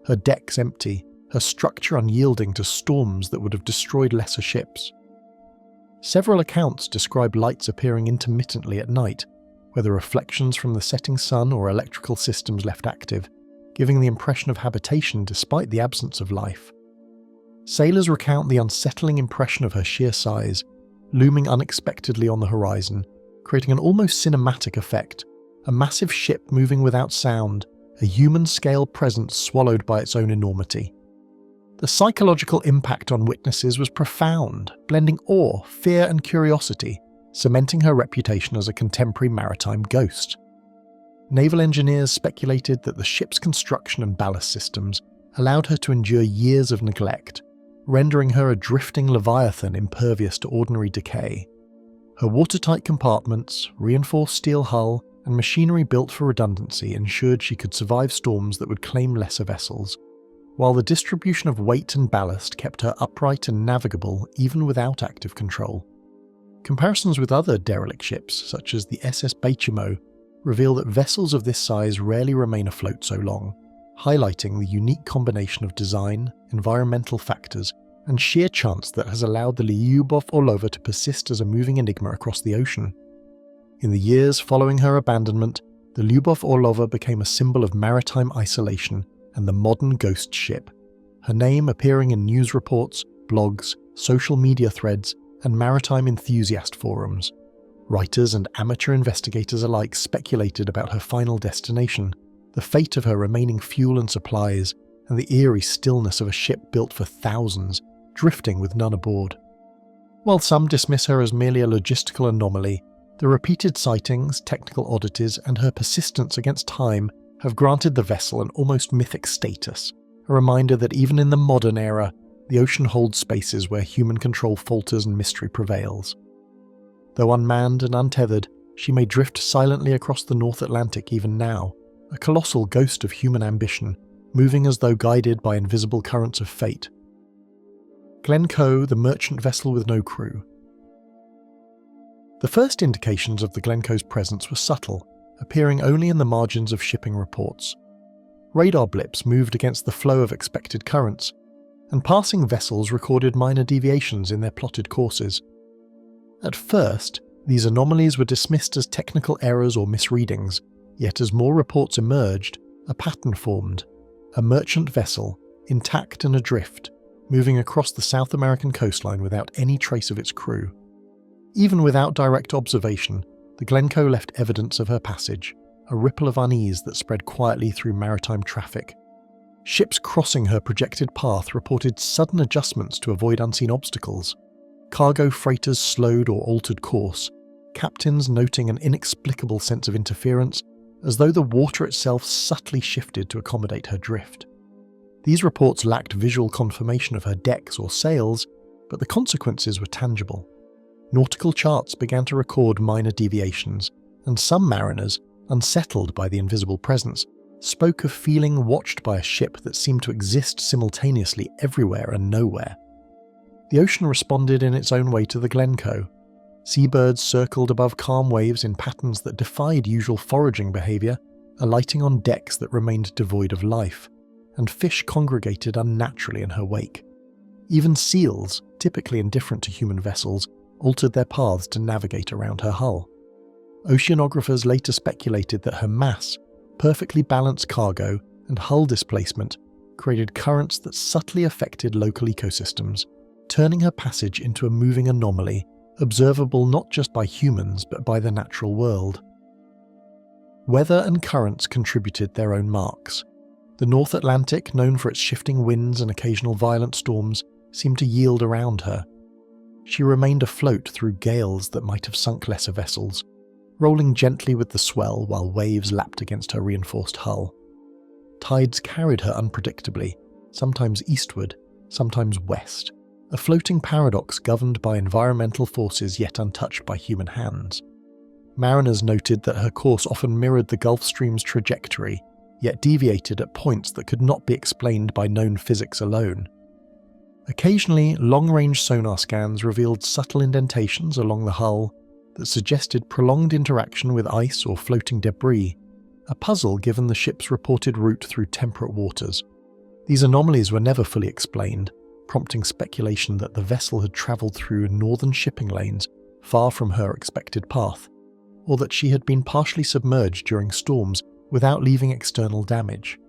her decks empty, her structure unyielding to storms that would have destroyed lesser ships. Several accounts describe lights appearing intermittently at night, whether reflections from the setting sun or electrical systems left active, giving the impression of habitation despite the absence of life. Sailors recount the unsettling impression of her sheer size, looming unexpectedly on the horizon, creating an almost cinematic effect, a massive ship moving without sound, a human-scale presence swallowed by its own enormity. The psychological impact on witnesses was profound, blending awe, fear, and curiosity, cementing her reputation as a contemporary maritime ghost. Naval engineers speculated that the ship's construction and ballast systems allowed her to endure years of neglect, rendering her a drifting leviathan impervious to ordinary decay. Her watertight compartments, reinforced steel hull, and machinery built for redundancy ensured she could survive storms that would claim lesser vessels, while the distribution of weight and ballast kept her upright and navigable even without active control. Comparisons with other derelict ships, such as the SS Baychimo, reveal that vessels of this size rarely remain afloat so long, highlighting the unique combination of design, environmental factors, and sheer chance that has allowed the Lyubov Orlova to persist as a moving enigma across the ocean. In the years following her abandonment, the Lyubov Orlova became a symbol of maritime isolation and the modern ghost ship, her name appearing in news reports, blogs, social media threads, and maritime enthusiast forums. Writers and amateur investigators alike speculated about her final destination, the fate of her remaining fuel and supplies, and the eerie stillness of a ship built for thousands, drifting with none aboard. While some dismiss her as merely a logistical anomaly, the repeated sightings, technical oddities, and her persistence against time have granted the vessel an almost mythic status, a reminder that even in the modern era, the ocean holds spaces where human control falters and mystery prevails. Though unmanned and untethered, she may drift silently across the North Atlantic even now, a colossal ghost of human ambition, moving as though guided by invisible currents of fate. Gleno, the merchant vessel with no crew. The first indications of the Glencoe's presence were subtle, appearing only in the margins of shipping reports. Radar blips moved against the flow of expected currents, and passing vessels recorded minor deviations in their plotted courses. At first, these anomalies were dismissed as technical errors or misreadings, yet as more reports emerged, a pattern formed: a merchant vessel, intact and adrift, moving across the South American coastline without any trace of its crew. Even without direct observation, the Gleno left evidence of her passage, a ripple of unease that spread quietly through maritime traffic. Ships crossing her projected path reported sudden adjustments to avoid unseen obstacles. Cargo freighters slowed or altered course, captains noting an inexplicable sense of interference, as though the water itself subtly shifted to accommodate her drift. These reports lacked visual confirmation of her decks or sails, but the consequences were tangible. Nautical charts began to record minor deviations, and some mariners, unsettled by the invisible presence, spoke of feeling watched by a ship that seemed to exist simultaneously everywhere and nowhere. The ocean responded in its own way to the Gleno. Seabirds circled above calm waves in patterns that defied usual foraging behaviour, alighting on decks that remained devoid of life, and fish congregated unnaturally in her wake. Even seals, typically indifferent to human vessels, altered their paths to navigate around her hull. Oceanographers later speculated that her mass, perfectly balanced cargo, and hull displacement created currents that subtly affected local ecosystems, turning her passage into a moving anomaly, observable not just by humans but by the natural world. Weather and currents contributed their own marks. The North Atlantic, known for its shifting winds and occasional violent storms, seemed to yield around her. She remained afloat through gales that might have sunk lesser vessels, rolling gently with the swell while waves lapped against her reinforced hull. Tides carried her unpredictably, sometimes eastward, sometimes west, a floating paradox governed by environmental forces yet untouched by human hands. Mariners noted that her course often mirrored the Gulf Stream's trajectory, yet deviated at points that could not be explained by known physics alone. Occasionally, long-range sonar scans revealed subtle indentations along the hull that suggested prolonged interaction with ice or floating debris, a puzzle given the ship's reported route through temperate waters. These anomalies were never fully explained, prompting speculation that the vessel had travelled through northern shipping lanes far from her expected path, or that she had been partially submerged during storms without leaving external damage.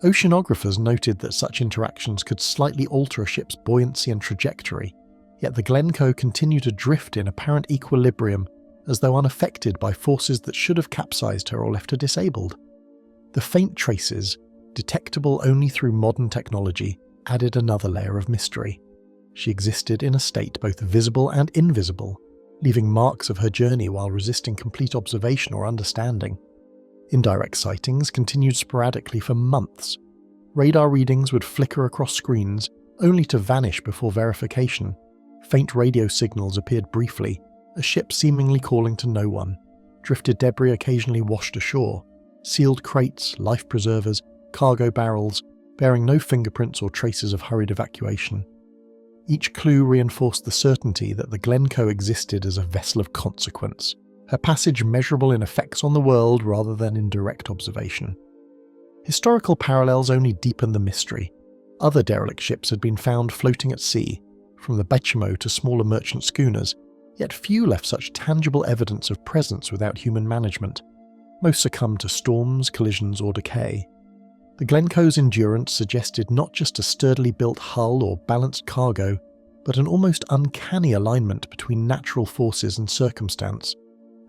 Oceanographers noted that such interactions could slightly alter a ship's buoyancy and trajectory, yet the Gleno continued to drift in apparent equilibrium as though unaffected by forces that should have capsized her or left her disabled. The faint traces, detectable only through modern technology, added another layer of mystery. She existed in a state both visible and invisible, leaving marks of her journey while resisting complete observation or understanding. Indirect sightings continued sporadically for months. Radar readings would flicker across screens, only to vanish before verification. Faint radio signals appeared briefly, a ship seemingly calling to no one. Drifted debris occasionally washed ashore. Sealed crates, life preservers, cargo barrels, bearing no fingerprints or traces of hurried evacuation. Each clue reinforced the certainty that the Gleno existed as a vessel of consequence, her passage measurable in effects on the world rather than in direct observation. Historical parallels only deepened the mystery. Other derelict ships had been found floating at sea, from the Baychimo to smaller merchant schooners, yet few left such tangible evidence of presence without human management. Most succumbed to storms, collisions, or decay. The Glencoe's endurance suggested not just a sturdily built hull or balanced cargo, but an almost uncanny alignment between natural forces and circumstance,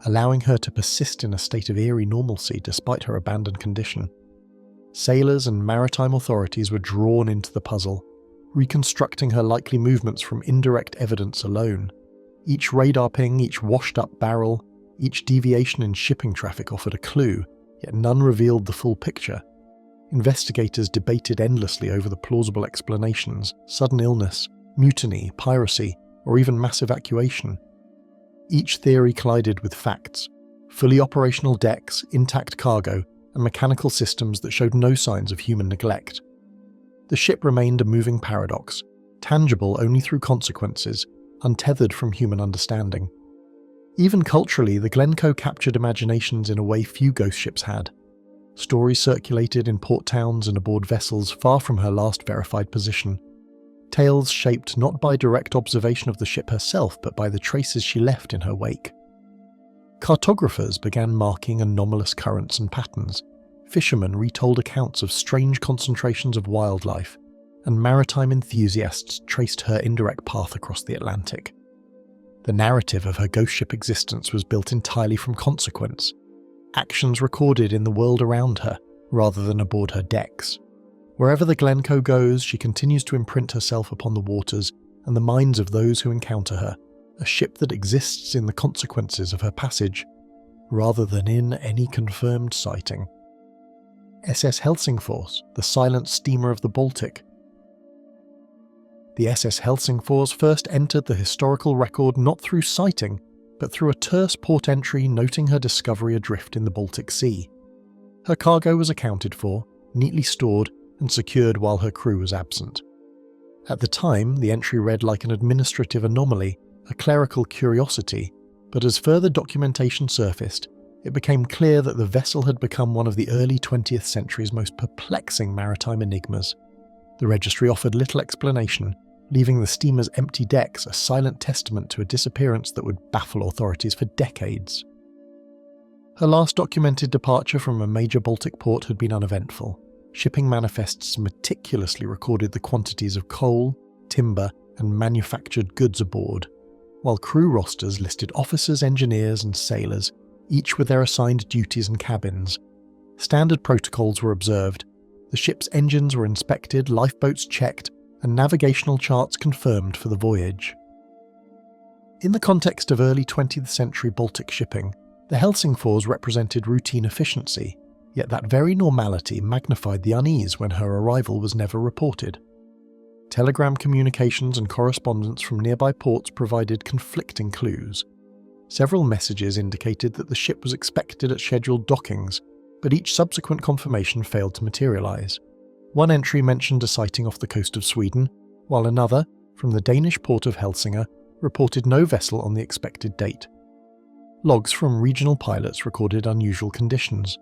allowing her to persist in a state of eerie normalcy despite her abandoned condition. Sailors and maritime authorities were drawn into the puzzle, reconstructing her likely movements from indirect evidence alone. Each radar ping, each washed-up barrel, each deviation in shipping traffic offered a clue, yet none revealed the full picture. Investigators debated endlessly over the plausible explanations: sudden illness, mutiny, piracy, or even mass evacuation. Each theory collided with facts: fully operational decks, intact cargo, and mechanical systems that showed no signs of human neglect. The ship remained a moving paradox, tangible only through consequences, untethered from human understanding. Even culturally, the Glencoe captured imaginations in a way few ghost ships had. Stories circulated in port towns and aboard vessels far from her last verified position. Tales shaped not by direct observation of the ship herself, but by the traces she left in her wake. Cartographers began marking anomalous currents and patterns. Fishermen retold accounts of strange concentrations of wildlife, and maritime enthusiasts traced her indirect path across the Atlantic. The narrative of her ghost ship existence was built entirely from consequence, actions recorded in the world around her, rather than aboard her decks. Wherever the Glencoe goes, she continues to imprint herself upon the waters and the minds of those who encounter her, a ship that exists in the consequences of her passage, rather than in any confirmed sighting. SS Helsingfors, the silent steamer of the Baltic. The SS Helsingfors first entered the historical record not through sighting, but through a terse port entry noting her discovery adrift in the Baltic Sea. Her cargo was accounted for, neatly stored, and secured while her crew was absent. At the time, the entry read like an administrative anomaly, a clerical curiosity, but as further documentation surfaced, it became clear that the vessel had become one of the early 20th century's most perplexing maritime enigmas. The registry offered little explanation, leaving the steamer's empty decks a silent testament to a disappearance that would baffle authorities for decades. Her last documented departure from a major Baltic port had been uneventful. Shipping manifests meticulously recorded the quantities of coal, timber, and manufactured goods aboard, while crew rosters listed officers, engineers, and sailors, each with their assigned duties and cabins. Standard protocols were observed. The ship's engines were inspected, lifeboats checked, and navigational charts confirmed for the voyage. In the context of early 20th century Baltic shipping, the Helsingfors represented routine efficiency, yet that very normality magnified the unease when her arrival was never reported. Telegram communications and correspondence from nearby ports provided conflicting clues. Several messages indicated that the ship was expected at scheduled dockings, but each subsequent confirmation failed to materialise. One entry mentioned a sighting off the coast of Sweden, while another, from the Danish port of Helsingør, reported no vessel on the expected date. Logs from regional pilots recorded unusual conditions.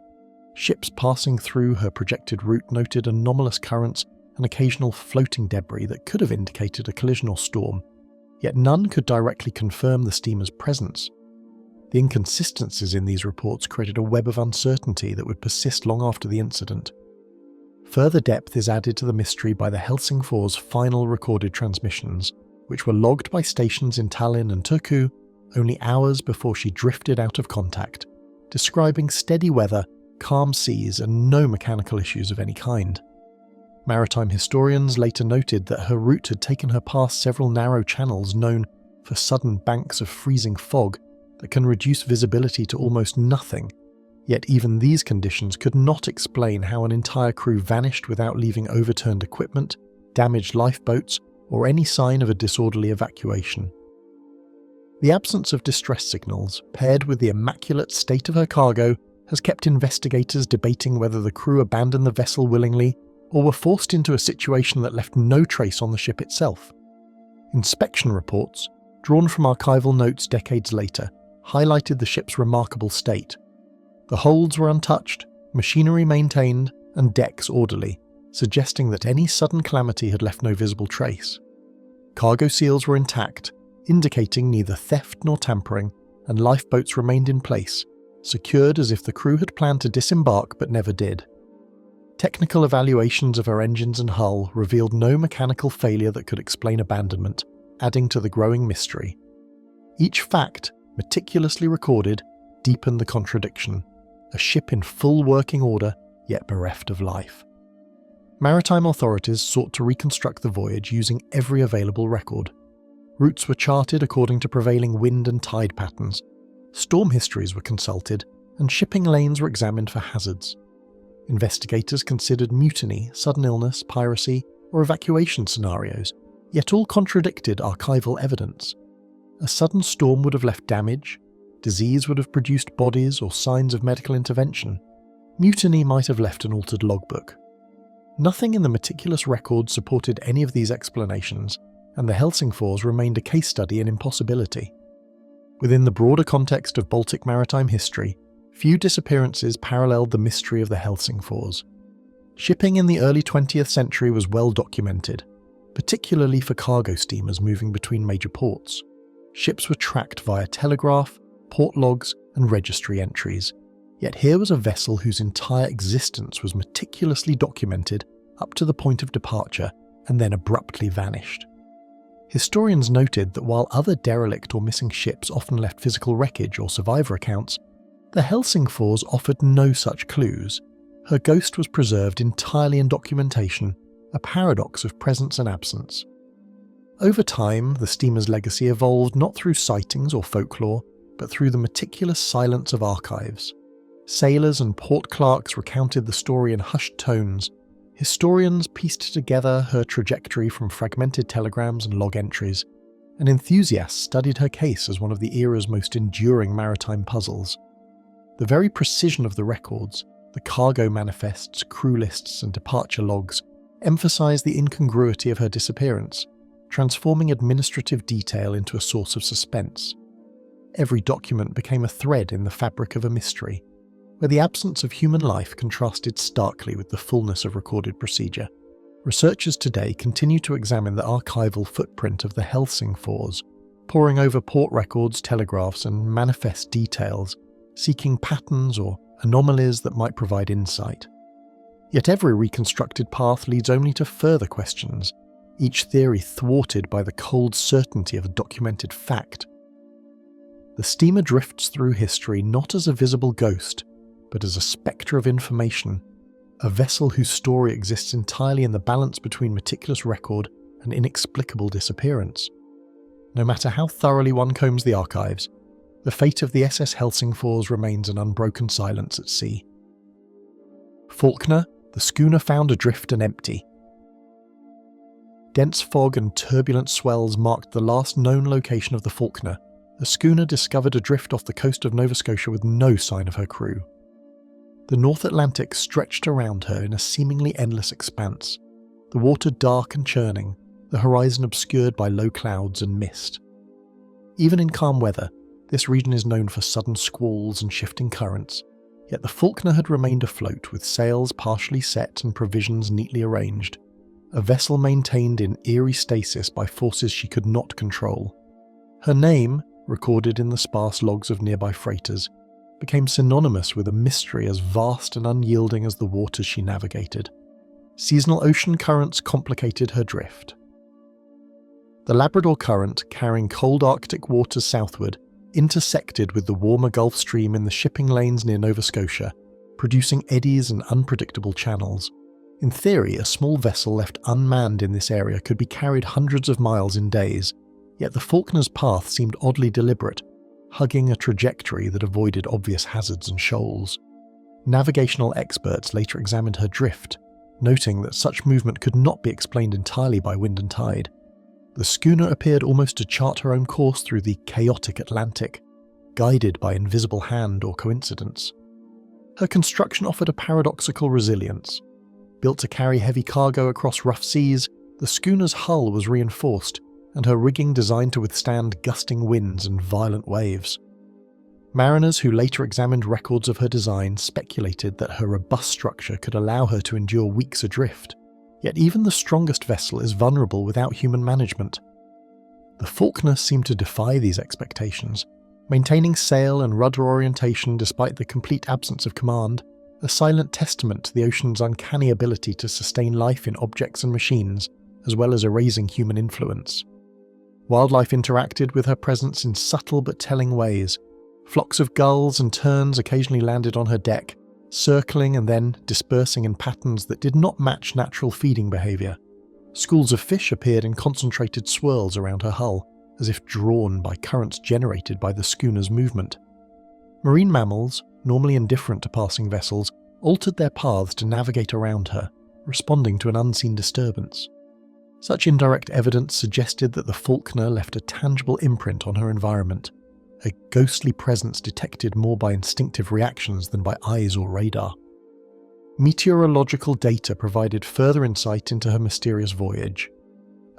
Ships passing through her projected route noted anomalous currents and occasional floating debris that could have indicated a collision or storm, yet none could directly confirm the steamer's presence. The inconsistencies in these reports created a web of uncertainty that would persist long after the incident. Further depth is added to the mystery by the Helsingfors' final recorded transmissions, which were logged by stations in Tallinn and Turku only hours before she drifted out of contact, describing steady weather, calm seas, and no mechanical issues of any kind. Maritime historians later noted that her route had taken her past several narrow channels known for sudden banks of freezing fog that can reduce visibility to almost nothing, yet even these conditions could not explain how an entire crew vanished without leaving overturned equipment, damaged lifeboats, or any sign of a disorderly evacuation. The absence of distress signals, paired with the immaculate state of her cargo, has kept investigators debating whether the crew abandoned the vessel willingly or were forced into a situation that left no trace on the ship itself. Inspection reports, drawn from archival notes decades later, highlighted the ship's remarkable state. The holds were untouched, machinery maintained, and decks orderly, suggesting that any sudden calamity had left no visible trace. Cargo seals were intact, indicating neither theft nor tampering, and lifeboats remained in place, secured as if the crew had planned to disembark but never did. Technical evaluations of her engines and hull revealed no mechanical failure that could explain abandonment, adding to the growing mystery. Each fact, meticulously recorded, deepened the contradiction, a ship in full working order, yet bereft of life. Maritime authorities sought to reconstruct the voyage using every available record. Routes were charted according to prevailing wind and tide patterns, storm histories were consulted, and shipping lanes were examined for hazards. Investigators considered mutiny, sudden illness, piracy, or evacuation scenarios, yet all contradicted archival evidence. A sudden storm would have left damage, disease would have produced bodies or signs of medical intervention, mutiny might have left an altered logbook. Nothing in the meticulous record supported any of these explanations, and the Helsingfors remained a case study in impossibility. Within the broader context of Baltic maritime history, few disappearances paralleled the mystery of the Helsingfors. Shipping in the early 20th century was well documented, particularly for cargo steamers moving between major ports. Ships were tracked via telegraph, port logs, and registry entries. Yet here was a vessel whose entire existence was meticulously documented up to the point of departure and then abruptly vanished. Historians noted that while other derelict or missing ships often left physical wreckage or survivor accounts, the Helsingfors offered no such clues. Her ghost was preserved entirely in documentation, a paradox of presence and absence. Over time, the steamer's legacy evolved not through sightings or folklore, but through the meticulous silence of archives. Sailors and port clerks recounted the story in hushed tones. Historians pieced together her trajectory from fragmented telegrams and log entries, and enthusiasts studied her case as one of the era's most enduring maritime puzzles. The very precision of the records, the cargo manifests, crew lists, and departure logs, emphasized the incongruity of her disappearance, transforming administrative detail into a source of suspense. Every document became a thread in the fabric of a mystery, where the absence of human life contrasted starkly with the fullness of recorded procedure. Researchers today continue to examine the archival footprint of the Helsingfors, poring over port records, telegraphs, and manifest details, seeking patterns or anomalies that might provide insight. Yet every reconstructed path leads only to further questions, each theory thwarted by the cold certainty of a documented fact. The steamer drifts through history not as a visible ghost, but as a spectre of information, a vessel whose story exists entirely in the balance between meticulous record and inexplicable disappearance. No matter how thoroughly one combs the archives, the fate of the SS Helsingfors remains an unbroken silence at sea. Falkner, the schooner found adrift and empty. Dense fog and turbulent swells marked the last known location of the Falkner, a schooner discovered adrift off the coast of Nova Scotia with no sign of her crew. The North Atlantic stretched around her in a seemingly endless expanse, the water dark and churning, the horizon obscured by low clouds and mist. Even in calm weather, this region is known for sudden squalls and shifting currents, yet the Falkner had remained afloat with sails partially set and provisions neatly arranged, a vessel maintained in eerie stasis by forces she could not control. Her name, recorded in the sparse logs of nearby freighters, became synonymous with a mystery as vast and unyielding as the waters she navigated. Seasonal ocean currents complicated her drift. The Labrador Current, carrying cold Arctic waters southward, intersected with the warmer Gulf Stream in the shipping lanes near Nova Scotia, producing eddies and unpredictable channels. In theory, a small vessel left unmanned in this area could be carried hundreds of miles in days, yet the Falkner's path seemed oddly deliberate, hugging a trajectory that avoided obvious hazards and shoals. Navigational experts later examined her drift, noting that such movement could not be explained entirely by wind and tide. The schooner appeared almost to chart her own course through the chaotic Atlantic, guided by invisible hand or coincidence. Her construction offered a paradoxical resilience. Built to carry heavy cargo across rough seas, the schooner's hull was reinforced, and her rigging designed to withstand gusting winds and violent waves. Mariners who later examined records of her design speculated that her robust structure could allow her to endure weeks adrift, yet even the strongest vessel is vulnerable without human management. The Falkner seemed to defy these expectations, maintaining sail and rudder orientation despite the complete absence of command, a silent testament to the ocean's uncanny ability to sustain life in objects and machines, as well as erasing human influence. Wildlife interacted with her presence in subtle but telling ways. Flocks of gulls and terns occasionally landed on her deck, circling and then dispersing in patterns that did not match natural feeding behaviour. Schools of fish appeared in concentrated swirls around her hull, as if drawn by currents generated by the schooner's movement. Marine mammals, normally indifferent to passing vessels, altered their paths to navigate around her, responding to an unseen disturbance. Such indirect evidence suggested that the Falkner left a tangible imprint on her environment, a ghostly presence detected more by instinctive reactions than by eyes or radar. Meteorological data provided further insight into her mysterious voyage.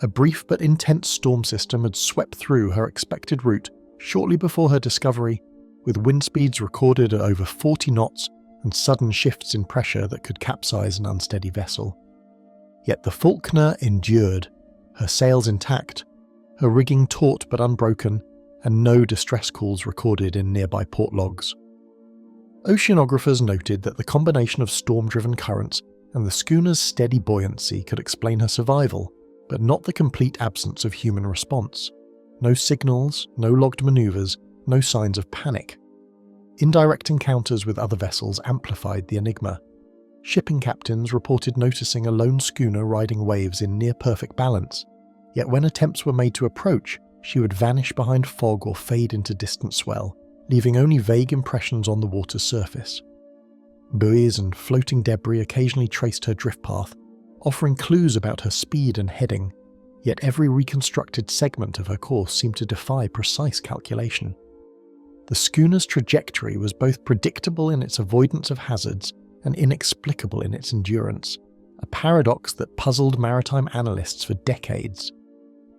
A brief but intense storm system had swept through her expected route shortly before her discovery, with wind speeds recorded at over 40 knots and sudden shifts in pressure that could capsize an unsteady vessel. Yet the Falkner endured, her sails intact, her rigging taut but unbroken, and no distress calls recorded in nearby port logs. Oceanographers noted that the combination of storm-driven currents and the schooner's steady buoyancy could explain her survival, but not the complete absence of human response. No signals, no logged maneuvers, no signs of panic. Indirect encounters with other vessels amplified the enigma. Shipping captains reported noticing a lone schooner riding waves in near-perfect balance, yet when attempts were made to approach, she would vanish behind fog or fade into distant swell, leaving only vague impressions on the water's surface. Buoys and floating debris occasionally traced her drift path, offering clues about her speed and heading, yet every reconstructed segment of her course seemed to defy precise calculation. The schooner's trajectory was both predictable in its avoidance of hazards and inexplicable in its endurance, a paradox that puzzled maritime analysts for decades.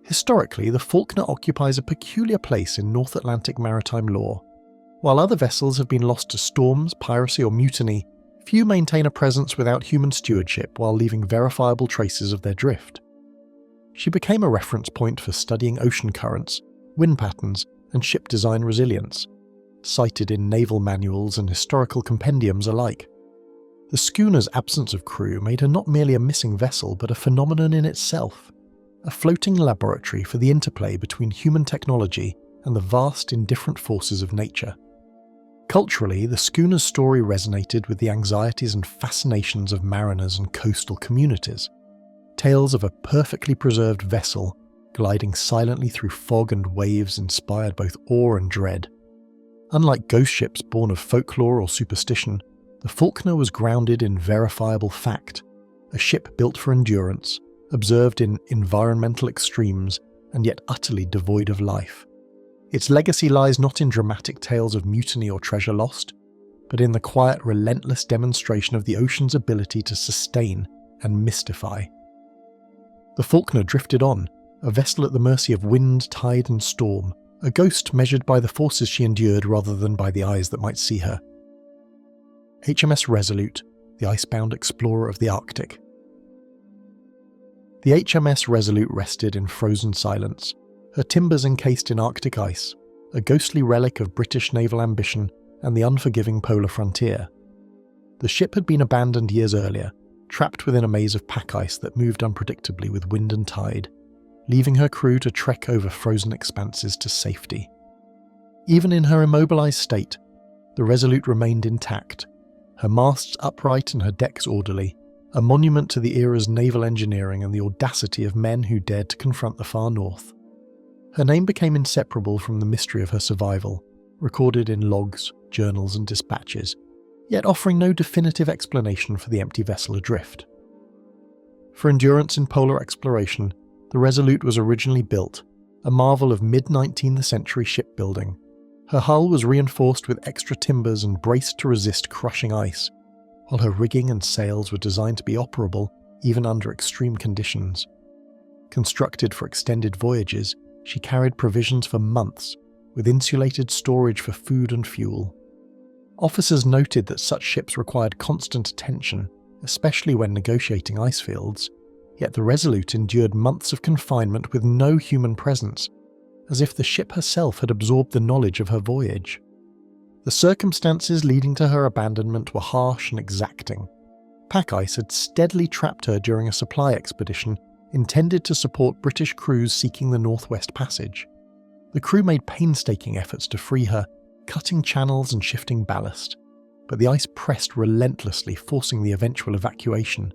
Historically, the Falkner occupies a peculiar place in North Atlantic maritime lore. While other vessels have been lost to storms, piracy, or mutiny, few maintain a presence without human stewardship while leaving verifiable traces of their drift. She became a reference point for studying ocean currents, wind patterns, and ship design resilience, cited in naval manuals and historical compendiums alike. The schooner's absence of crew made her not merely a missing vessel but a phenomenon in itself, a floating laboratory for the interplay between human technology and the vast indifferent forces of nature. Culturally, the schooner's story resonated with the anxieties and fascinations of mariners and coastal communities. Tales of a perfectly preserved vessel gliding silently through fog and waves inspired both awe and dread. Unlike ghost ships born of folklore or superstition, the Falkner was grounded in verifiable fact, a ship built for endurance, observed in environmental extremes, and yet utterly devoid of life. Its legacy lies not in dramatic tales of mutiny or treasure lost, but in the quiet, relentless demonstration of the ocean's ability to sustain and mystify. The Falkner drifted on, a vessel at the mercy of wind, tide, and storm, a ghost measured by the forces she endured rather than by the eyes that might see her. HMS Resolute, the icebound explorer of the Arctic. The HMS Resolute rested in frozen silence, her timbers encased in Arctic ice, a ghostly relic of British naval ambition and the unforgiving polar frontier. The ship had been abandoned years earlier, trapped within a maze of pack ice that moved unpredictably with wind and tide, leaving her crew to trek over frozen expanses to safety. Even in her immobilized state, the Resolute remained intact, her masts upright and her decks orderly, a monument to the era's naval engineering and the audacity of men who dared to confront the far north. Her name became inseparable from the mystery of her survival, recorded in logs, journals, and dispatches, yet offering no definitive explanation for the empty vessel adrift. For endurance in polar exploration, the Resolute was originally built, a marvel of mid-19th century shipbuilding. Her hull was reinforced with extra timbers and braced to resist crushing ice, while her rigging and sails were designed to be operable even under extreme conditions. Constructed for extended voyages, she carried provisions for months, with insulated storage for food and fuel. Officers noted that such ships required constant attention, especially when negotiating ice fields, yet the Resolute endured months of confinement with no human presence, as if the ship herself had absorbed the knowledge of her voyage. The circumstances leading to her abandonment were harsh and exacting. Pack ice had steadily trapped her during a supply expedition intended to support British crews seeking the Northwest Passage. The crew made painstaking efforts to free her, cutting channels and shifting ballast, but the ice pressed relentlessly, forcing the eventual evacuation.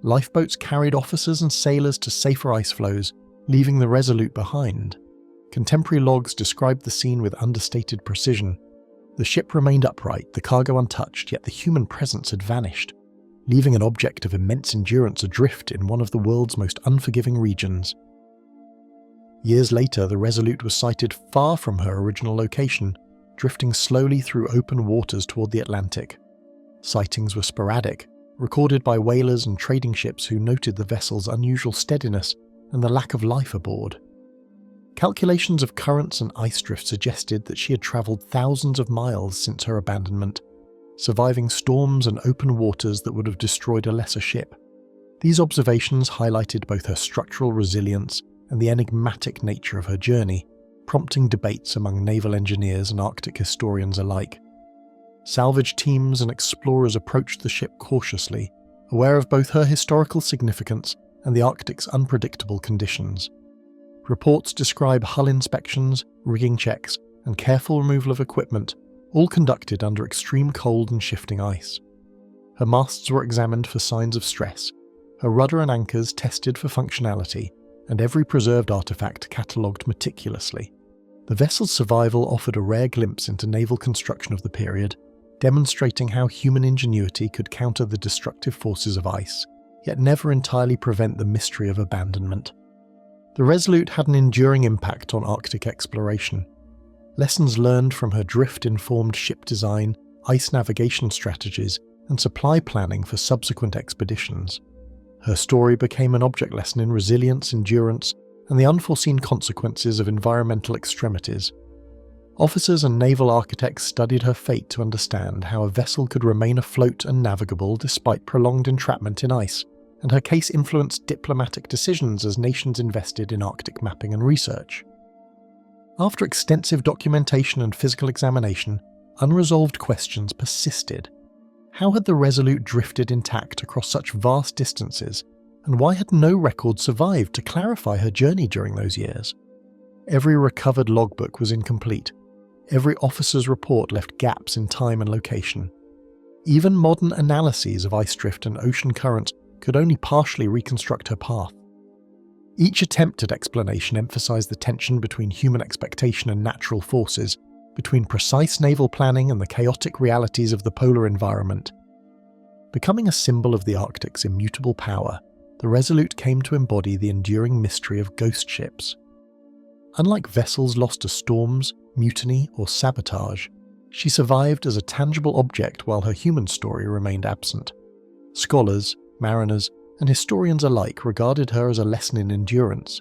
Lifeboats carried officers and sailors to safer ice floes, leaving the Resolute behind. Contemporary logs described the scene with understated precision. The ship remained upright, the cargo untouched, yet the human presence had vanished, leaving an object of immense endurance adrift in one of the world's most unforgiving regions. Years later, the Resolute was sighted far from her original location, drifting slowly through open waters toward the Atlantic. Sightings were sporadic, recorded by whalers and trading ships who noted the vessel's unusual steadiness and the lack of life aboard. Calculations of currents and ice drift suggested that she had travelled thousands of miles since her abandonment, surviving storms and open waters that would have destroyed a lesser ship. These observations highlighted both her structural resilience and the enigmatic nature of her journey, prompting debates among naval engineers and Arctic historians alike. Salvage teams and explorers approached the ship cautiously, aware of both her historical significance and the Arctic's unpredictable conditions. Reports describe hull inspections, rigging checks, and careful removal of equipment, all conducted under extreme cold and shifting ice. Her masts were examined for signs of stress, her rudder and anchors tested for functionality, and every preserved artifact catalogued meticulously. The vessel's survival offered a rare glimpse into naval construction of the period, demonstrating how human ingenuity could counter the destructive forces of ice, yet never entirely prevent the mystery of abandonment. The Resolute had an enduring impact on Arctic exploration. Lessons learned from her drift-informed ship design, ice navigation strategies, and supply planning for subsequent expeditions. Her story became an object lesson in resilience, endurance, and the unforeseen consequences of environmental extremities. Officers and naval architects studied her fate to understand how a vessel could remain afloat and navigable despite prolonged entrapment in ice, and her case influenced diplomatic decisions as nations invested in Arctic mapping and research. After extensive documentation and physical examination, unresolved questions persisted. How had the Resolute drifted intact across such vast distances, and why had no record survived to clarify her journey during those years? Every recovered logbook was incomplete. Every officer's report left gaps in time and location. Even modern analyses of ice drift and ocean currents could only partially reconstruct her path. Each attempt at explanation emphasized the tension between human expectation and natural forces, between precise naval planning and the chaotic realities of the polar environment. Becoming a symbol of the Arctic's immutable power, the Resolute came to embody the enduring mystery of ghost ships. Unlike vessels lost to storms, mutiny, or sabotage, she survived as a tangible object while her human story remained absent. Scholars, mariners, and historians alike regarded her as a lesson in endurance,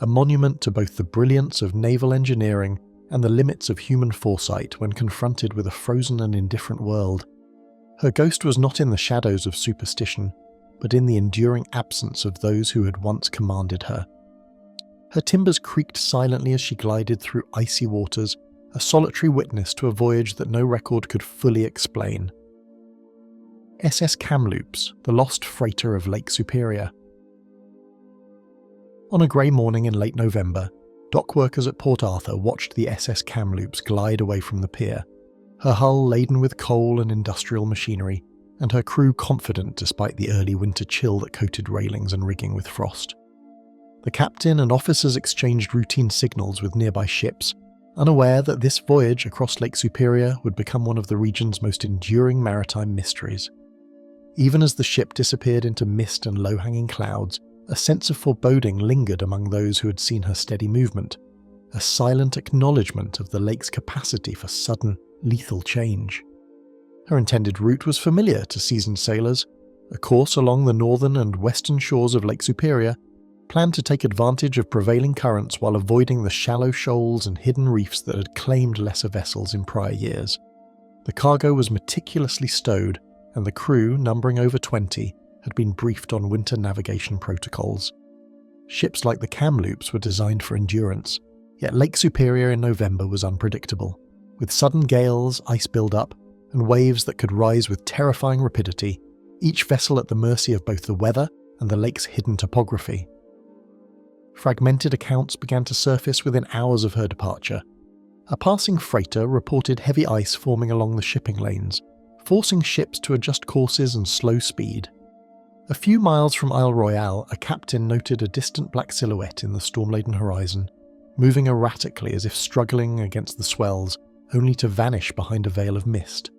a monument to both the brilliance of naval engineering and the limits of human foresight when confronted with a frozen and indifferent world. Her ghost was not in the shadows of superstition, but in the enduring absence of those who had once commanded her. Her timbers creaked silently as she glided through icy waters, a solitary witness to a voyage that no record could fully explain. SS Kamloops, the lost freighter of Lake Superior. On a grey morning in late November, dock workers at Port Arthur watched the SS Kamloops glide away from the pier, her hull laden with coal and industrial machinery, and her crew confident despite the early winter chill that coated railings and rigging with frost. The captain and officers exchanged routine signals with nearby ships, unaware that this voyage across Lake Superior would become one of the region's most enduring maritime mysteries. Even as the ship disappeared into mist and low-hanging clouds, a sense of foreboding lingered among those who had seen her steady movement, a silent acknowledgement of the lake's capacity for sudden, lethal change. Her intended route was familiar to seasoned sailors, a course along the northern and western shores of Lake Superior, planned to take advantage of prevailing currents while avoiding the shallow shoals and hidden reefs that had claimed lesser vessels in prior years. The cargo was meticulously stowed, and the crew, numbering over 20, had been briefed on winter navigation protocols. Ships like the Kamloops were designed for endurance, Yet Lake Superior in November was unpredictable, with sudden gales, ice build-up, and waves that could rise with terrifying rapidity, each vessel at the mercy of both the weather and the lake's hidden topography. Fragmented accounts began to surface within hours of her departure. A passing freighter reported heavy ice forming along the shipping lanes, forcing ships to adjust courses and slow speed. A few miles from Isle Royale, a captain noted a distant black silhouette in the storm-laden horizon, moving erratically as if struggling against the swells, only to vanish behind a veil of mist.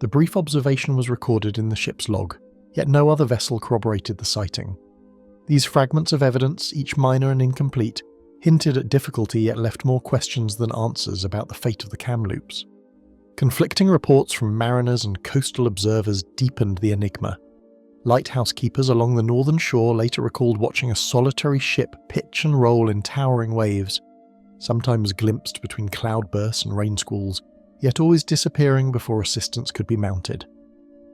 The brief observation was recorded in the ship's log, yet no other vessel corroborated the sighting. These fragments of evidence, each minor and incomplete, hinted at difficulty yet left more questions than answers about the fate of the Kamloops. Conflicting reports from mariners and coastal observers deepened the enigma. Lighthouse keepers along the northern shore later recalled watching a solitary ship pitch and roll in towering waves, sometimes glimpsed between cloudbursts and rain squalls, yet always disappearing before assistance could be mounted.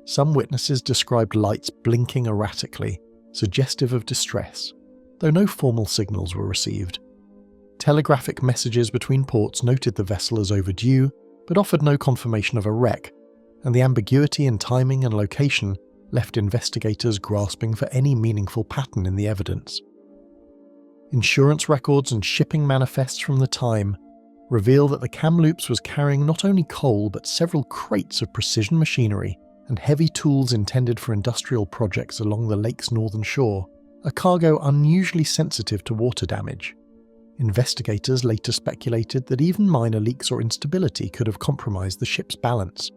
Some witnesses described lights blinking erratically, suggestive of distress, though no formal signals were received. Telegraphic messages between ports noted the vessel as overdue, but offered no confirmation of a wreck, and the ambiguity in timing and location left investigators grasping for any meaningful pattern in the evidence. Insurance records and shipping manifests from the time reveal that the Kamloops was carrying not only coal but several crates of precision machinery and heavy tools intended for industrial projects along the lake's northern shore, a cargo unusually sensitive to water damage. Investigators later speculated that even minor leaks or instability could have compromised the ship's balance,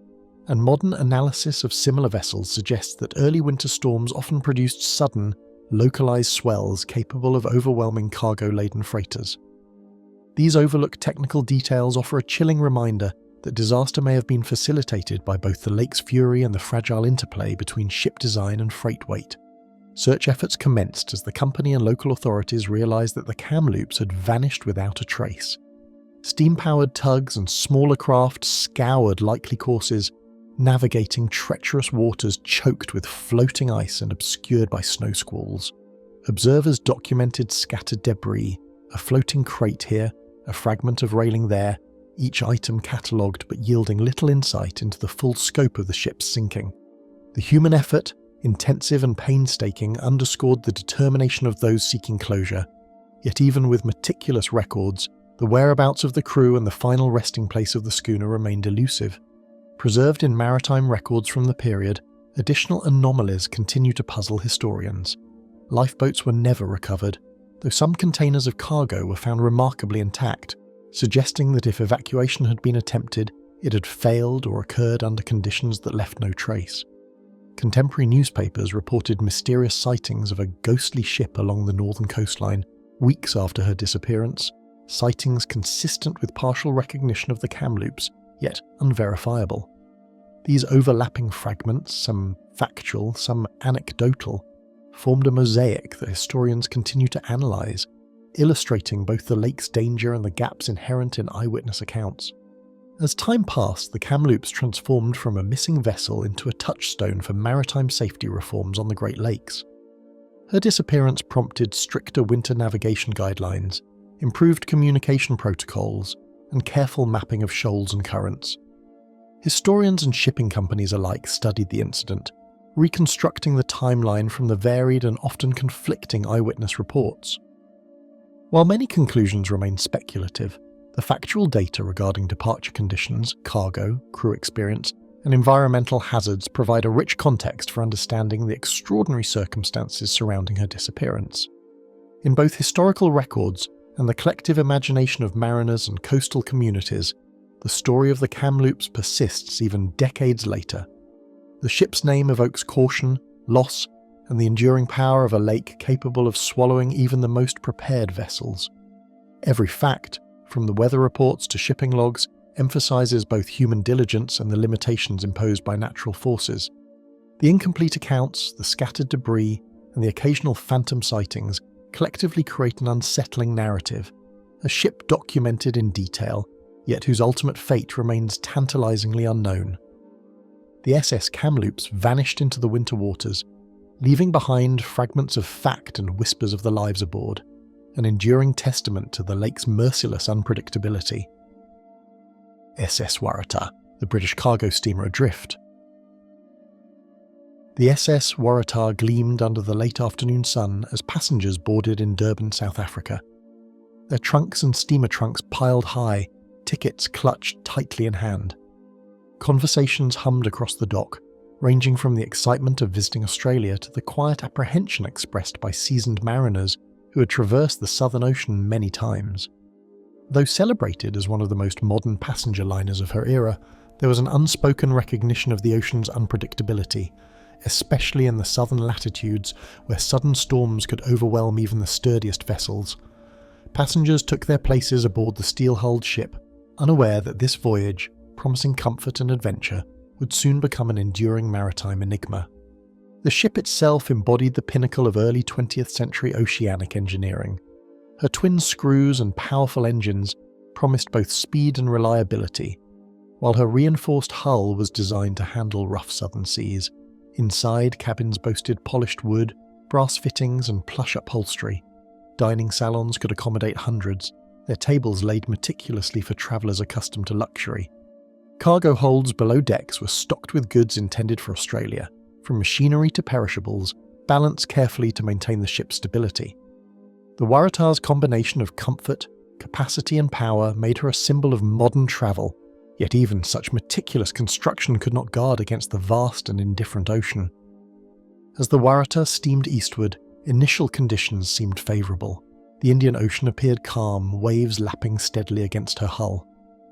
and modern analysis of similar vessels suggests that early winter storms often produced sudden, localized swells capable of overwhelming cargo-laden freighters. These overlooked technical details offer a chilling reminder that disaster may have been facilitated by both the lake's fury and the fragile interplay between ship design and freight weight. Search efforts commenced as the company and local authorities realized that the Kamloops had vanished without a trace. Steam-powered tugs and smaller craft scoured likely courses, navigating treacherous waters choked with floating ice and obscured by snow squalls. Observers documented scattered debris, a floating crate here, a fragment of railing there, each item catalogued but yielding little insight into the full scope of the ship's sinking. The human effort, intensive and painstaking, underscored the determination of those seeking closure, yet even with meticulous records, the whereabouts of the crew and the final resting place of the schooner remained elusive. Preserved in maritime records from the period, additional anomalies continue to puzzle historians. Lifeboats were never recovered, though some containers of cargo were found remarkably intact, suggesting that if evacuation had been attempted, it had failed or occurred under conditions that left no trace. Contemporary newspapers reported mysterious sightings of a ghostly ship along the northern coastline weeks after her disappearance, sightings consistent with partial recognition of the Kamloops, yet unverifiable. These overlapping fragments, some factual, some anecdotal, formed a mosaic that historians continue to analyse, illustrating both the lake's danger and the gaps inherent in eyewitness accounts. As time passed, the Kamloops transformed from a missing vessel into a touchstone for maritime safety reforms on the Great Lakes. Her disappearance prompted stricter winter navigation guidelines, improved communication protocols, and careful mapping of shoals and currents. Historians and shipping companies alike studied the incident, reconstructing the timeline from the varied and often conflicting eyewitness reports. While many conclusions remain speculative, the factual data regarding departure conditions, cargo, crew experience, and environmental hazards provide a rich context for understanding the extraordinary circumstances surrounding her disappearance. In both historical records and the collective imagination of mariners and coastal communities, the story of the Kamloops persists even decades later. The ship's name evokes caution, loss, and the enduring power of a lake capable of swallowing even the most prepared vessels. Every fact, from the weather reports to shipping logs, emphasises both human diligence and the limitations imposed by natural forces. The incomplete accounts, the scattered debris, and the occasional phantom sightings collectively create an unsettling narrative, a ship documented in detail, yet whose ultimate fate remains tantalisingly unknown. The SS Kamloops vanished into the winter waters, leaving behind fragments of fact and whispers of the lives aboard, an enduring testament to the lake's merciless unpredictability. SS Waratah, the British cargo steamer adrift. The SS Waratah gleamed under the late afternoon sun as passengers boarded in Durban, South Africa. Their trunks and steamer trunks piled high, tickets clutched tightly in hand. Conversations hummed across the dock, ranging from the excitement of visiting Australia to the quiet apprehension expressed by seasoned mariners who had traversed the Southern Ocean many times. Though celebrated as one of the most modern passenger liners of her era, there was an unspoken recognition of the ocean's unpredictability, especially in the southern latitudes where sudden storms could overwhelm even the sturdiest vessels. Passengers took their places aboard the steel-hulled ship, unaware that this voyage, promising comfort and adventure, would soon become an enduring maritime enigma. The ship itself embodied the pinnacle of early 20th century oceanic engineering. Her twin screws and powerful engines promised both speed and reliability, while her reinforced hull was designed to handle rough southern seas. Inside, cabins boasted polished wood, brass fittings and plush upholstery. Dining salons could accommodate hundreds, their tables laid meticulously for travellers accustomed to luxury. Cargo holds below decks were stocked with goods intended for Australia, from machinery to perishables, balanced carefully to maintain the ship's stability. The Waratah's combination of comfort, capacity and power made her a symbol of modern travel, yet even such meticulous construction could not guard against the vast and indifferent ocean. As the Waratah steamed eastward, initial conditions seemed favourable. The Indian Ocean appeared calm, waves lapping steadily against her hull.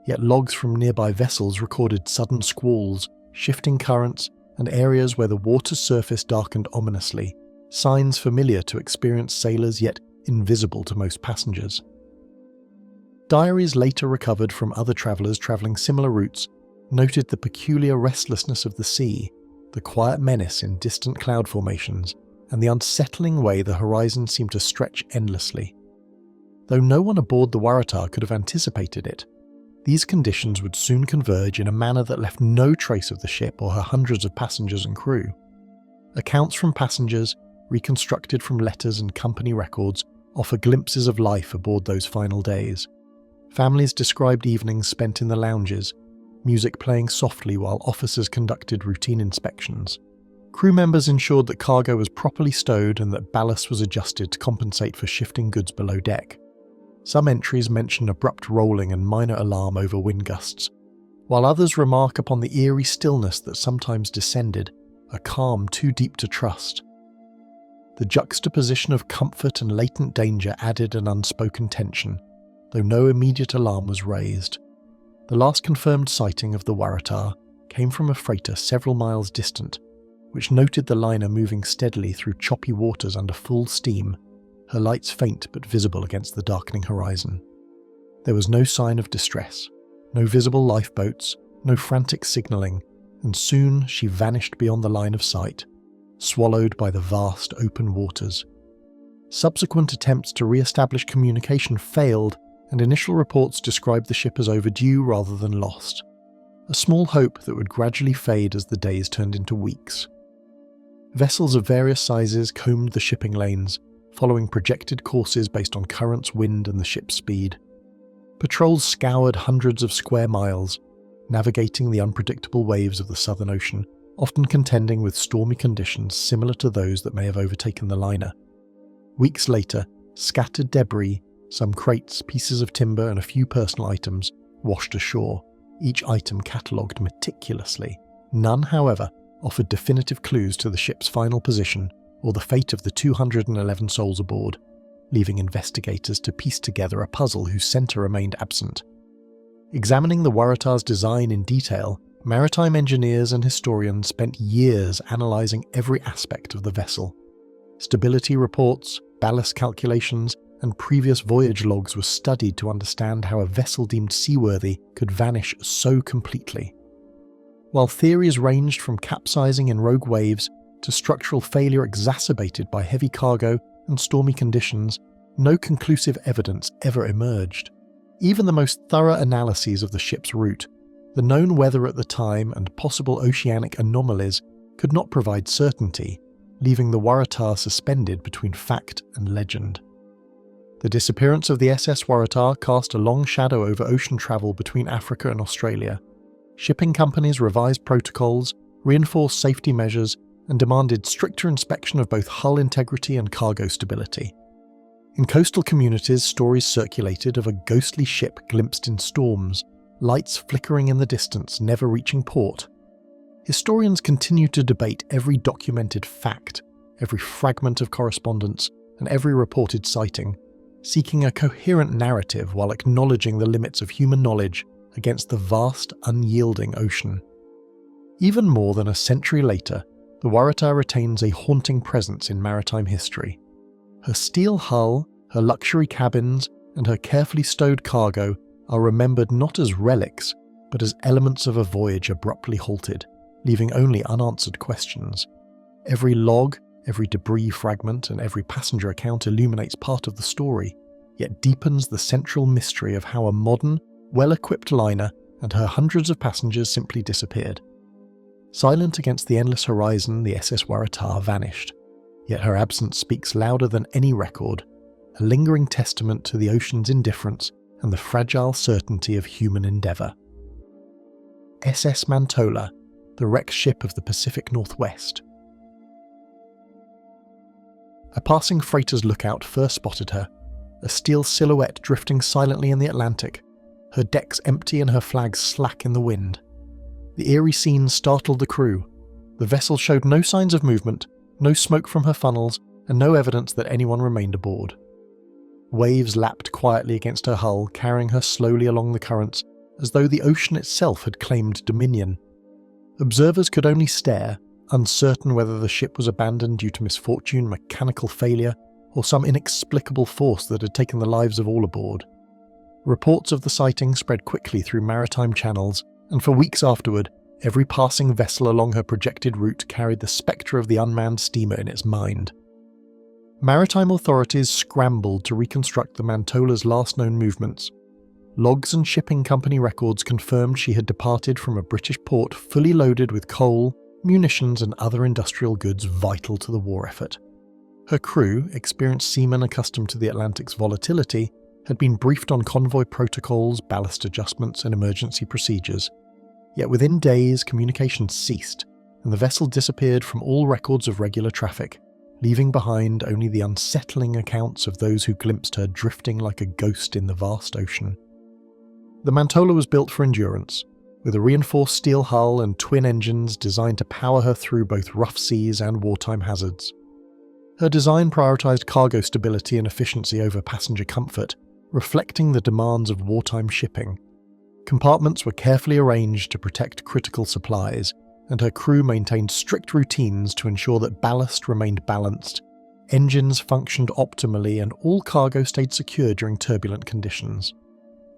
Yet logs from nearby vessels recorded sudden squalls, shifting currents, and areas where the water's surface darkened ominously, signs familiar to experienced sailors yet invisible to most passengers. Diaries later recovered from other travellers travelling similar routes noted the peculiar restlessness of the sea, the quiet menace in distant cloud formations, and the unsettling way the horizon seemed to stretch endlessly. Though no one aboard the Waratah could have anticipated it, these conditions would soon converge in a manner that left no trace of the ship or her hundreds of passengers and crew. Accounts from passengers, reconstructed from letters and company records, offer glimpses of life aboard those final days. Families described evenings spent in the lounges, music playing softly while officers conducted routine inspections. Crew members ensured that cargo was properly stowed and that ballast was adjusted to compensate for shifting goods below deck. Some entries mention abrupt rolling and minor alarm over wind gusts, while others remark upon the eerie stillness that sometimes descended, a calm too deep to trust. The juxtaposition of comfort and latent danger added an unspoken tension, though no immediate alarm was raised. The last confirmed sighting of the Waratah came from a freighter several miles distant, which noted the liner moving steadily through choppy waters under full steam, her lights faint but visible against the darkening horizon. There was no sign of distress, no visible lifeboats, no frantic signalling, and soon she vanished beyond the line of sight, swallowed by the vast open waters. Subsequent attempts to re-establish communication failed, and initial reports described the ship as overdue rather than lost, a small hope that would gradually fade as the days turned into weeks. Vessels of various sizes combed the shipping lanes, following projected courses based on currents, wind, and the ship's speed. Patrols scoured hundreds of square miles, navigating the unpredictable waves of the Southern Ocean, often contending with stormy conditions similar to those that may have overtaken the liner. Weeks later, scattered debris, some crates, pieces of timber, and a few personal items washed ashore, each item catalogued meticulously. None, however, offered definitive clues to the ship's final position or the fate of the 211 souls aboard, leaving investigators to piece together a puzzle whose centre remained absent. Examining the Waratah's design in detail, maritime engineers and historians spent years analysing every aspect of the vessel. Stability reports, ballast calculations, and previous voyage logs were studied to understand how a vessel deemed seaworthy could vanish so completely. While theories ranged from capsizing in rogue waves to structural failure exacerbated by heavy cargo and stormy conditions, no conclusive evidence ever emerged. Even the most thorough analyses of the ship's route, the known weather at the time, and possible oceanic anomalies could not provide certainty, leaving the Waratah suspended between fact and legend. The disappearance of the SS Waratah cast a long shadow over ocean travel between Africa and Australia. Shipping companies revised protocols, reinforced safety measures, and demanded stricter inspection of both hull integrity and cargo stability. In coastal communities, stories circulated of a ghostly ship glimpsed in storms, lights flickering in the distance, never reaching port. Historians continue to debate every documented fact, every fragment of correspondence, and every reported sighting, seeking a coherent narrative while acknowledging the limits of human knowledge against the vast, unyielding ocean. Even more than a century later, the Waratah retains a haunting presence in maritime history. Her steel hull, her luxury cabins, and her carefully stowed cargo are remembered not as relics, but as elements of a voyage abruptly halted, leaving only unanswered questions. Every log, every debris fragment, and every passenger account illuminates part of the story, yet deepens the central mystery of how a modern, well-equipped liner and her hundreds of passengers simply disappeared. Silent against the endless horizon, the SS Waratah vanished, yet her absence speaks louder than any record, a lingering testament to the ocean's indifference and the fragile certainty of human endeavour. SS Manola, the wrecked ship of the Pacific Northwest. A passing freighter's lookout first spotted her, a steel silhouette drifting silently in the Atlantic, her decks empty and her flags slack in the wind. The eerie scene startled the crew. The vessel showed no signs of movement, no smoke from her funnels, and no evidence that anyone remained aboard. Waves lapped quietly against her hull, carrying her slowly along the currents, as though the ocean itself had claimed dominion. Observers could only stare, uncertain whether the ship was abandoned due to misfortune, mechanical failure, or some inexplicable force that had taken the lives of all aboard. Reports of the sighting spread quickly through maritime channels, and for weeks afterward, every passing vessel along her projected route carried the spectre of the unmanned steamer in its mind. Maritime authorities scrambled to reconstruct the Manola's last known movements. Logs and shipping company records confirmed she had departed from a British port fully loaded with coal, munitions, and other industrial goods vital to the war effort. Her crew, experienced seamen accustomed to the Atlantic's volatility, had been briefed on convoy protocols, ballast adjustments, and emergency procedures. Yet within days, communications ceased, and the vessel disappeared from all records of regular traffic, leaving behind only the unsettling accounts of those who glimpsed her drifting like a ghost in the vast ocean. The Manola was built for endurance, with a reinforced steel hull and twin engines designed to power her through both rough seas and wartime hazards. Her design prioritized cargo stability and efficiency over passenger comfort, reflecting the demands of wartime shipping. Compartments were carefully arranged to protect critical supplies, and her crew maintained strict routines to ensure that ballast remained balanced, engines functioned optimally, and all cargo stayed secure during turbulent conditions.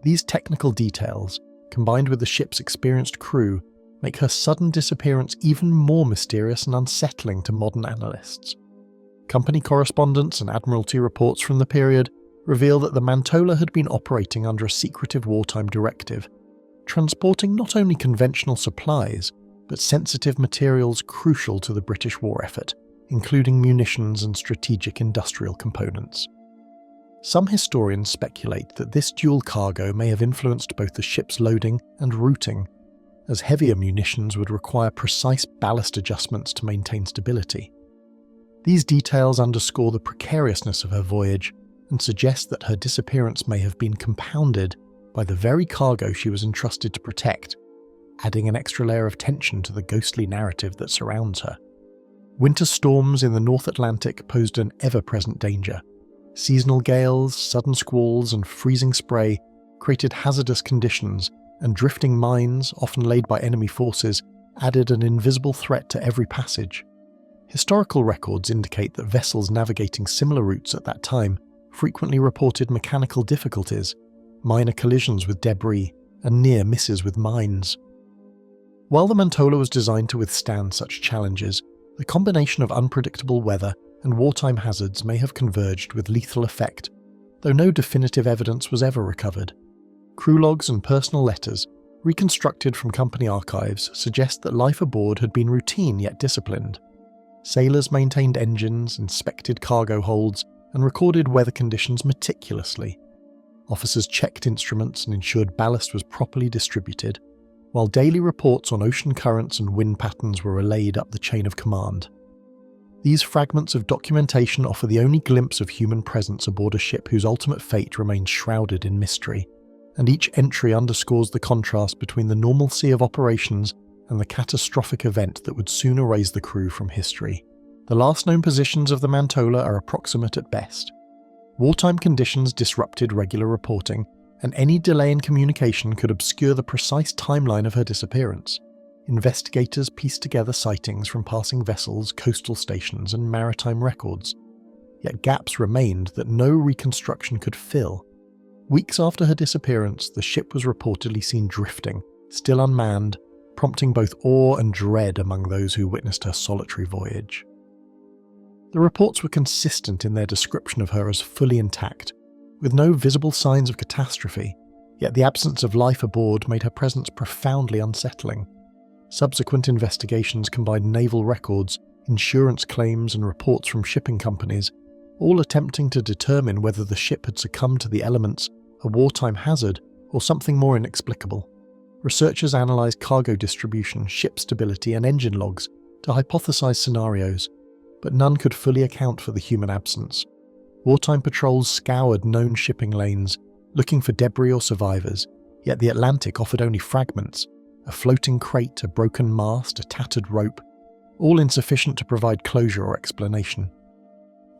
These technical details, combined with the ship's experienced crew, make her sudden disappearance even more mysterious and unsettling to modern analysts. Company correspondence and Admiralty reports from the period reveal that the Manola had been operating under a secretive wartime directive, transporting not only conventional supplies, but sensitive materials crucial to the British war effort, including munitions and strategic industrial components. Some historians speculate that this dual cargo may have influenced both the ship's loading and routing, as heavier munitions would require precise ballast adjustments to maintain stability. These details underscore the precariousness of her voyage and suggest that her disappearance may have been compounded by the very cargo she was entrusted to protect, adding an extra layer of tension to the ghostly narrative that surrounds her. Winter storms in the North Atlantic posed an ever-present danger. Seasonal gales, sudden squalls, and freezing spray created hazardous conditions, and drifting mines, often laid by enemy forces, added an invisible threat to every passage. Historical records indicate that vessels navigating similar routes at that time frequently reported mechanical difficulties, minor collisions with debris, and near misses with mines. While the Manola was designed to withstand such challenges, the combination of unpredictable weather and wartime hazards may have converged with lethal effect, though no definitive evidence was ever recovered. Crew logs and personal letters, reconstructed from company archives, suggest that life aboard had been routine yet disciplined. Sailors maintained engines, inspected cargo holds, and recorded weather conditions meticulously. Officers checked instruments and ensured ballast was properly distributed, while daily reports on ocean currents and wind patterns were relayed up the chain of command. These fragments of documentation offer the only glimpse of human presence aboard a ship whose ultimate fate remains shrouded in mystery, and each entry underscores the contrast between the normalcy of operations and the catastrophic event that would soon erase the crew from history. The last known positions of the Manola are approximate at best. Wartime conditions disrupted regular reporting, and any delay in communication could obscure the precise timeline of her disappearance. Investigators pieced together sightings from passing vessels, coastal stations, and maritime records. Yet gaps remained that no reconstruction could fill. Weeks after her disappearance, the ship was reportedly seen drifting, still unmanned, prompting both awe and dread among those who witnessed her solitary voyage. The reports were consistent in their description of her as fully intact, with no visible signs of catastrophe, yet the absence of life aboard made her presence profoundly unsettling. Subsequent investigations combined naval records, insurance claims, and reports from shipping companies, all attempting to determine whether the ship had succumbed to the elements, a wartime hazard, or something more inexplicable. Researchers analysed cargo distribution, ship stability, and engine logs to hypothesize scenarios, but none could fully account for the human absence. Wartime patrols scoured known shipping lanes, looking for debris or survivors, yet the Atlantic offered only fragments: a floating crate, a broken mast, a tattered rope, all insufficient to provide closure or explanation.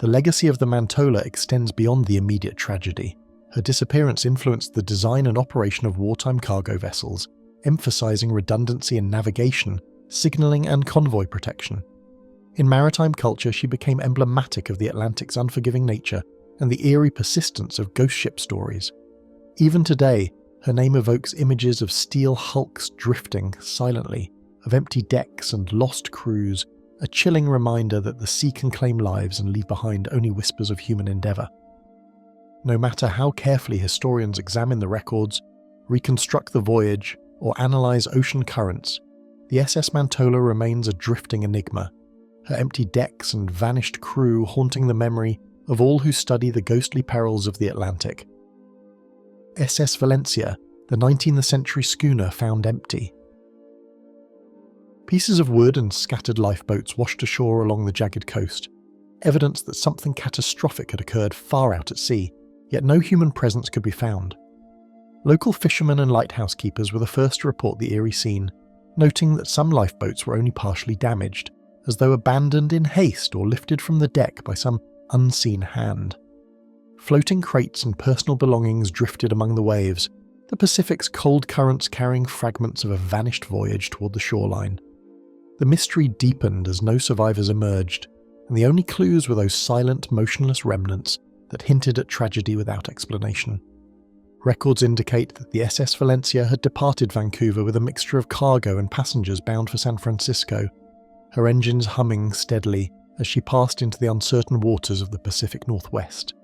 The legacy of the Manola extends beyond the immediate tragedy. Her disappearance influenced the design and operation of wartime cargo vessels, emphasizing redundancy in navigation, signaling, and convoy protection. In maritime culture, she became emblematic of the Atlantic's unforgiving nature and the eerie persistence of ghost ship stories. Even today, her name evokes images of steel hulks drifting silently, of empty decks and lost crews, a chilling reminder that the sea can claim lives and leave behind only whispers of human endeavour. No matter how carefully historians examine the records, reconstruct the voyage, or analyse ocean currents, the SS Manola remains a drifting enigma, her empty decks and vanished crew haunting the memory of all who study the ghostly perils of the Atlantic. SS Valencia, the 19th century schooner found empty. Pieces of wood and scattered lifeboats washed ashore along the jagged coast, evidence that something catastrophic had occurred far out at sea, yet no human presence could be found. Local fishermen and lighthouse keepers were the first to report the eerie scene, noting that some lifeboats were only partially damaged, as though abandoned in haste or lifted from the deck by some unseen hand. Floating crates and personal belongings drifted among the waves, the Pacific's cold currents carrying fragments of a vanished voyage toward the shoreline. The mystery deepened as no survivors emerged, and the only clues were those silent, motionless remnants that hinted at tragedy without explanation. Records indicate that the SS Valencia had departed Vancouver with a mixture of cargo and passengers bound for San Francisco, her engines humming steadily as she passed into the uncertain waters of the Pacific Northwest.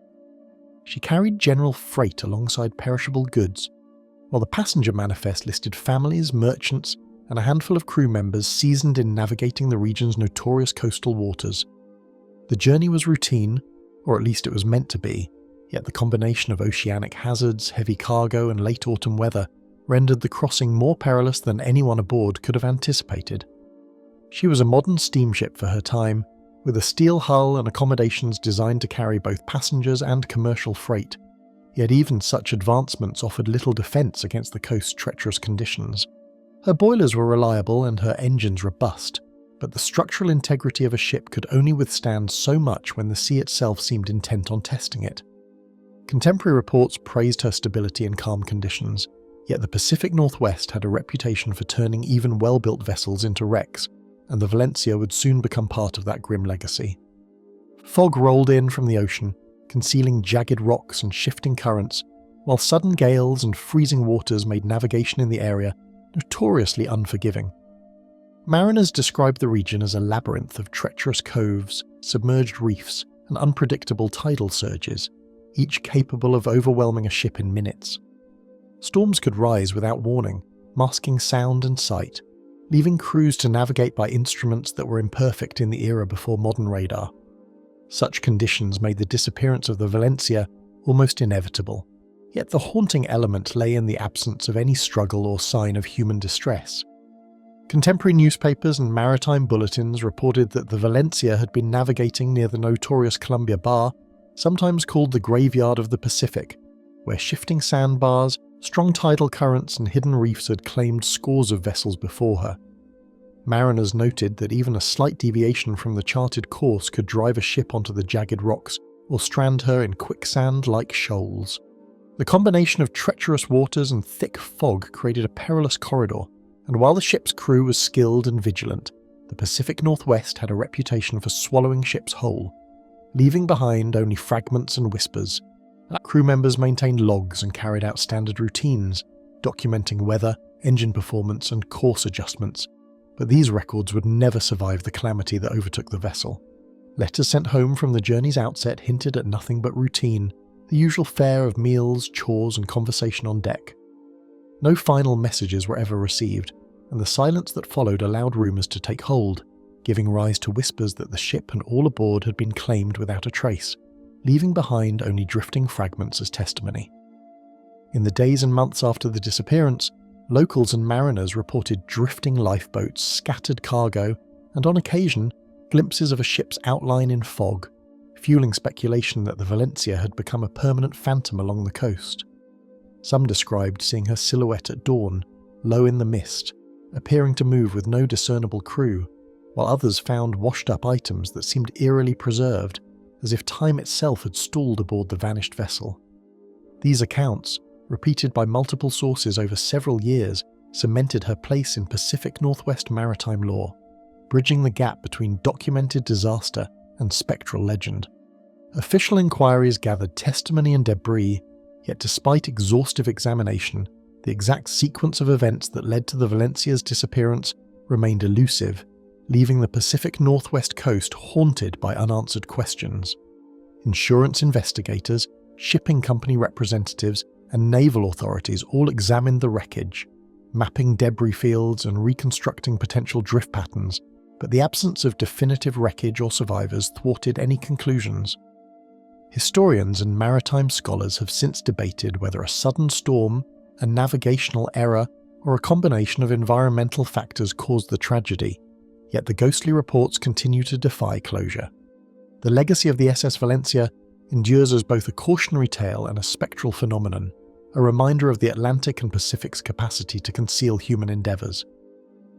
She carried general freight alongside perishable goods, while the passenger manifest listed families, merchants, and a handful of crew members seasoned in navigating the region's notorious coastal waters. The journey was routine, or at least it was meant to be, yet the combination of oceanic hazards, heavy cargo, and late autumn weather rendered the crossing more perilous than anyone aboard could have anticipated. She was a modern steamship for her time, with a steel hull and accommodations designed to carry both passengers and commercial freight, yet even such advancements offered little defence against the coast's treacherous conditions. Her boilers were reliable and her engines robust, but the structural integrity of a ship could only withstand so much when the sea itself seemed intent on testing it. Contemporary reports praised her stability in calm conditions, yet the Pacific Northwest had a reputation for turning even well-built vessels into wrecks, and the Valencia would soon become part of that grim legacy. Fog rolled in from the ocean, concealing jagged rocks and shifting currents, while sudden gales and freezing waters made navigation in the area notoriously unforgiving. Mariners described the region as a labyrinth of treacherous coves, submerged reefs, and unpredictable tidal surges, each capable of overwhelming a ship in minutes. Storms could rise without warning, masking sound and sight, leaving crews to navigate by instruments that were imperfect in the era before modern radar. Such conditions made the disappearance of the Valencia almost inevitable, yet the haunting element lay in the absence of any struggle or sign of human distress. Contemporary newspapers and maritime bulletins reported that the Valencia had been navigating near the notorious Columbia Bar, sometimes called the Graveyard of the Pacific, where shifting sandbars, strong tidal currents and hidden reefs had claimed scores of vessels before her. Mariners noted that even a slight deviation from the charted course could drive a ship onto the jagged rocks or strand her in quicksand-like shoals. The combination of treacherous waters and thick fog created a perilous corridor, and while the ship's crew was skilled and vigilant, the Pacific Northwest had a reputation for swallowing ships whole, leaving behind only fragments and whispers. Crew members maintained logs and carried out standard routines, documenting weather, engine performance and course adjustments, but these records would never survive the calamity that overtook the vessel. Letters sent home from the journey's outset hinted at nothing but routine, the usual fare of meals, chores and conversation on deck. No final messages were ever received, and the silence that followed allowed rumours to take hold, giving rise to whispers that the ship and all aboard had been claimed without a trace, leaving behind only drifting fragments as testimony. In the days and months after the disappearance, locals and mariners reported drifting lifeboats, scattered cargo, and on occasion, glimpses of a ship's outline in fog, fueling speculation that the Valencia had become a permanent phantom along the coast. Some described seeing her silhouette at dawn, low in the mist, appearing to move with no discernible crew, while others found washed-up items that seemed eerily preserved, as if time itself had stalled aboard the vanished vessel. These accounts, repeated by multiple sources over several years, cemented her place in Pacific Northwest maritime lore, bridging the gap between documented disaster and spectral legend. Official inquiries gathered testimony and debris, yet despite exhaustive examination, the exact sequence of events that led to the Valencia's disappearance remained elusive, leaving the Pacific Northwest coast haunted by unanswered questions. Insurance investigators, shipping company representatives, and naval authorities all examined the wreckage, mapping debris fields and reconstructing potential drift patterns, but the absence of definitive wreckage or survivors thwarted any conclusions. Historians and maritime scholars have since debated whether a sudden storm, a navigational error, or a combination of environmental factors caused the tragedy, yet the ghostly reports continue to defy closure. The legacy of the SS Valencia endures as both a cautionary tale and a spectral phenomenon, a reminder of the Atlantic and Pacific's capacity to conceal human endeavours.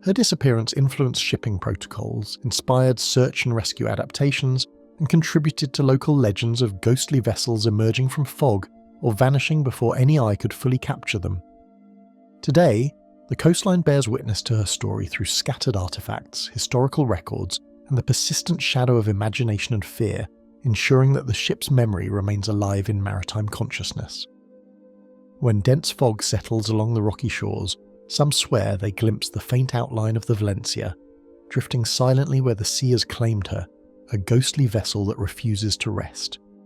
Her disappearance influenced shipping protocols, inspired search and rescue adaptations, and contributed to local legends of ghostly vessels emerging from fog or vanishing before any eye could fully capture them. Today, the coastline bears witness to her story through scattered artefacts, historical records, and the persistent shadow of imagination and fear, ensuring that the ship's memory remains alive in maritime consciousness. When dense fog settles along the rocky shores, some swear they glimpse the faint outline of the Valencia, drifting silently where the sea has claimed her, a ghostly vessel that refuses to rest.